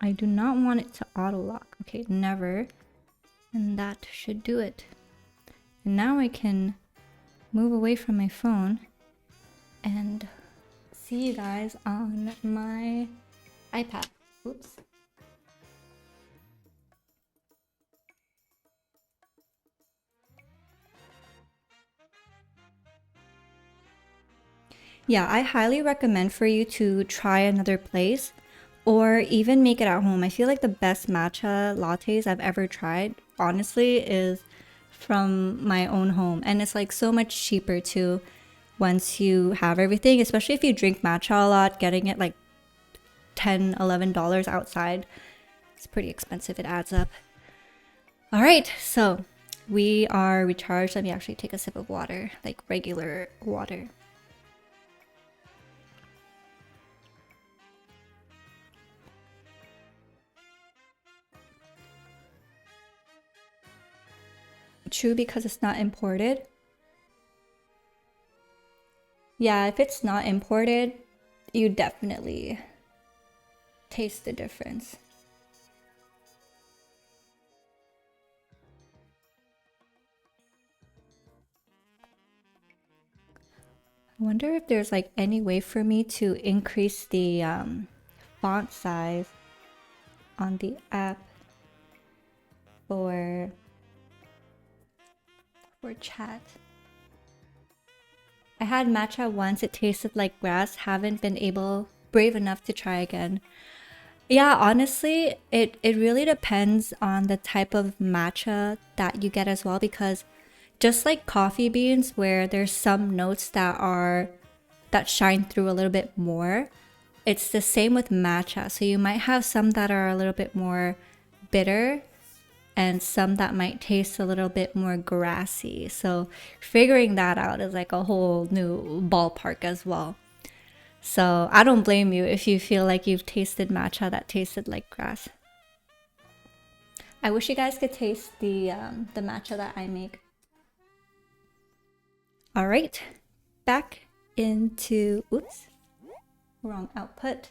I do not want it to auto lock. Okay, never. And that should do it. And now I can move away from my phone and see you guys on my iPad. Oops. Yeah, I highly recommend for you to try another place or even make it at home. I feel like the best matcha lattes I've ever tried, honestly, is from my own home. And it's like so much cheaper too once you have everything, especially if you drink matcha a lot, getting it like $10, $11 outside. It's pretty expensive, it adds up. All right, so we are recharged. Let me actually take a sip of water, like regular water. True, because it's not imported. Yeah, if it's not imported, you definitely taste the difference. I wonder if there's like any way for me to increase the font size on the app for chat. I had matcha once, it tasted like grass. Haven't been brave enough to try again. Yeah, honestly, it really depends on the type of matcha that you get as well, because just like coffee beans, where there's some notes that shine through a little bit more, it's the same with matcha. So you might have some that are a little bit more bitter and some that might taste a little bit more grassy. So figuring that out is like a whole new ballpark as well. So I don't blame you if you feel like you've tasted matcha that tasted like grass. I wish you guys could taste the matcha that I make. All right, back into, oops, wrong output.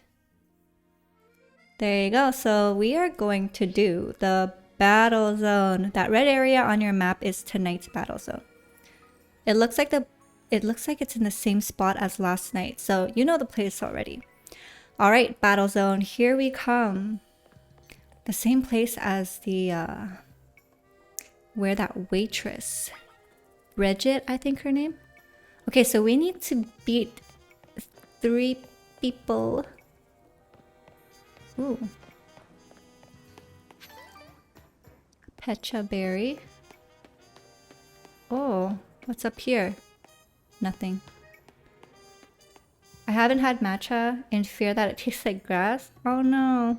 There you go. So we are going to do the battle zone. That red area on your map is tonight's battle zone. It looks like it's in the same spot as last night. So you know the place already. All right, battle zone, here we come. The same place as the where that waitress, Bridget, I think her name. Okay, so we need to beat 3 people. Ooh. Pecha berry. Oh, what's up here? Nothing. I haven't had matcha in fear that it tastes like grass. Oh no.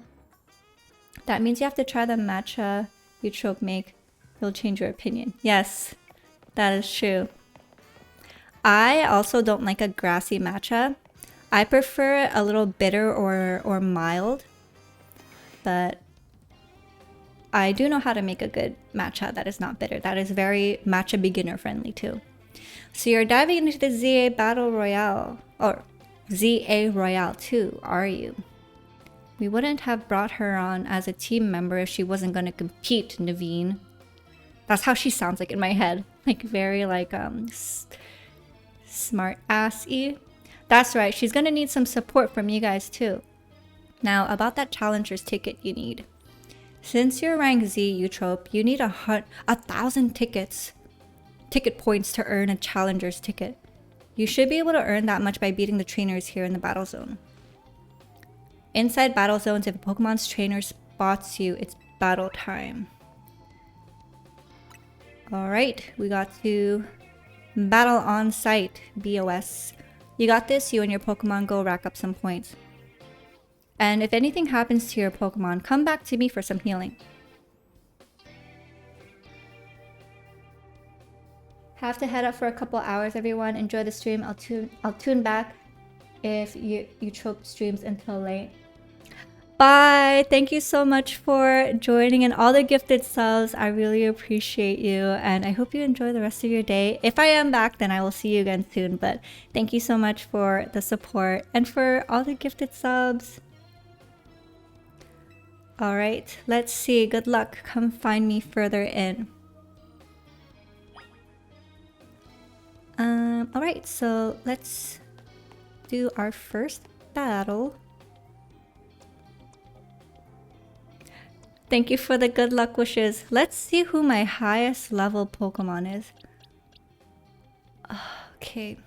That means you have to try the matcha Eutrope make. It'll change your opinion. Yes, that is true. I also don't like a grassy matcha. I prefer a little bitter or mild. But I do know how to make a good matcha that is not bitter. That is very matcha beginner friendly too. So you're diving into the ZA Battle Royale, or ZA Royale 2, are you? We wouldn't have brought her on as a team member if she wasn't going to compete, Naveen. That's how she sounds like in my head. Like very like smart assy. That's right, she's going to need some support from you guys too. Now about that challenger's ticket you need. Since you're rank Z, Eutrope, you need 1,000 ticket points to earn a challenger's ticket. You should be able to earn that much by beating the trainers here in the battle zone. Inside battle zones, if a Pokemon's trainer spots you, it's battle time. Alright, we got to battle on site, BOS. You got this, you and your Pokemon go rack up some points. And if anything happens to your Pokemon, come back to me for some healing. Have to head up for a couple hours, everyone. Enjoy the stream. I'll tune back if Eutrope streams until late. Bye! Thank you so much for joining and all the gifted subs. I really appreciate you and I hope you enjoy the rest of your day. If I am back, then I will see you again soon. But thank you so much for the support and for all the gifted subs. Alright, let's see. Good luck. Come find me further in. Alright, so let's do our first battle. Thank you for the good luck wishes. Let's see who my highest level Pokemon is. Okay.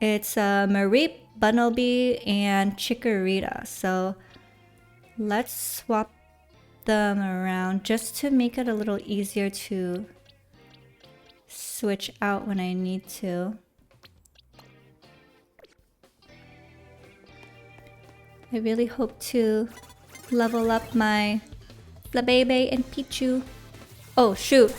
It's Mareep, Bunnelby, and Chikorita. So let's swap them around just to make it a little easier to switch out when I need to. I really hope to level up my Flabebe and Pichu. Oh shoot!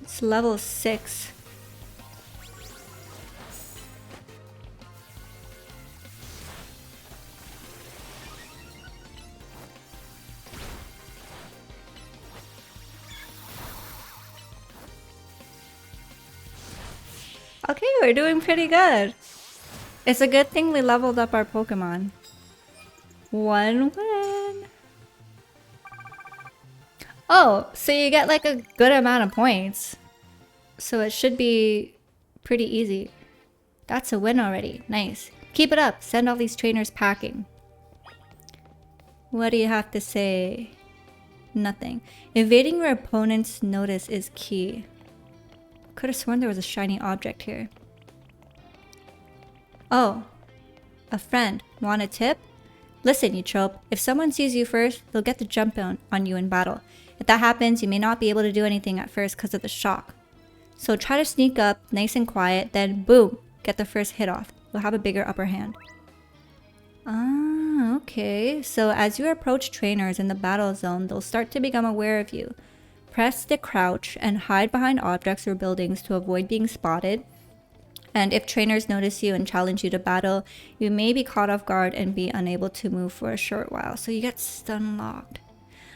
It's level 6. Okay, we're doing pretty good. It's a good thing we leveled up our Pokemon. 1 win. Oh, so you get like a good amount of points. So it should be pretty easy. That's a win already. Nice. Keep it up. Send all these trainers packing. What do you have to say? Nothing. Evading your opponent's notice is key. Could have sworn there was a shiny object here. Oh, a friend. Want a tip? Listen, Eutrope, if someone sees you first, they'll get the jump on you in battle. If that happens, you may not be able to do anything at first because of the shock. So try to sneak up, nice and quiet, then boom, get the first hit off. You'll have a bigger upper hand. Ah, okay. So as you approach trainers in the battle zone, they'll start to become aware of you. Press the crouch and hide behind objects or buildings to avoid being spotted. And if trainers notice you and challenge you to battle, you may be caught off guard and be unable to move for a short while. So you get stun locked.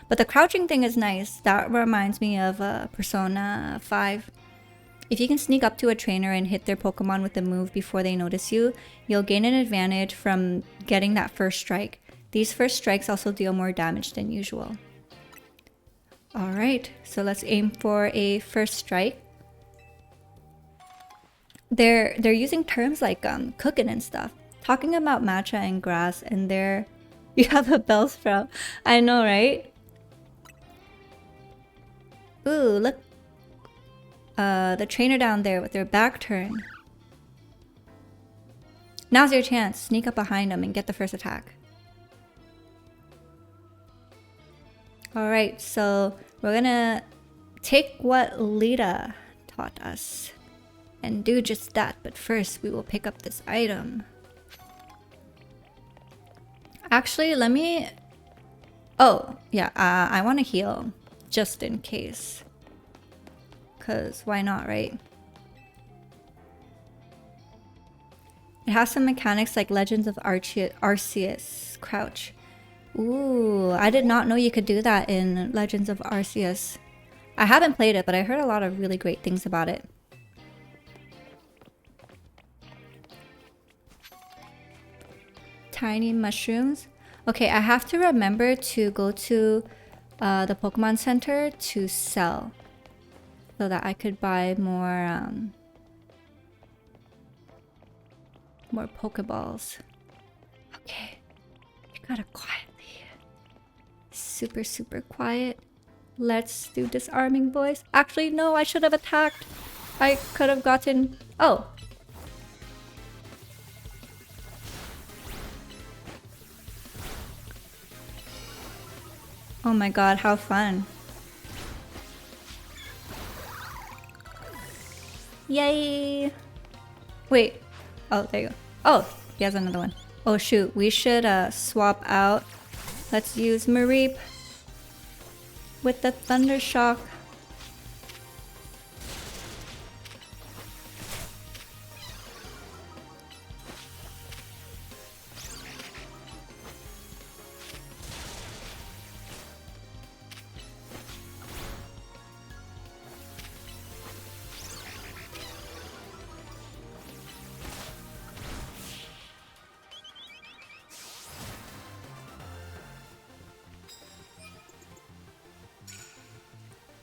But the crouching thing is nice. That reminds me of Persona 5. If you can sneak up to a trainer and hit their Pokemon with a move before they notice you, you'll gain an advantage from getting that first strike. These first strikes also deal more damage than usual. Alright, so let's aim for a first strike. They're using terms like cooking and stuff. Talking about matcha and grass, and there you have a Bellsprout. I know, right? Ooh, look. The trainer down there with their back turned. Now's your chance. Sneak up behind them and get the first attack. Alright, so we're gonna take what Lita taught us and do just that, but first we will pick up this item. Actually, let me... Oh, yeah, I want to heal just in case. Because why not, right? It has some mechanics like Legends of Arceus. Crouch. Ooh, I did not know you could do that in Legends of Arceus. I haven't played it, but I heard a lot of really great things about it. Tiny mushrooms. Okay, I have to remember to go to the Pokemon Center to sell, so that I could buy more Pokeballs. Okay, I gotta quietly, super quiet. Let's do disarming voice. Actually, no, I should have attacked. I could have gotten... Oh. Oh my god, how fun. Yay! Wait. Oh, there you go. Oh, he has another one. Oh shoot, we should swap out. Let's use Mareep with the Thunder Shock.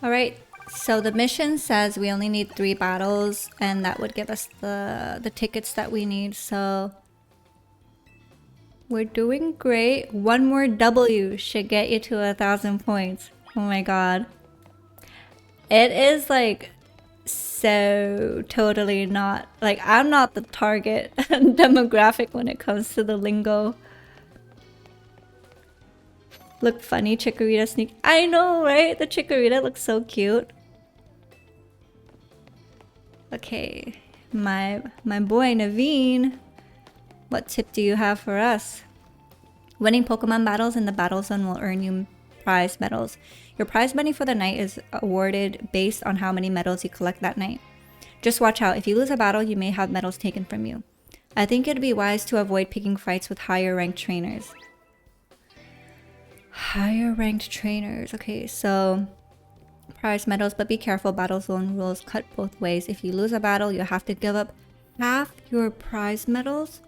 Alright, so the mission says we only need 3 battles, and that would give us the tickets that we need, so... We're doing great. One more W should get you to 1,000 points. Oh my god. It is like so totally not... Like, I'm not the target demographic when it comes to the lingo. Look funny, Chikorita sneak. I know, right? The Chikorita looks so cute. Okay, my boy Naveen, what tip do you have for us? Winning Pokemon battles in the battle zone will earn you prize medals. Your prize money for the night is awarded based on how many medals you collect that night. Just watch out. If you lose a battle, you may have medals taken from you. I think it'd be wise to avoid picking fights with higher ranked trainers. Higher ranked trainers. Okay, so prize medals, but be careful. Battle zone rules cut both ways. If you lose a battle, you'll have to give up half your prize medals.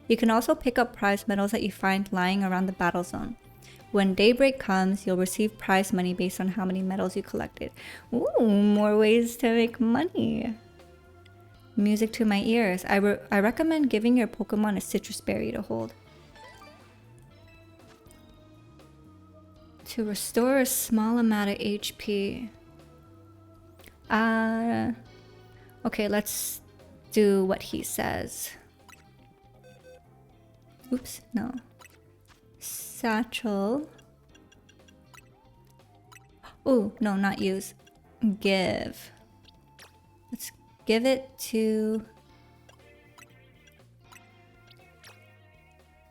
You can also pick up prize medals that you find lying around the battle zone. When daybreak comes, you'll receive prize money based on how many medals you collected. Ooh, more ways to make money. Music to my ears. I recommend giving your Pokemon a citrus berry to hold. To restore a small amount of HP. Okay, let's do what he says. Oops, no. Satchel. Oh, no, not use. Give. Let's give it to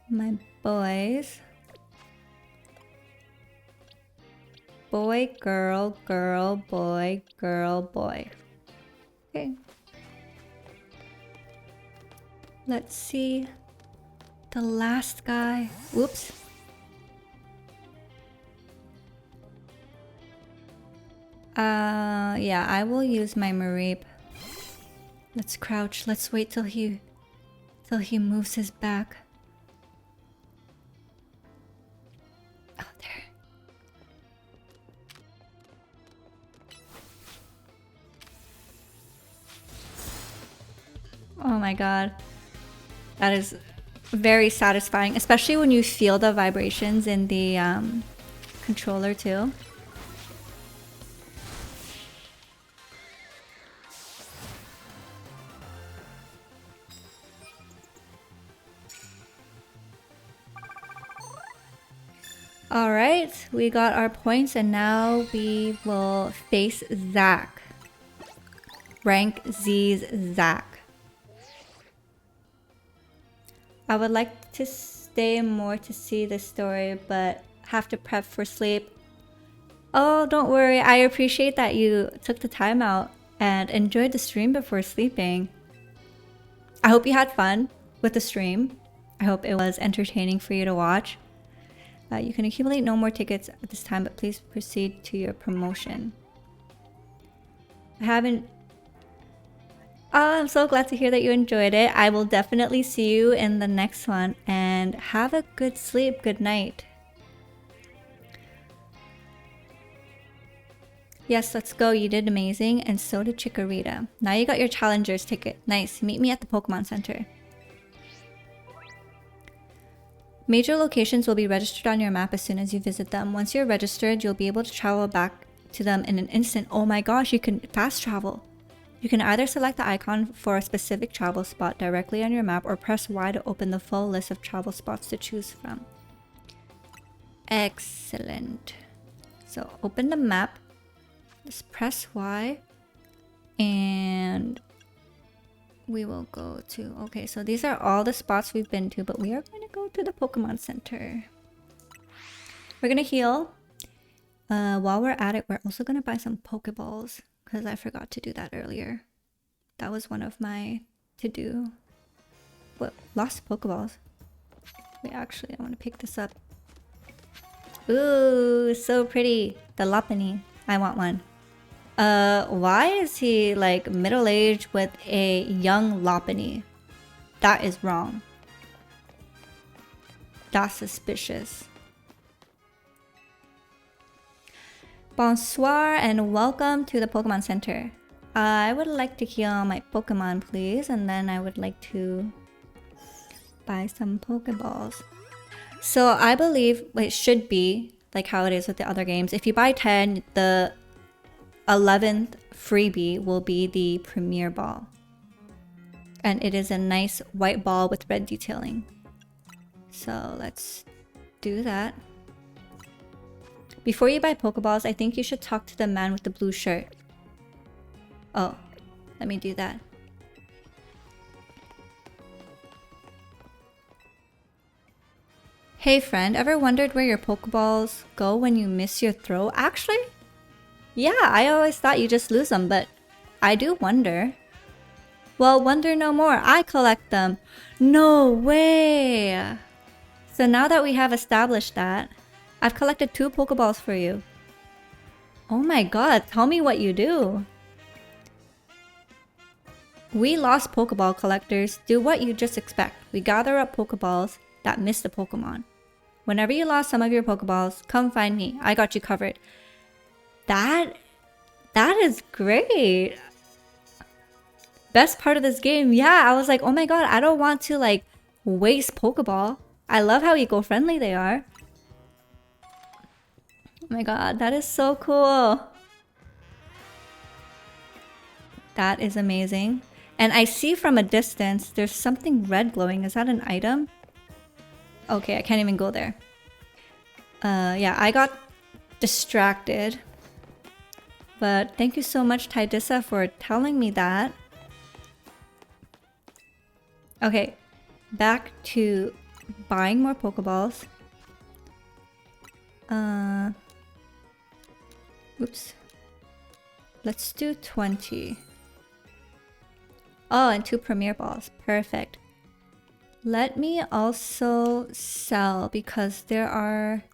my boys. Boy, girl, girl, boy, girl, boy. Okay. Let's see. The last guy. Whoops. Yeah, I will use my Mareep. Let's crouch. Let's wait till he moves his back. Oh, there. Oh my god. That is very satisfying, especially when you feel the vibrations in the controller too. Alright, we got our points and now we will face Zack. Rank Z's Zack. I would like to stay more to see the story, but have to prep for sleep. Oh, don't worry. I appreciate that you took the time out and enjoyed the stream before sleeping. I hope you had fun with the stream. I hope it was entertaining for you to watch. You can accumulate no more tickets at this time, but please proceed to your promotion. I haven't... Oh, I'm so glad to hear that you enjoyed it. I will definitely see you in the next one, and have a good sleep. Good night. Yes, let's go. You did amazing, and so did Chikorita. Now you got your Challenger's ticket. Nice. Meet me at the Pokemon Center. Major locations will be registered on your map as soon as you visit them. Once you're registered, you'll be able to travel back to them in an instant. Oh my gosh, you can fast travel. You can either select the icon for a specific travel spot directly on your map or press Y to open the full list of travel spots to choose from. Excellent. So open the map, just press Y, and we will go to... Okay, so these are all the spots we've been to, but we are going to go to the Pokemon Center. We're going to heal. While we're at it, we're also going to buy some Pokeballs, because I forgot to do that earlier. That was one of my to-do. What? Lost Pokeballs. Wait, actually, I want to pick this up. Ooh, so pretty. The Lopunny. I want one. Why is he like middle-aged with a young Lopunny? That is wrong. That's suspicious. Bonsoir and welcome to the Pokemon Center. I would like to heal my Pokemon, please, and then I would like to buy some Pokeballs. So I believe it should be like how it is with the other games. If you buy 10, the 11th freebie will be the Premier Ball. And it is a nice white ball with red detailing. So let's do that. Before you buy Pokeballs, I think you should talk to the man with the blue shirt. Oh, let me do that. Hey friend, ever wondered where your Pokeballs go when you miss your throw? Actually, yeah, I always thought you just lose them, but I do wonder. Well, wonder no more. I collect them. No way! So now that we have established that, I've collected 2 Pokeballs for you. Oh my god, tell me what you do. We lost Pokeball collectors do what you just expect. We gather up Pokeballs that miss the Pokemon. Whenever you lost some of your Pokeballs, come find me. I got you covered. That is great. Best part of this game. Yeah, I was like, oh my god, I don't want to like waste Pokeball. I love how eco-friendly they are. Oh my god, that is so cool. That is amazing. And I see from a distance, there's something red glowing. Is that an item? Okay, I can't even go there. Yeah, I got distracted. But thank you so much, Tidissa, for telling me that. Okay, back to buying more Pokeballs. Oops. Let's do 20. Oh, and 2 Premier Balls. Perfect. Let me also sell because there are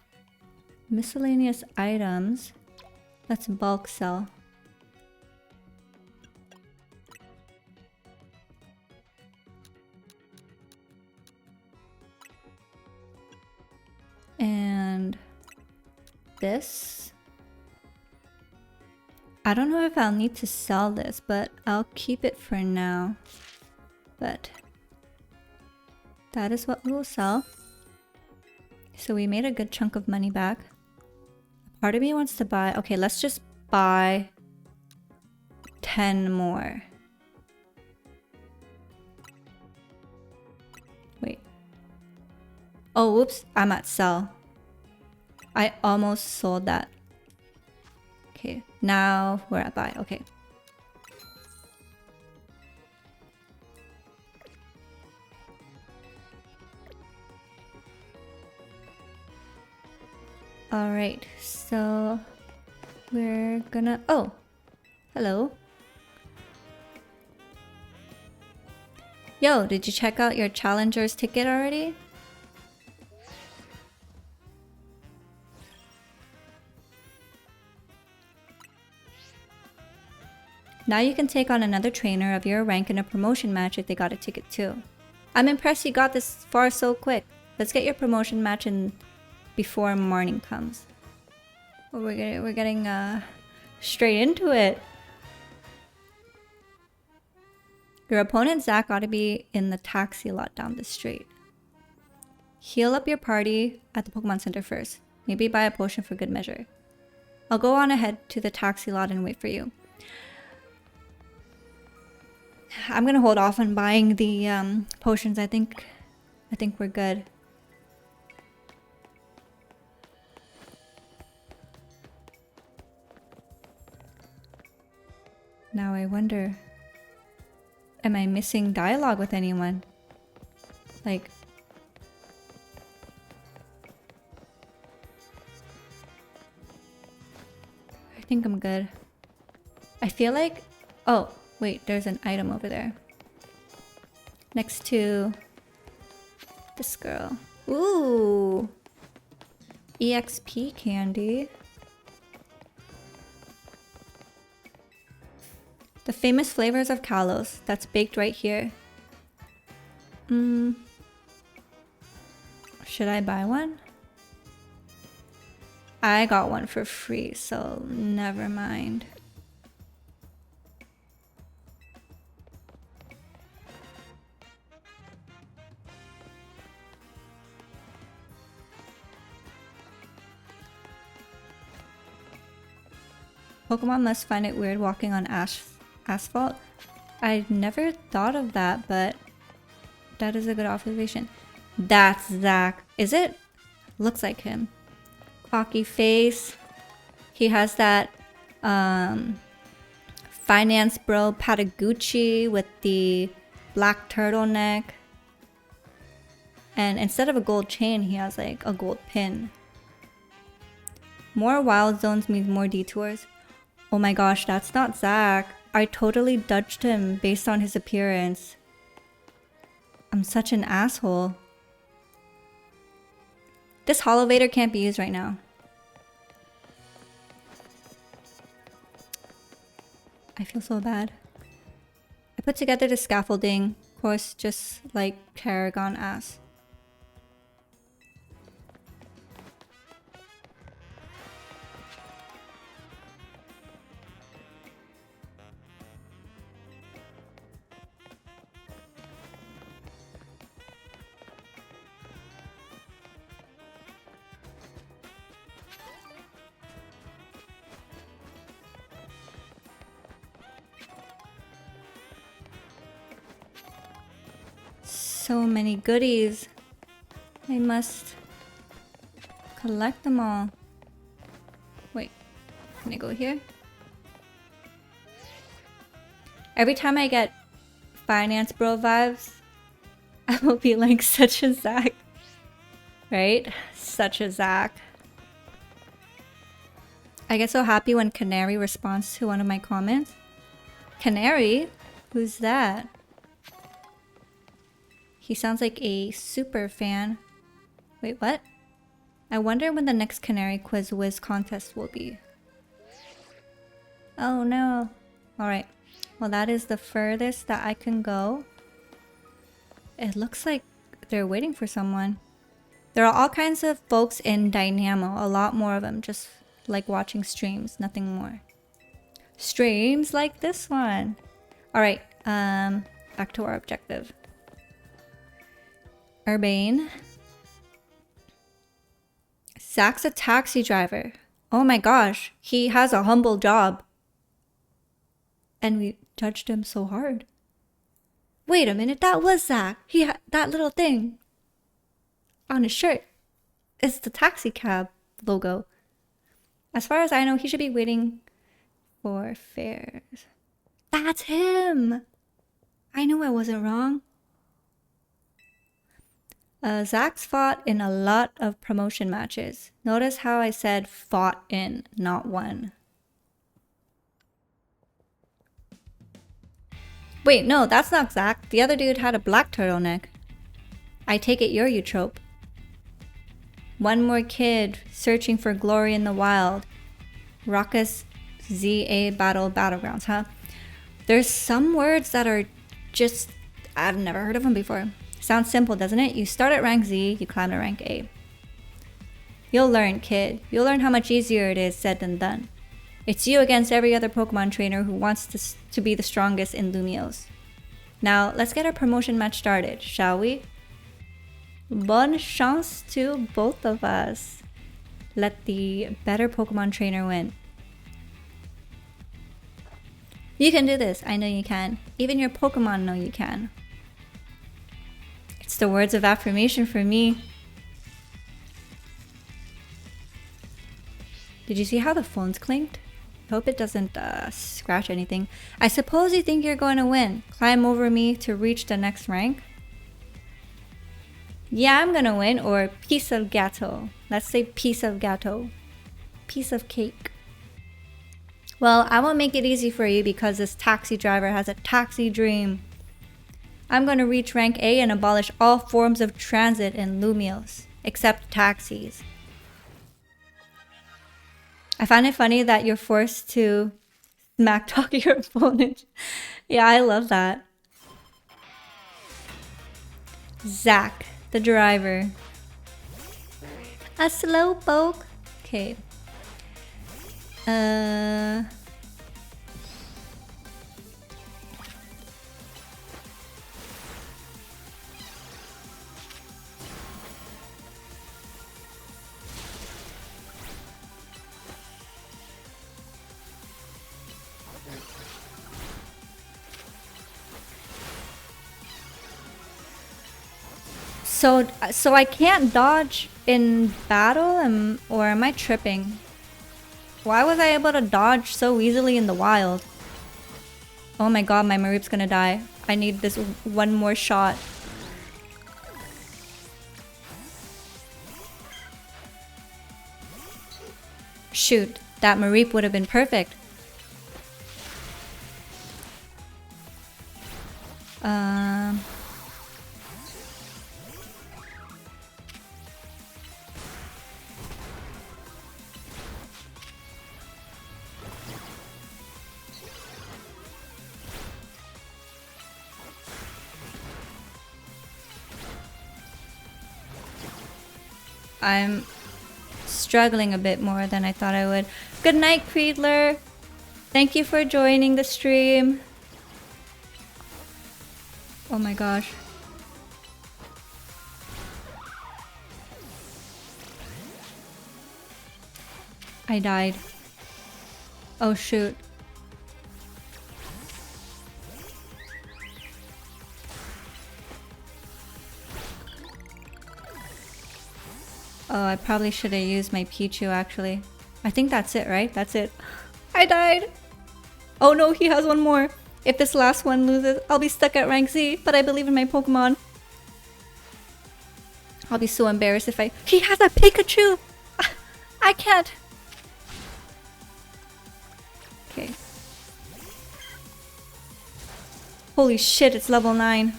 miscellaneous items. Let's bulk sell. And this. I don't know if I'll need to sell this, but I'll keep it for now. But that is what we'll sell. So we made a good chunk of money back. Part of me wants to buy... Okay, let's just buy 10 more. Wait. Oh, whoops. I'm at sell. I almost sold that. Okay, now we're at buy. Okay. Alright, so we're gonna... Oh! Hello. Yo, did you check out your Challenger's ticket already? Now you can take on another trainer of your rank in a promotion match if they got a ticket too. I'm impressed you got this far so quick. Let's get your promotion match in before morning comes. Oh, we're getting straight into it. Your opponent Zach ought to be in the taxi lot down the street. Heal up your party at the Pokemon Center first. Maybe buy a potion for good measure. I'll go on ahead to the taxi lot and wait for you. I'm gonna hold off on buying the potions. I think we're good. Now I wonder, am I missing dialogue with anyone? Like, I think I'm good. I feel like, oh. Wait, there's an item over there. Next to this girl. Ooh! EXP candy. The famous flavors of Kalos. That's baked right here. Should I buy one? I got one for free, so never mind. Pokemon must find it weird walking on asphalt. I never thought of that, but that is a good observation. That's Zach. Is it? Looks like him. Cocky face. He has that finance bro Patagucci with the black turtleneck. And instead of a gold chain, he has like a gold pin. More wild zones means more detours. Oh my gosh, that's not Zach. I totally judged him based on his appearance. I'm such an asshole. This Holovator can't be used right now. I feel so bad. I put together the scaffolding, of course, just like Paragon asked. So many goodies. I must collect them all. Wait, can I go here? Every time I get finance bro vibes, I will be like such a Zach. Right? Such a Zach. I get so happy when Canary responds to one of my comments. Canary? Who's that? He sounds like a super fan. Wait, what? I wonder when the next Canary Quiz Whiz contest will be. Oh no. Alright. Well, that is the furthest that I can go. It looks like they're waiting for someone. There are all kinds of folks in Dynamo. A lot more of them. Just like watching streams. Nothing more. Streams like this one. Alright. Back to our objective. Urbane. Zach's a taxi driver. Oh my gosh. He has a humble job. And we judged him so hard. Wait a minute, that was Zach. He had that little thing on his shirt. It's the taxi cab logo. As far as I know, he should be waiting for fares. That's him! I knew I wasn't wrong. Zach's fought in a lot of promotion matches. Notice how I said fought in, not won. Wait, no, that's not Zach. The other dude had a black turtleneck. I take it you're Eutrope. One more kid searching for glory in the wild. Raucous ZA battlegrounds, huh? There's some words that are just... I've never heard of them before. Sounds simple, doesn't it? You start at rank Z, you climb to rank A. You'll learn, kid. You'll learn how much easier it is said than done. It's you against every other Pokemon trainer who wants to be the strongest in Lumiose. Now, let's get our promotion match started, shall we? Bonne chance to both of us. Let the better Pokemon trainer win. You can do this, I know you can. Even your Pokemon know you can. It's the words of affirmation for me. Did you see how the phones clinked? I hope it doesn't scratch anything. I suppose you think you're going to win. Climb over me to reach the next rank? Yeah, I'm gonna win, or piece of gâteau. Let's say piece of gâteau. Piece of cake. Well, I won't make it easy for you because this taxi driver has a taxi dream. I'm gonna reach rank A and abolish all forms of transit in Lumiose, except taxis. I find it funny that you're forced to smack talk your opponent. Yeah, I love that. Zach, the driver. A slowpoke. Okay. So I can't dodge in battle, or am I tripping? Why was I able to dodge so easily in the wild? Oh my god, my Mareep's gonna die. I need this one more shot. Shoot, that Mareep would have been perfect. I'm struggling a bit more than I thought I would. Good night, Creedler. Thank you for joining the stream. Oh my gosh. I died. Oh shoot. I probably should have used my Pichu actually. I think that's it, right? That's it. I died! Oh no, he has one more. If this last one loses, I'll be stuck at rank Z, but I believe in my Pokemon. I'll be so embarrassed if I— He has a Pikachu! I can't! Okay. Holy shit, it's level 9.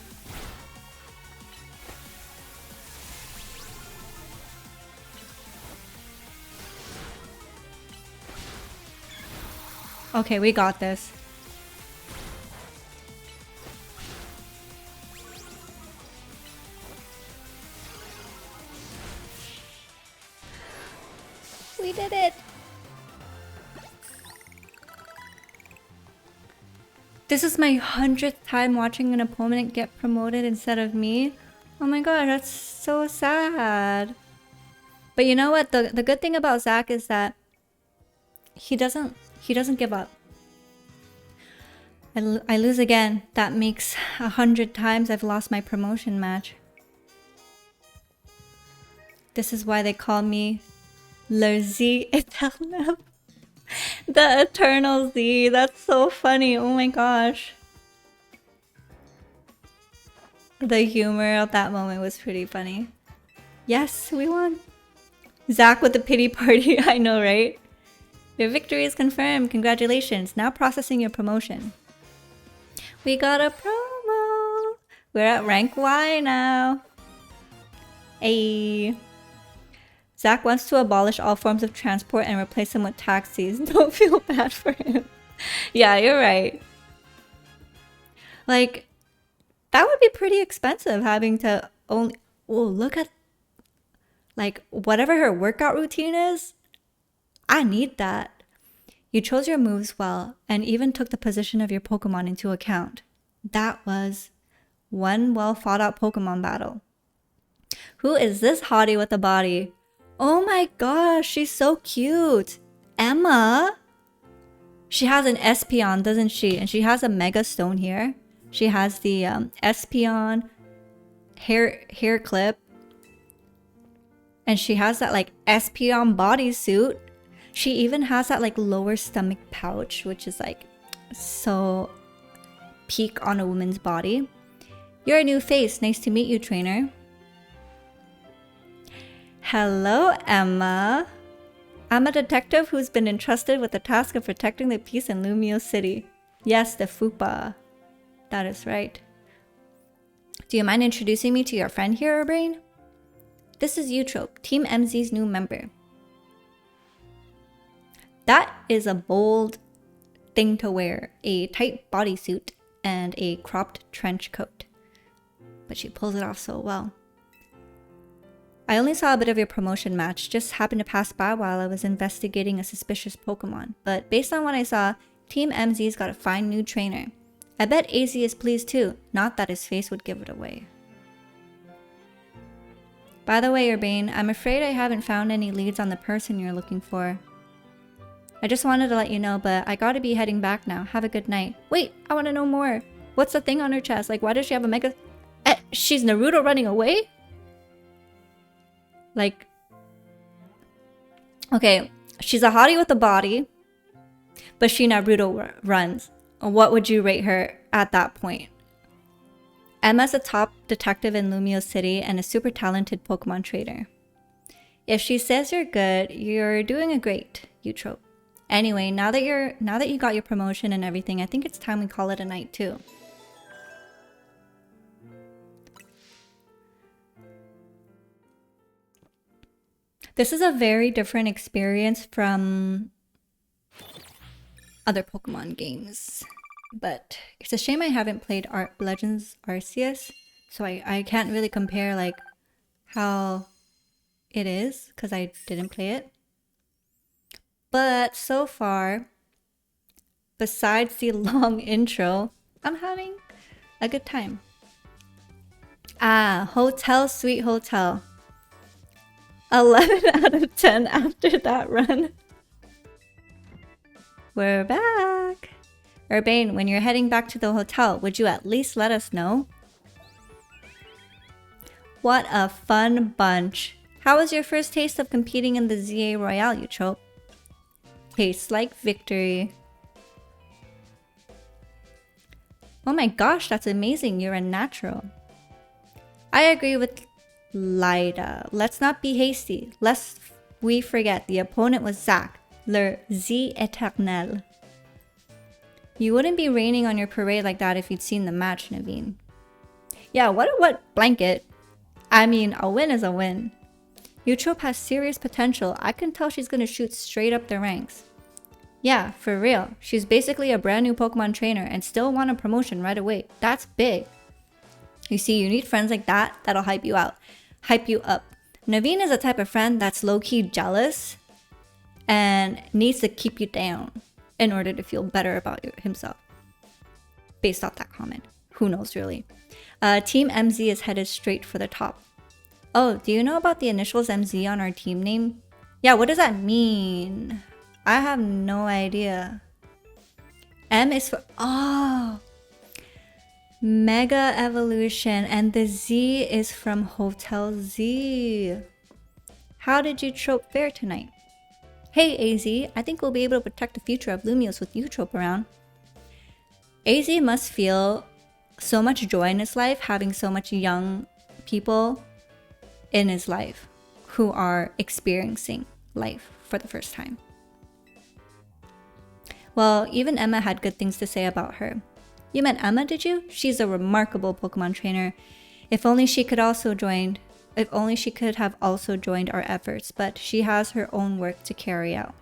Okay, we got this. We did it! This is my 100th time watching an opponent get promoted instead of me. Oh my god, that's so sad. But you know what? The good thing about Zach is that he doesn't give up. I lose again. That makes 100 times I've lost my promotion match. This is why they call me Le Z Eternal. The Eternal Z. That's so funny. Oh my gosh. The humor of that moment was pretty funny. Yes, we won. Zach with the pity party. I know, right? Your victory is confirmed. Congratulations. Now processing your promotion. We got a promo. We're at rank Y now. Ayy. Zach wants to abolish all forms of transport and replace them with taxis. Don't feel bad for him. Yeah, you're right. Like, that would be pretty expensive having to only— Oh, look at— like, whatever her workout routine is. I need that. You chose your moves well and even took the position of your Pokemon into account. That was one well thought out Pokemon battle. Who is this hottie with a body? Oh my gosh, she's so cute. Emma? She has an Espeon, doesn't she? And she has a Mega Stone here. She has the Espeon hair clip. And she has that like Espeon bodysuit. She even has that like lower stomach pouch, which is like so peak on a woman's body. You're a new face. Nice to meet you, trainer. Hello, Emma. I'm a detective who's been entrusted with the task of protecting the peace in Lumio City. Yes, the Fupa. That is right. Do you mind introducing me to your friend here, Brain? This is Eutrope, Team MZ's new member. That is a bold thing to wear. A tight bodysuit and a cropped trench coat. But she pulls it off so well. I only saw a bit of your promotion match, just happened to pass by while I was investigating a suspicious Pokemon. But based on what I saw, Team MZ's got a fine new trainer. I bet AZ is pleased too, not that his face would give it away. By the way, Urbane, I'm afraid I haven't found any leads on the person you're looking for. I just wanted to let you know, but I gotta be heading back now. Have a good night. Wait, I want to know more. What's the thing on her chest? Like, why does she have a mega... she's Naruto running away? Like... Okay, she's a hottie with a body, but she Naruto runs. What would you rate her at that point? Emma's a top detective in Lumio City and a super talented Pokemon trader. If she says you're good, you're doing a great, Eutrope. Anyway, now that you got your promotion and everything, I think it's time we call it a night too. This is a very different experience from other Pokemon games. But it's a shame I haven't played Legends Arceus, so I can't really compare like how it is because I didn't play it. But so far, besides the long intro, I'm having a good time. Ah, Hotel Sweet Hotel. 11 out of 10 after that run. We're back. Urbane, when you're heading back to the hotel, would you at least let us know? What a fun bunch. How was your first taste of competing in the ZA Royale, Eutrope? Tastes like victory. Oh my gosh, that's amazing. You're a natural. I agree with Lida. Let's not be hasty. Lest we forget the opponent was Zac, le Z Eternel. You wouldn't be raining on your parade like that if you'd seen the match, Naveen. Yeah, what blanket? I mean, a win is a win. Eutrope has serious potential. I can tell she's gonna shoot straight up the ranks. Yeah, for real. She's basically a brand new Pokemon trainer and still want a promotion right away. That's big. You see, you need friends like that that'll hype you out. Hype you up. Naveen is a type of friend that's low-key jealous and needs to keep you down in order to feel better about himself. Based off that comment. Who knows, really? Team MZ is headed straight for the top. Oh, do you know about the initials MZ on our team name? Yeah, what does that mean? I have no idea. M is for... Oh! Mega Evolution. And the Z is from Hotel Z. How did Eutrope fare tonight? Hey, AZ. I think we'll be able to protect the future of Lumiose with Eutrope around. AZ must feel so much joy in his life, having so much young people in his life who are experiencing life for the first time. Well, even Emma had good things to say about her. You met Emma, did you? She's a remarkable Pokemon trainer. If only she could have also joined our efforts, but she has her own work to carry out.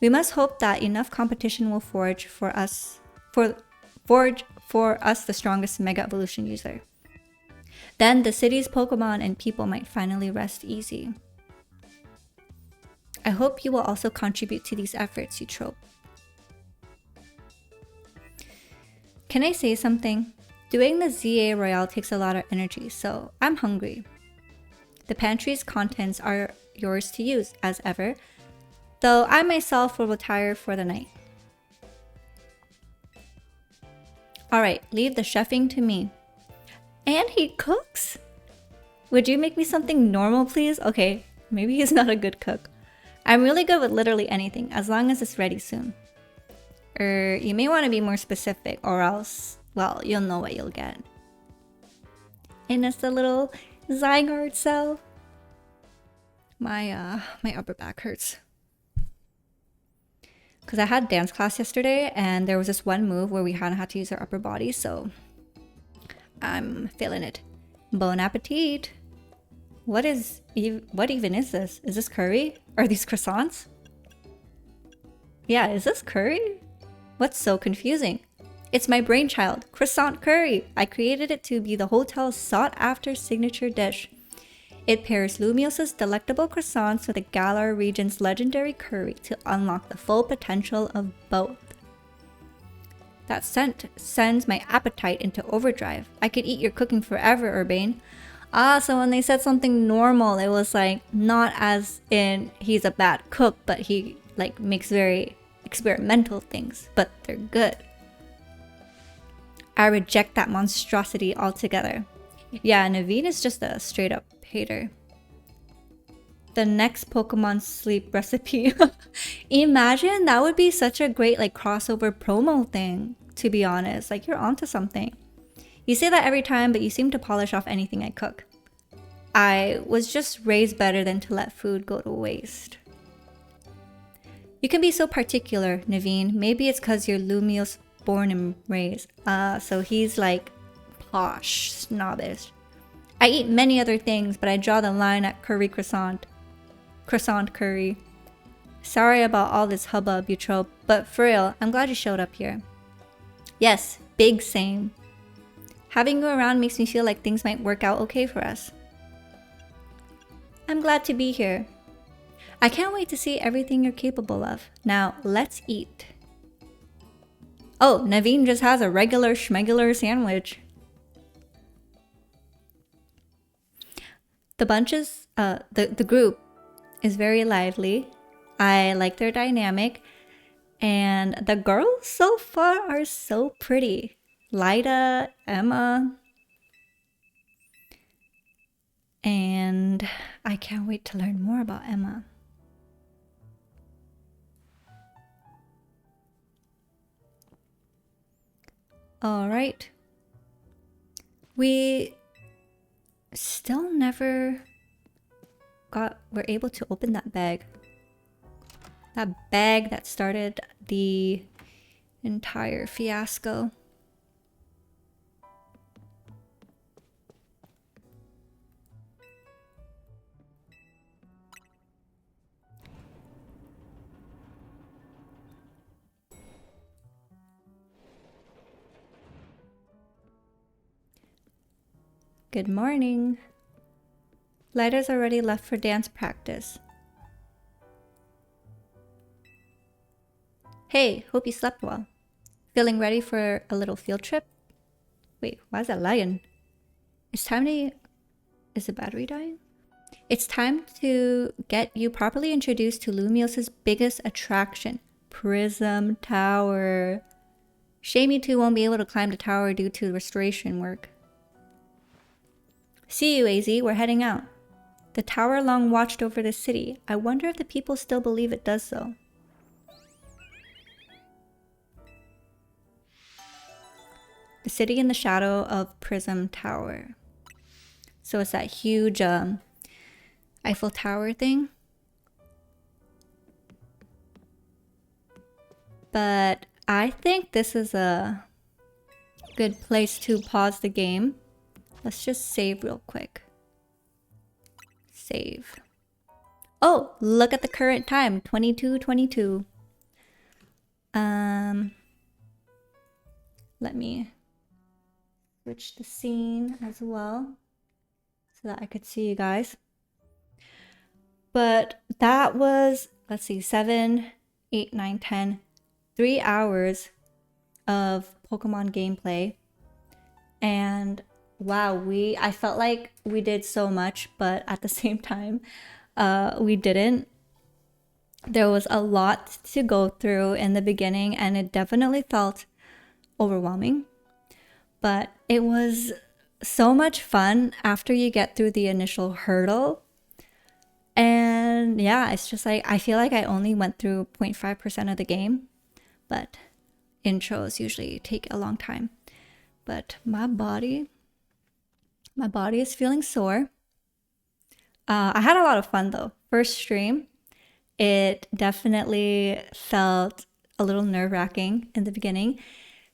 We must hope that enough competition will forge for us the strongest Mega Evolution user. Then the city's Pokemon and people might finally rest easy. I hope you will also contribute to these efforts, Eutrope. Can I say something? Doing the ZA Royale takes a lot of energy, so I'm hungry. The pantry's contents are yours to use, as ever, though I myself will retire for the night. Alright, leave the chefing to me. And he cooks? Would you make me something normal, please? Okay, maybe he's not a good cook. I'm really good with literally anything, as long as it's ready soon. You may want to be more specific, or else, well, you'll know what you'll get. And it's the little Zygarde cell. My upper back hurts. Because I had dance class yesterday, and there was this one move where we had to use our upper body, so I'm feeling it. Bon appetit! What even is this? Is this curry? Are these croissants? Yeah, is this curry? What's so confusing? It's my brainchild, croissant curry. I created it to be the hotel's sought-after signature dish. It pairs Lumiose's delectable croissants with the Galar region's legendary curry to unlock the full potential of both. That scent sends my appetite into overdrive. I could eat your cooking forever, Urbane. Ah, so when they said something normal, it was like not as in he's a bad cook, but he like makes very experimental things, but they're good. I reject that monstrosity altogether. Yeah, Naveen is just a straight up hater. The next Pokemon sleep recipe. Imagine, that would be such a great like crossover promo thing, to be honest. Like, you're onto something. You say that every time, but you seem to polish off anything I cook. I was just raised better than to let food go to waste. You can be so particular, Naveen. Maybe it's because you're Lumiose born and raised. So he's like posh, snobbish. I eat many other things, but I draw the line at curry croissant. Croissant curry. Sorry about all this hubbub, Eutrope, but for real, I'm glad you showed up here. Yes, big same. Having you around makes me feel like things might work out okay for us. I'm glad to be here. I can't wait to see everything you're capable of. Now, let's eat. Oh, Naveen just has a regular schmegular sandwich. The group is very lively. I like their dynamic. And the girls so far are so pretty. Lida, Emma. And I can't wait to learn more about Emma. All right. We still never were able to open that bag. That bag that started the entire fiasco. Good morning. Lighter's already left for dance practice. Hey, hope you slept well. Feeling ready for a little field trip? Wait, why is that lagging? It's time to... Is the battery dying? It's time to get you properly introduced to Lumios's biggest attraction, Prism Tower. Shame you two won't be able to climb the tower due to restoration work. See you, AZ. We're heading out. The tower long watched over the city. I wonder if the people still believe it does so. The city in the shadow of Prism Tower. So it's that huge Eiffel Tower thing. But I think this is a good place to pause the game. Let's just save real quick. Save. Oh, look at the current time, 22:22. Let me switch the scene as well so that I could see you guys. But that was, let's see, 7, 8, 9, 10, 3 hours of Pokemon gameplay. And wow, I felt like we did so much, but at the same time, we didn't. There was a lot to go through in the beginning, and it definitely felt overwhelming. But it was so much fun after you get through the initial hurdle. And yeah, it's just like, I feel like I only went through 0.5% of the game, but intros usually take a long time. But my body is feeling sore. I had a lot of fun though. First stream, it definitely felt a little nerve-wracking in the beginning.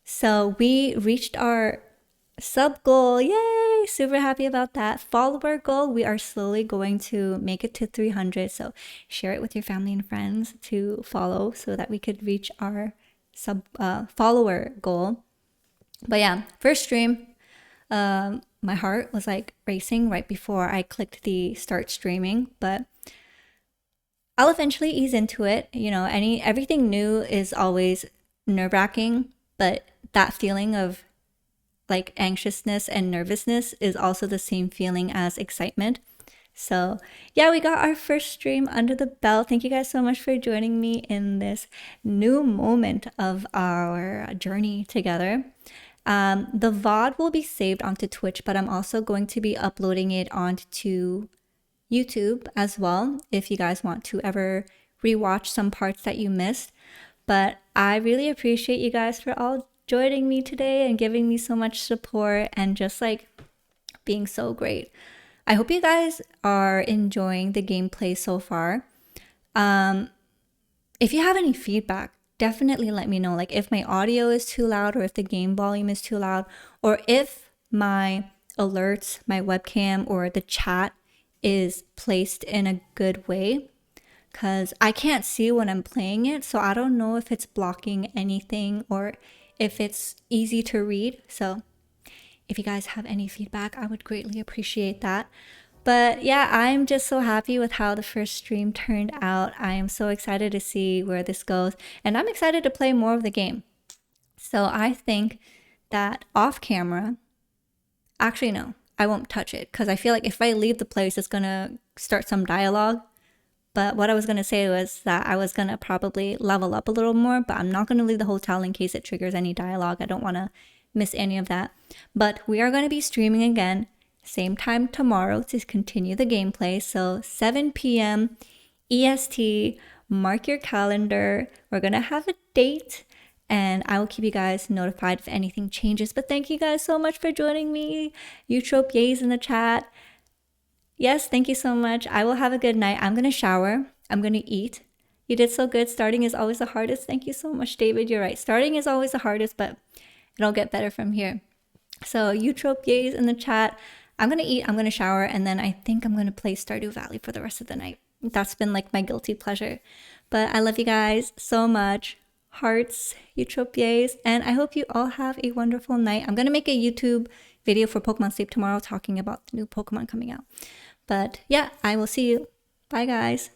So we reached our sub goal. Yay! Super happy about that. Follower goal, we are slowly going to make it to 300. So share it with your family and friends to follow so that we could reach our follower goal. But yeah, first stream, my heart was like racing right before I clicked the start streaming, but I'll eventually ease into it. You know, everything new is always nerve-wracking, but that feeling of like anxiousness and nervousness is also the same feeling as excitement. So yeah, we got our first stream under the belt. Thank you guys so much for joining me in this new moment of our journey together. The VOD will be saved onto Twitch, but I'm also going to be uploading it onto YouTube as well if you guys want to ever rewatch some parts that you missed. But I really appreciate you guys for all joining me today and giving me so much support and just like being so great. I hope you guys are enjoying the gameplay so far. If you have any feedback, definitely let me know. Like if my audio is too loud or if the game volume is too loud or if my alerts, my webcam or the chat is placed in a good way, because I can't see when I'm playing it. So I don't know if it's blocking anything or if it's easy to read. So if you guys have any feedback, I would greatly appreciate that. But yeah, I'm just so happy with how the first stream turned out. I am so excited to see where this goes. And I'm excited to play more of the game. So I think that off camera, actually no, I won't touch it. Because I feel like if I leave the place, it's going to start some dialogue. But what I was going to say was that I was going to probably level up a little more. But I'm not going to leave the hotel in case it triggers any dialogue. I don't want to miss any of that. But we are going to be streaming again same time tomorrow to continue the gameplay. So 7 p.m. EST, mark your calendar. We're gonna have a date and I will keep you guys notified if anything changes. But thank you guys so much for joining me. Eutrope yays in the chat. Yes, thank you so much. I will have a good night. I'm gonna shower. I'm gonna eat. You did so good. Starting is always the hardest. Thank you so much, David. You're right. Starting is always the hardest, but it'll get better from here. So Eutrope yays in the chat. I'm gonna eat, I'm gonna shower, and then I think I'm gonna play Stardew Valley for the rest of the night. That's been like my guilty pleasure. But I love you guys so much. Hearts, Eutrope yays, and I hope you all have a wonderful night. I'm gonna make a YouTube video for Pokemon Sleep tomorrow talking about the new Pokemon coming out. But yeah, I will see you. Bye guys.